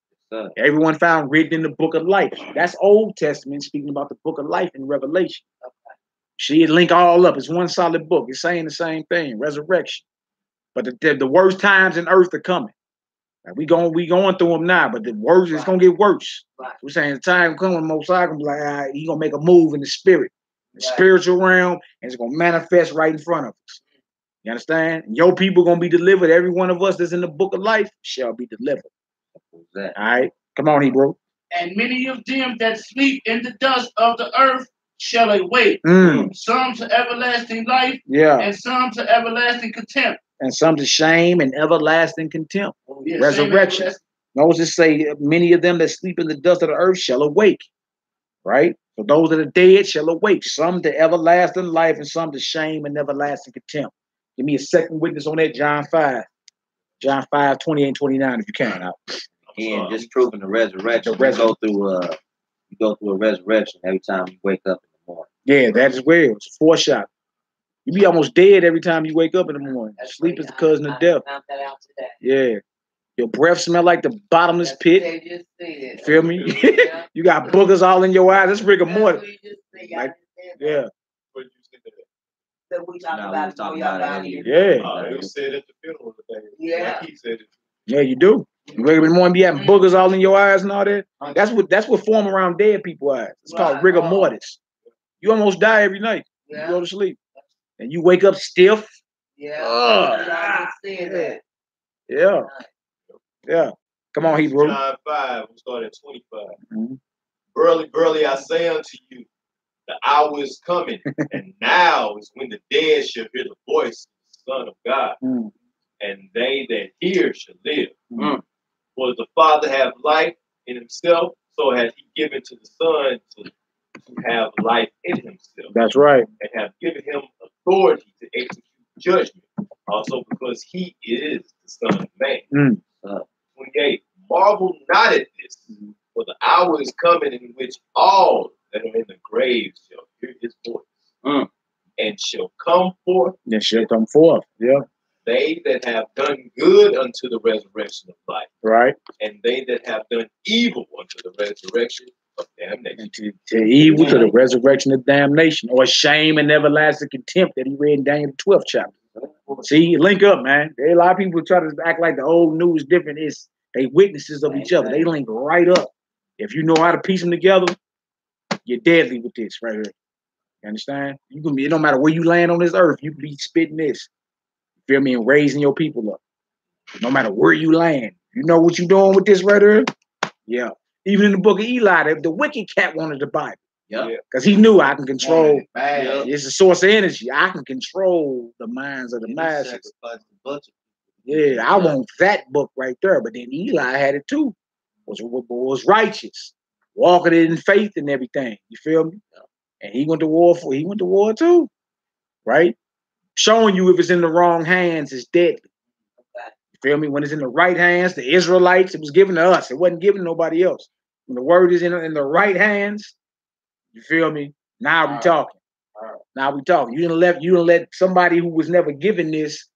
Everyone found written in the book of life. That's Old Testament speaking about the book of life in Revelation. See, it link all up. It's one solid book. It's saying the same thing, resurrection. But the worst times in earth are coming. Like we going through them now, but the worst is gonna get worse. We're saying the time coming, Most High gonna be like, he's gonna make a move in the spirit, the spiritual realm, and it's gonna manifest right in front of us. You understand? And your people gonna be delivered. Every one of us that's in the book of life shall be delivered. All right, come on, Hebrew. And many of them that sleep in the dust of the earth shall awake. Some to everlasting life, and some to everlasting contempt. And some to shame and everlasting contempt. Yeah, resurrection. Moses say, many of them that sleep in the dust of the earth shall awake. Right? So those that are dead shall awake. Some to everlasting life and some to shame and everlasting contempt. Give me a second witness on that, John 5. John 5, 28 and 29, if you can. Again, just proving the resurrection. You go through a resurrection every time you wake up in the morning. Yeah, that is well. It's a foreshot. You be almost dead every time you wake up in the morning. Sleep is the cousin of death. I found that out today. Yeah. Your breath smell like the bottomless pit. You feel me? You got boogers all in your eyes. That's rigor mortis. Like, yeah. That we talked about it. It was said at the funeral today. Yeah. Like he said it. Yeah, you do. You wake up in the morning, be having boogers all in your eyes and all that. That's what form around dead people's eyes. It's called rigor mortis. You almost die every night. You go to sleep. And you wake up stiff. Yeah. Yeah. Yeah. Come on, Hebrew. John 5, we start at 25. Mm-hmm. Verily, I say unto you, the hour is coming, and now is when the dead shall hear the voice of the Son of God, and they that hear shall live. For the Father hath life in himself, so hath he given to the Son to have life in himself. That's right. And have given him authority to execute judgment, also because he is the Son of Man. 28. Marvel not at this, for the hour is coming in which all that are in the grave shall hear his voice, and shall come forth. And shall come forth. Yeah. They that have done good unto the resurrection of life. Right. And they that have done evil unto the resurrection of damnation. To evil to the resurrection of damnation, or shame and everlasting contempt that he read in Daniel 12th chapter. See, link up, man. A lot of people try to act like the old new is different. It's they witnesses of each other. They link right up. If you know how to piece them together, you're deadly with this right here. You understand? You can be. It don't matter where you land on this earth. You can be spitting this. You feel me? And raising your people up. No matter where you land, you know what you're doing with this right here. Yeah. Even in the book of Eli, the wicked cat wanted the Bible. Yeah. Because he knew I can control. It's a source of energy. I can control the minds of the masses. Yeah, I want that book right there. But then Eli had it too. Was righteous, walking in faith and everything. You feel me? And he went to war too, right? Showing you if it's in the wrong hands is deadly. You feel me? When it's in the right hands, the Israelites, it was given to us. It wasn't given to nobody else. When the word is in the right hands, you feel me? Now we talking. Now we talking. You didn't let somebody who was never given this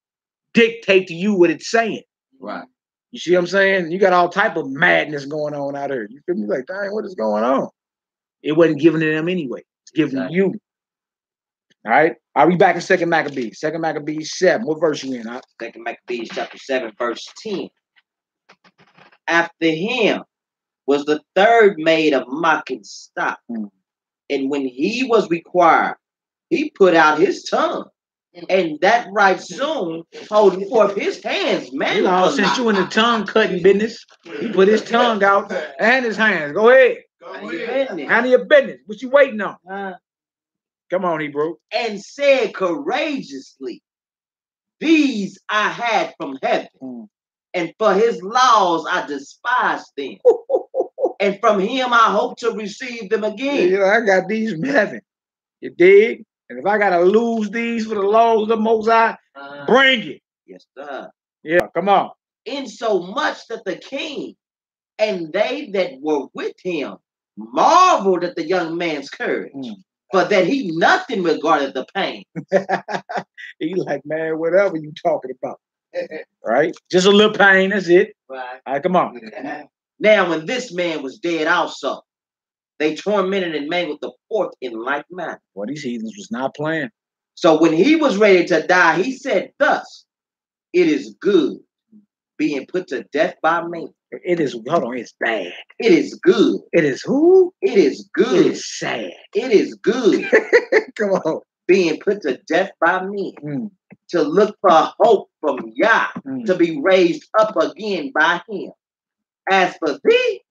dictate to you what it's saying. Right. You see what I'm saying? You got all type of madness going on out here. You feel me? Like, dang, what is going on? It wasn't given to them anyway. It's given to you. All right. Are we back in 2 Maccabees? 2 Maccabees 7. What verse you in? 2 Maccabees chapter 7, verse 10. After him was the third made of mocking stock. And when he was required, he put out his tongue. And that right soon, holding forth his hands, man. You know, since you in the tongue cutting business, he put his tongue out and his hands. Go ahead. Handle your business. What you waiting on? Come on, Hebrew. And said courageously, these I had from heaven, and for his laws I despised them. And from him I hope to receive them again. You know, I got these from heaven. You dig? And if I gotta lose these for the laws of the Most High, bring it. Yes, sir. Yeah, come on. Insomuch that the king and they that were with him marveled at the young man's courage, for that he nothing regarded the pain. He like, man, whatever you talking about. Right? Just a little pain, that's it. Right. All right, come on. Now, when this man was dead also, they tormented and mangled the fourth in like manner. Well, these heathens was not playing. So when he was ready to die, he said thus, it is good being put to death by me. It is, hold on, it's bad. It is good. It is who? It is good. It is sad. It is good. Come on. Being put to death by me. To look for hope from Yah, to be raised up again by him. As for thee,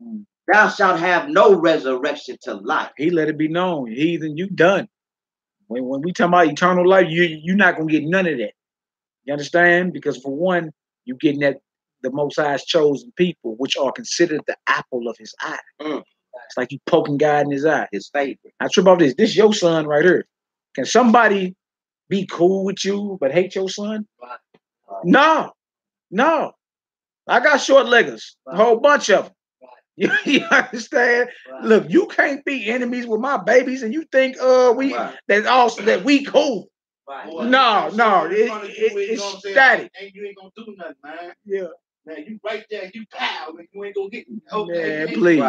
thou shalt have no resurrection to life. He let it be known. Heathen, you done. When we talk about eternal life, you're not going to get none of that. You understand? Because for one, you're getting that the Most High's chosen people, which are considered the apple of his eye. It's like you poking God in his eye. His favorite. I trip off this. This your son right here. Can somebody be cool with you but hate your son? No. No. I got short leggers, a whole bunch of them. You understand? Look, you can't be enemies with my babies, and you think that we cool. No, it's static. And you ain't gonna do nothing, man. Yeah. Man, you right there, you pow, and you ain't gonna get man, please.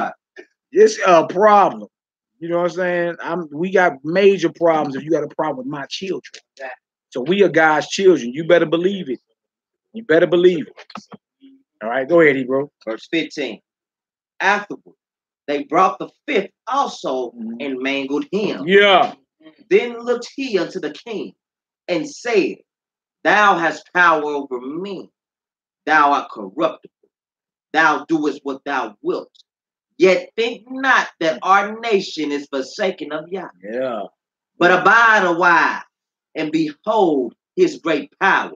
It's a problem. You know what I'm saying? We got major problems if you got a problem with my children. So we are God's children. You better believe it. You better believe it. All right, go ahead, Hebrew. Verse 15. Afterward, they brought the fifth also and mangled him. Yeah. Then looked he unto the king and said, Thou hast power over me. Thou art corruptible. Thou doest what thou wilt. Yet think not that our nation is forsaken of Yah. Yeah. But abide a while and behold his great power,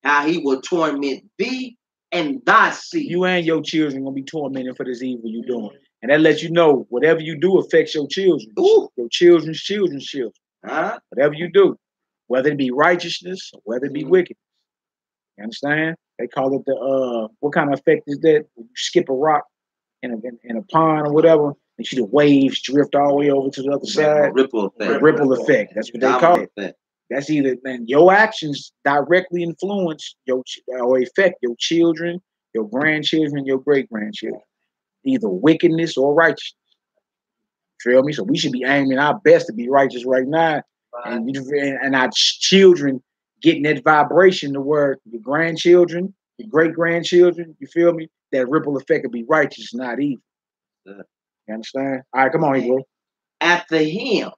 how he will torment thee and thy seed. You and your children gonna be tormented for this evil you doing. And that lets you know whatever you do affects your children. Ooh. Your children's children's children. Huh? Whatever you do, whether it be righteousness or whether it be wickedness. You understand? They call it the what kind of effect is that? When you skip a rock in a pond or whatever, and see the waves drift all the way over to the other side. Ripple effect. The ripple effect. That's what they call it. Effect. That's either, man, your actions directly influence your or affect your children, your grandchildren, your great grandchildren. Either wickedness or righteousness. Feel me? So we should be aiming our best to be righteous right now, and our children getting that vibration to where your grandchildren, your great grandchildren, you feel me? That ripple effect will be righteous, not evil. You understand? All right, come on, bro. After him,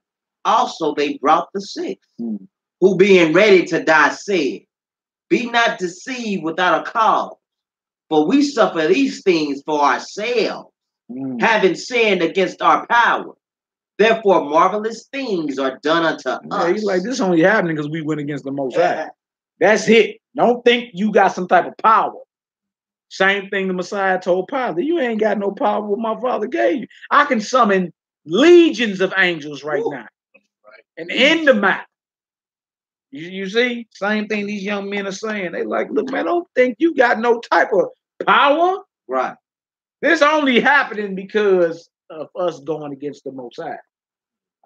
also they brought the sixth, who being ready to die said, Be not deceived without a cause, for we suffer these things for ourselves, having sinned against our power. Therefore, marvelous things are done unto us. He's like, this only happening because we went against the Most High. That's it. Don't think you got some type of power. Same thing the Messiah told Pilate. You ain't got no power what my Father gave you. I can summon legions of angels right now and end the map. You see? Same thing these young men are saying. They like, look, man, don't think you got no type of power. Right. This only happening because of us going against the Most High.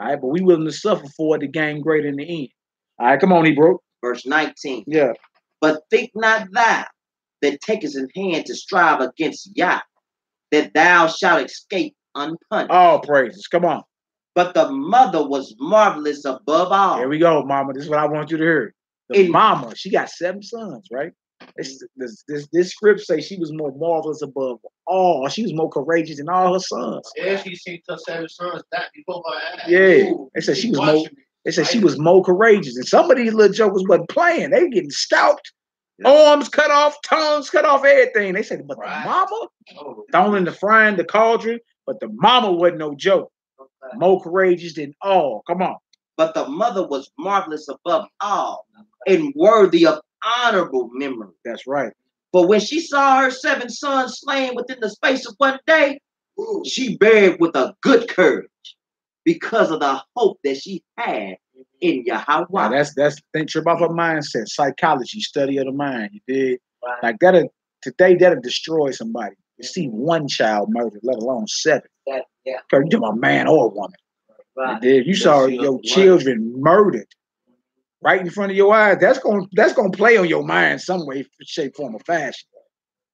All right, but we willing to suffer for it to gain great in the end. All right, come on, Hebrew. Verse 19. Yeah. But think not thou that takest in hand to strive against Yah, that thou shalt escape unpunished. All praises. Come on. But the mother was marvelous above all. Here we go, mama. This is what I want you to hear. The mama, she got 7 sons, right? This script says she was more marvelous above all. She was more courageous than all her sons. Yeah, she seen her 7 sons die before her eyes. Yeah. They said she was more. They said she was more courageous. And some of these little jokers wasn't playing. They were getting scalped, arms cut off, tongues cut off, everything. They said, but the mama, thrown in the frying, the cauldron, but the mama wasn't no joke. More courageous than all. Come on. But the mother was marvelous above all and worthy of honorable memory. That's right. For when she saw her 7 sons slain within the space of one day, she bared with a good courage because of the hope that she had in Yahweh. Now that's think trip off her mindset, psychology, study of the mind. You did like that'll destroy somebody. You see one child murdered, let alone 7. You talking about man or woman. Right. You saw your children murdered right in front of your eyes. That's gonna play on your mind some way, shape, form, or fashion.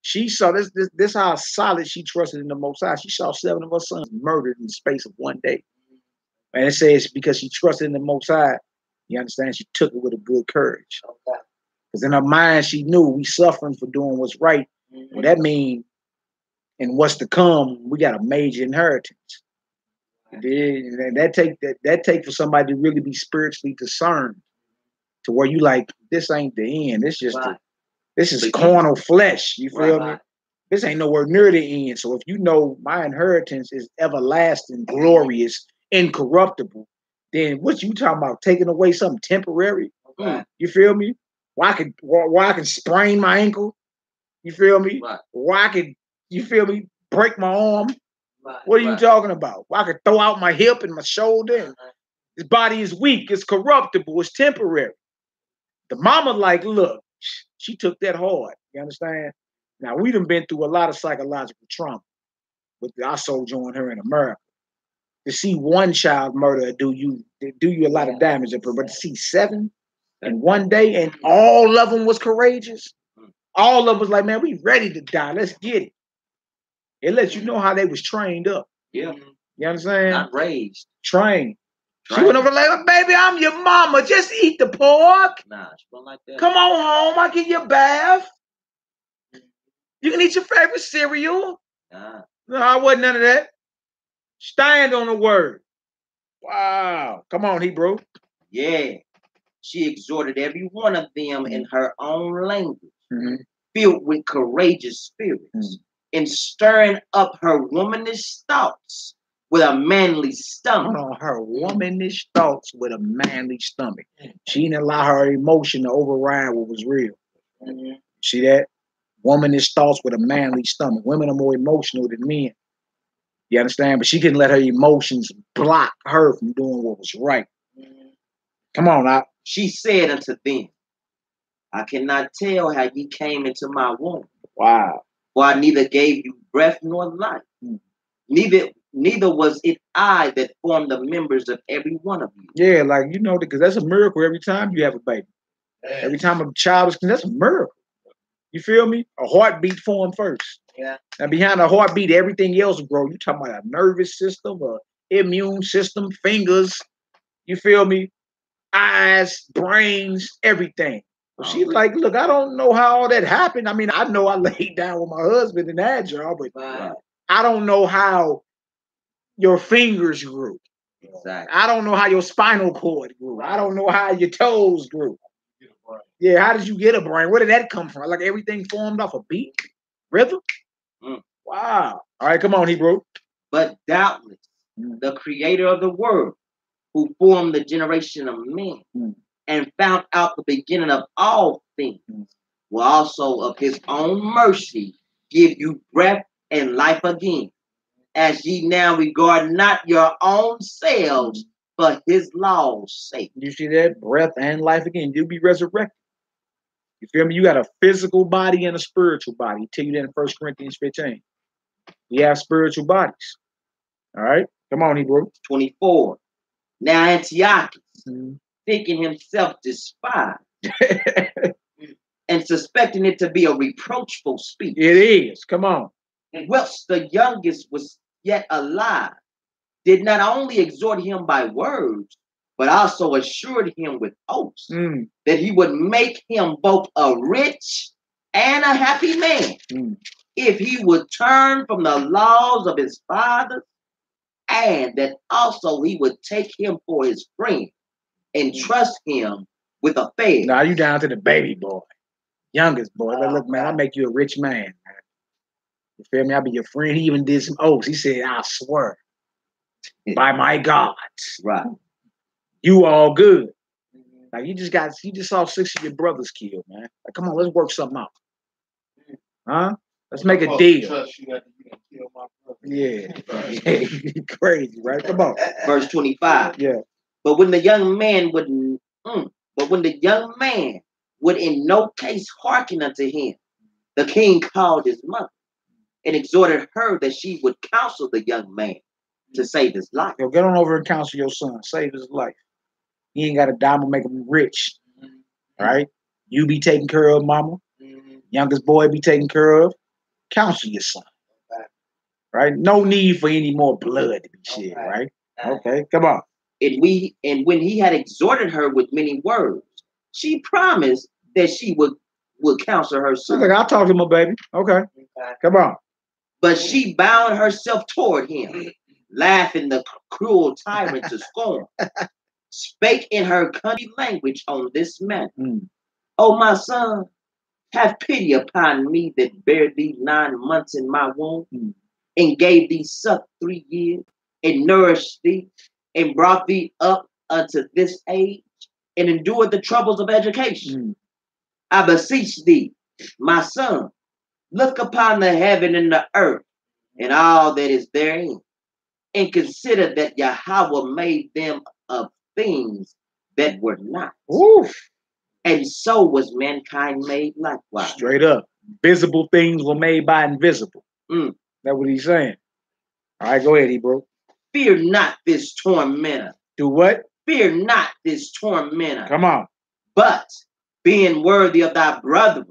She saw this how solid she trusted in the Most High. She saw 7 of her sons murdered in the space of one day. And it says because she trusted in the Most High, you understand, she took it with a good courage. Because in her mind, she knew we suffering for doing what's right. Well, that means in what's to come, we got a major inheritance. And that take for somebody to really be spiritually discerned to where you like, this ain't the end. This just this is carnal flesh. You feel me? This ain't nowhere near the end. So if you know my inheritance is everlasting, glorious, incorruptible, then what you talking about? Taking away something temporary? You feel me? Why I can sprain my ankle? You feel me? Why I could, you feel me, break my arm? What are you talking about? Well, I could throw out my hip and my shoulder. His body is weak. It's corruptible. It's temporary. The mama like, look, she took that hard. You understand? Now, we done been through a lot of psychological trauma with our sojourn here in America. To see one child murder do you a lot of damage, but to see 7 in one day and all of them was courageous. All of them was like, man, we ready to die. Let's get it. It lets you know how they was trained up. Yeah. You understand? Not raised. Trained. She went over like, baby, I'm your mama. Just eat the pork. Nah, she wasn't like that. Come on home. I'll give you a bath. You can eat your favorite cereal. No, I wasn't none of that. Stand on the word. Wow. Come on, Hebrew. Yeah. She exhorted every one of them in her own language, filled with courageous spirits, and stirring up her womanish thoughts with a manly stomach. Her womanish thoughts with a manly stomach. She didn't allow her emotion to override what was real. See that? Womanish thoughts with a manly stomach. Women are more emotional than men. You understand? But she couldn't let her emotions block her from doing what was right. Come on, now. She said unto them, I cannot tell how ye came into my womb. Wow. For I neither gave you breath nor life. Neither was it I that formed the members of every one of you. Yeah, like, you know, because that's a miracle every time you have a baby. Every time a child is, that's a miracle. You feel me? A heartbeat formed first. Yeah. Now behind a heartbeat, everything else will grow. You talking about a nervous system, a immune system, fingers. You feel me? Eyes, brains, everything. Well, she's like, look, I don't know how all that happened. I mean, I know I laid down with my husband and had y'all, but I don't know how your fingers grew. Exactly. I don't know how your spinal cord grew. I don't know how your toes grew. Yeah, how did you get a brain? Where did that come from? Like everything formed off a beat? Rhythm? Wow. All right, come on, Hebrew. But doubtless, the creator of the world, who formed the generation of men and found out the beginning of all things, will also of his own mercy give you breath and life again, as ye now regard not your own selves for his law's sake. You see that? Breath and life again. You'll be resurrected. You feel me? You got a physical body and a spiritual body. He tell you that in 1 Corinthians 15. You have spiritual bodies. All right? Come on, Hebrew. 24. Now Antiochus, thinking himself despised, and suspecting it to be a reproachful speech. It is. Come on. And whilst the youngest was yet alive, did not only exhort him by words, but also assured him with oaths that he would make him both a rich and a happy man if he would turn from the laws of his fathers, and that also he would take him for his friend and trust him with affairs. Now you down to the baby boy, youngest boy. Like, look, man, I'll make you a rich man. Man. You feel me? I'll be your friend. He even did some oaths. He said, I swear by my gods. Right. You all good. Like you just saw 6 of your brothers killed, man. Like, come on, let's work something out. Huh? Let's make a deal. Yeah. Crazy, right? Come on. Verse 25. Yeah. But when the young man would in no case hearken unto him, the king called his mother and exhorted her that she would counsel the young man to save his life. Yo, get on over and counsel your son. Save his life. He ain't got to die, but make him rich. Right? You be taken care of, mama. Youngest boy be taken care of. Counsel your son. Right? No need for any more blood to be shed, right? Okay, come on. And when he had exhorted her with many words, she promised that she would counsel her son. She's like, I'll talk to my baby. Okay. Come on. But she bound herself toward him, laughing the cruel tyrant to scorn, spake in her country language on this manner. Oh, my son, have pity upon me that bare thee 9 months in my womb, and gave thee suck 3 years, and nourished thee, and brought thee up unto this age, and endured the troubles of education. I beseech thee, my son, look upon the heaven and the earth, and all that is therein, and consider that Yahweh made them of things that were not. Oof. And so was mankind made likewise. Straight up. Visible things were made by invisible. That's what he's saying. All right, go ahead, Hebrew. Fear not this tormentor. Do what? Fear not this tormentor. Come on. But being worthy of thy brethren,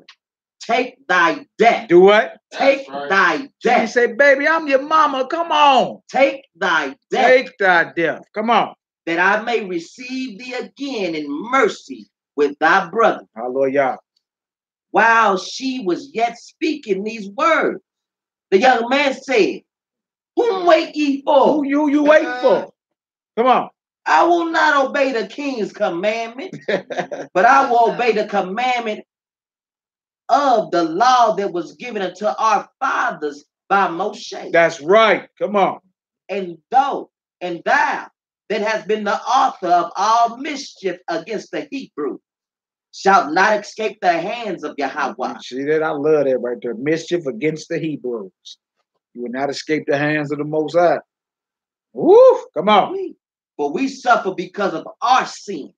take thy death. Do what? Take thy death. He say, baby, I'm your mama. Come on. Take thy death. Take thy death. Come on. That I may receive thee again in mercy with thy brother. Hallelujah. while she was yet speaking these words, the young man said, whom wait ye for? Who you waiting for? Come on. I will not obey the king's commandment, but I will obey the commandment of the law that was given unto our fathers by Moshe. That's right. Come on. And thou that has been the author of all mischief against the Hebrews, shalt not escape the hands of Yahweh. See that? I love that right there. Mischief against the Hebrews. You will not escape the hands of the Most High. Woo! Come on. For we suffer because of our sins.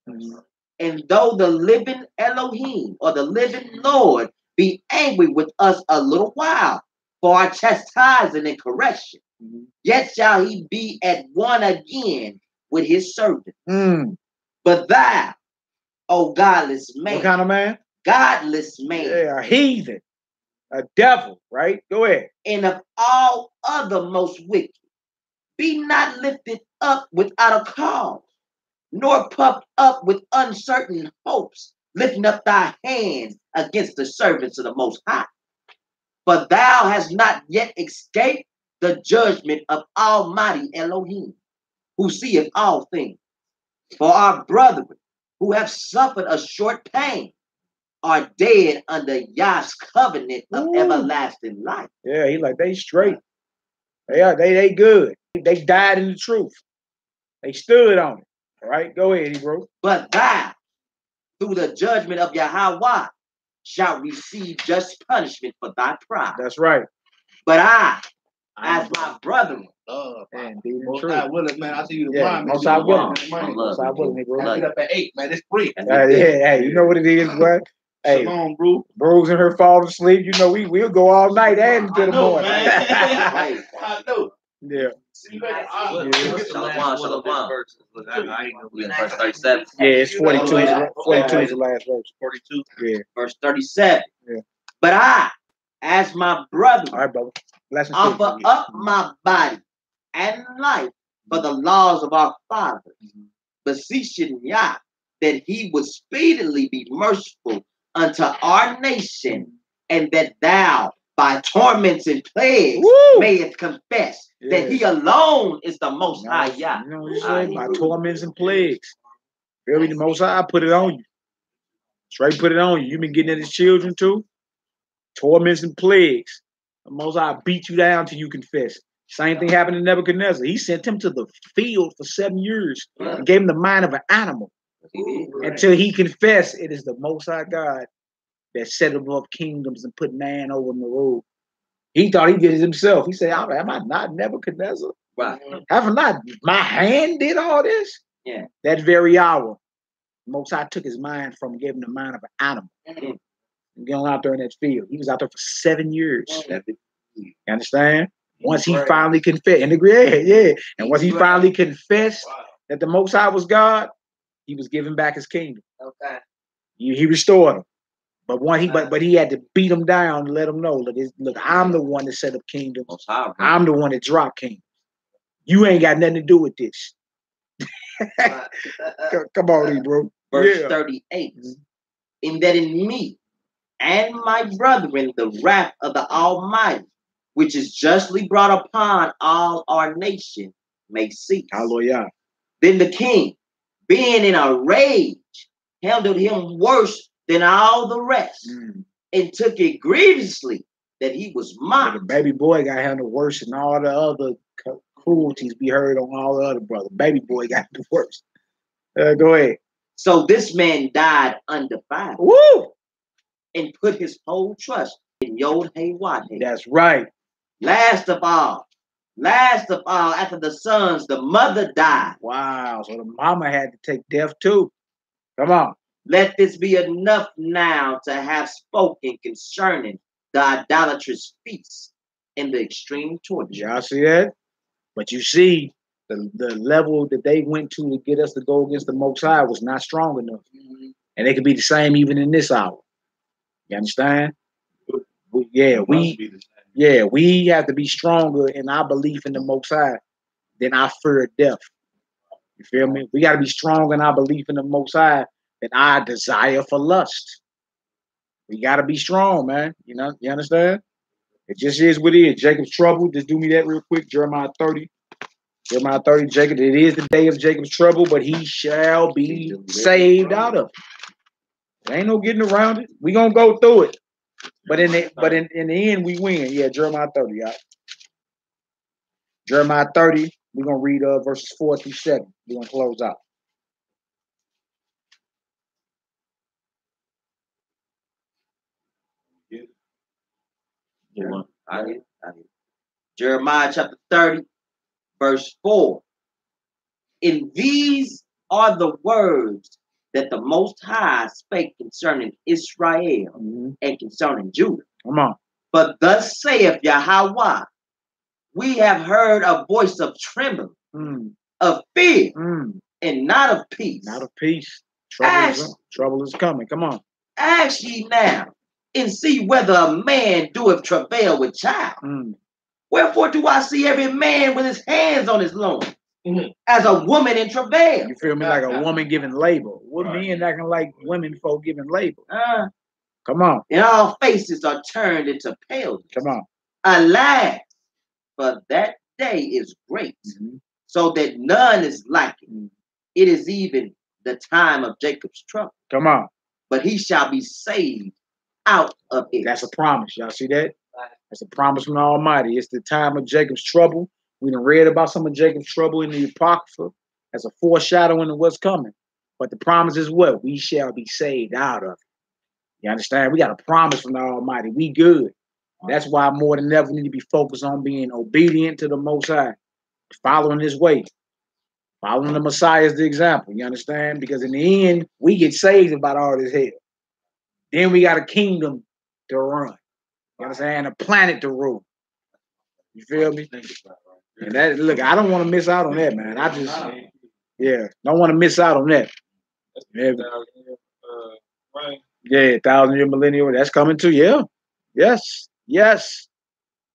And though the living Elohim, or the living Lord, be angry with us a little while for our chastising and correction, yet shall he be at one again with his servant. But thou, O godless man. What kind of man? Godless man. Yeah, a heathen. A devil, right? Go ahead. And of all other most wicked, be not lifted up without a cause, nor puffed up with uncertain hopes, lifting up thy hands against the servants of the Most High. For thou hast not yet escaped the judgment of Almighty Elohim, who seeth all things. For our brethren, who have suffered a short pain, are dead under Yah's covenant of everlasting life. Yeah, he like, they straight. They good. They died in the truth. They stood on it. All right, go ahead, Hebrew. But thou, through the judgment of Yahweh, shalt receive just punishment for thy pride. That's right. But I, as my brethren, man, be Most High willing, man. I see you tomorrow, man. Most High willing. Most High willing, bro. I get up at 8, man. It's free. Hey, you know what it is, bro? Hey, Shalom, bro. Bruce and her falling asleep. You know, we'll go all night and into the morning. I know. Yeah. Verse 37. Yeah, it's 42. 42 is the last verse. 42. Yeah. Verse 37. Yeah. But I, as my brother, All right, brother. offer up my body and life for the laws of our fathers, beseeching Yah that he would speedily be merciful unto our nation, and that thou, by torments and plagues, mayest confess that he alone is the Most High Yah. You know what you're saying? By torments and plagues. Very the Most High, I put it on you. Straight put it on you. You've been getting at his children too. Torments and plagues. The Most High beat you down till you confess. Same thing happened to Nebuchadnezzar. He sent him to the field for 7 years and gave him the mind of an animal until he confessed it is the Most High God that set above kingdoms and put man over in the road. He thought he did it himself. He said, am I not Nebuchadnezzar? Right. Have not my hand did all this? Yeah. That very hour, Most High took his mind from him, gave him the mind of an animal. And going out there in that field. He was out there for 7 years. You understand? Once he finally confessed, and and once he finally confessed that the Most High was God, he was giving back his kingdom. Okay. He restored him. But he had to beat him down and let him know, look, I'm the one that set up kingdoms. I'm the one that dropped kingdoms. You ain't got nothing to do with this. Come on, bro. Verse 38. In that in me and my brethren, the wrath of the Almighty, which is justly brought upon all our nation, may cease. Hallelujah. Then the king, being in a rage, handled him worse than all the rest, and took it grievously that he was mocked. The baby boy got handled worse than all the other cruelties we heard on all the other brothers. Baby boy got the worst. Go ahead. So this man died undefiled. Woo! And put his whole trust in Yod Hey Wad Hey. That's right. Last of all, after the sons, the mother died. Wow. So the mama had to take death too. Come on. Let this be enough now to have spoken concerning the idolatrous feast and the extreme torture. Y'all see that? But you see, the level that they went to get us to go against the Most High was not strong enough. And it could be the same even in this hour. You understand? We have to be stronger in our belief in the Most High than our fear of death. You feel me? We got to be strong in our belief in the Most High than our desire for lust. We gotta be strong, man. You know, you understand? It just is what it is. Jacob's trouble. Just do me that real quick. Jeremiah 30. Jeremiah 30, Jacob. It is the day of Jacob's trouble, but he shall be saved out of it. There ain't no getting around it. We gonna go through it. But in the end, we win. Yeah, Jeremiah 30, y'all. Jeremiah 30, we're gonna read verses 4 through 7. We're gonna close out. I did. Jeremiah chapter 30, verse 4. And these are the words that the Most High spake concerning Israel and concerning Judah. Come on. But thus saith Yahweh, we have heard a voice of trembling, of fear, and not of peace. Not of peace. Trouble is coming. Come on. Ask ye now, and see whether a man doeth travail with child. Wherefore do I see every man with his hands on his loins, as a woman in travail? You feel me? Like a woman giving labor. What men acting like women folk giving labor? Come on. And all faces are turned into paleness. Come on. Alas, for that day is great, so that none is like it. It is even the time of Jacob's trouble. Come on. But he shall be saved out of it. That's a promise. Y'all see that? That's a promise from the Almighty. It's the time of Jacob's trouble. We done read about some of Jacob's trouble in the Apocrypha as a foreshadowing of what's coming. But the promise is what? We shall be saved out of it. You understand? We got a promise from the Almighty. We good. That's why more than ever we need to be focused on being obedient to the Most High, following His way, following the Messiah as the example. You understand? Because in the end, we get saved about all this hell. Then we got a kingdom to run. You understand? A planet to rule. You feel me? And that, look, I don't want to miss out on that, man. I just, don't want to miss out on that. Yeah, 1,000-year millennial. That's coming too. Yeah. Yes.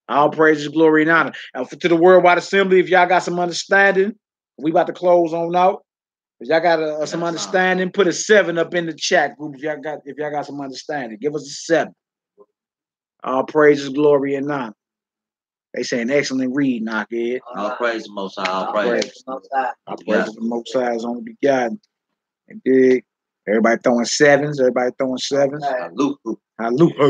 All praises, glory, and honor. And to the Worldwide Assembly, if y'all got some understanding, we about to close on out. If y'all got some understanding, put a 7 up in the chat group. If y'all got some understanding, give us a 7. All praises, glory, and honor. They say an excellent read, knockhead. All praise the Most High. All praise the Most High is only begotten. And dig. Everybody throwing 7s. Hallelujah.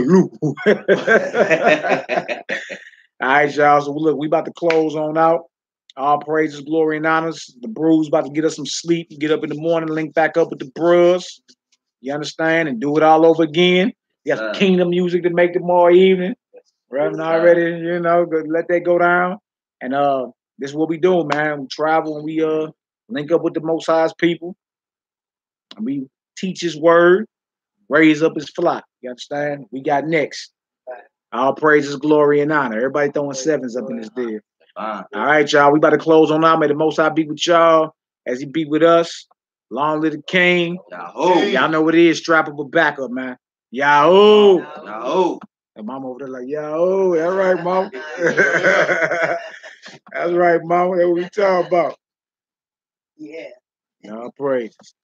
All right, y'all. So look, we about to close on out. All praises, glory, and honors. The Brews about to get us some sleep. Get up in the morning, link back up with the Bros. You understand? And do it all over again. You got some kingdom music to make tomorrow evening. Right? Already, let that go down. And this is what we do, man. We travel and we link up with the Most High's people. And we teach His word, raise up His flock. You understand? We got next. All praises, glory, and honor. Everybody throwing 7s up in this deal. All right, y'all. We about to close on out. May the Most High be with y'all as He be with us. Long live the King. Yahoo. Y'all know what it is. Strap up a backup, man. Yahoo. Yahoo. And Mama over there like, Yahoo. That's right, Mama. That's right, Mama. That's what we talking about. Yeah. All praises.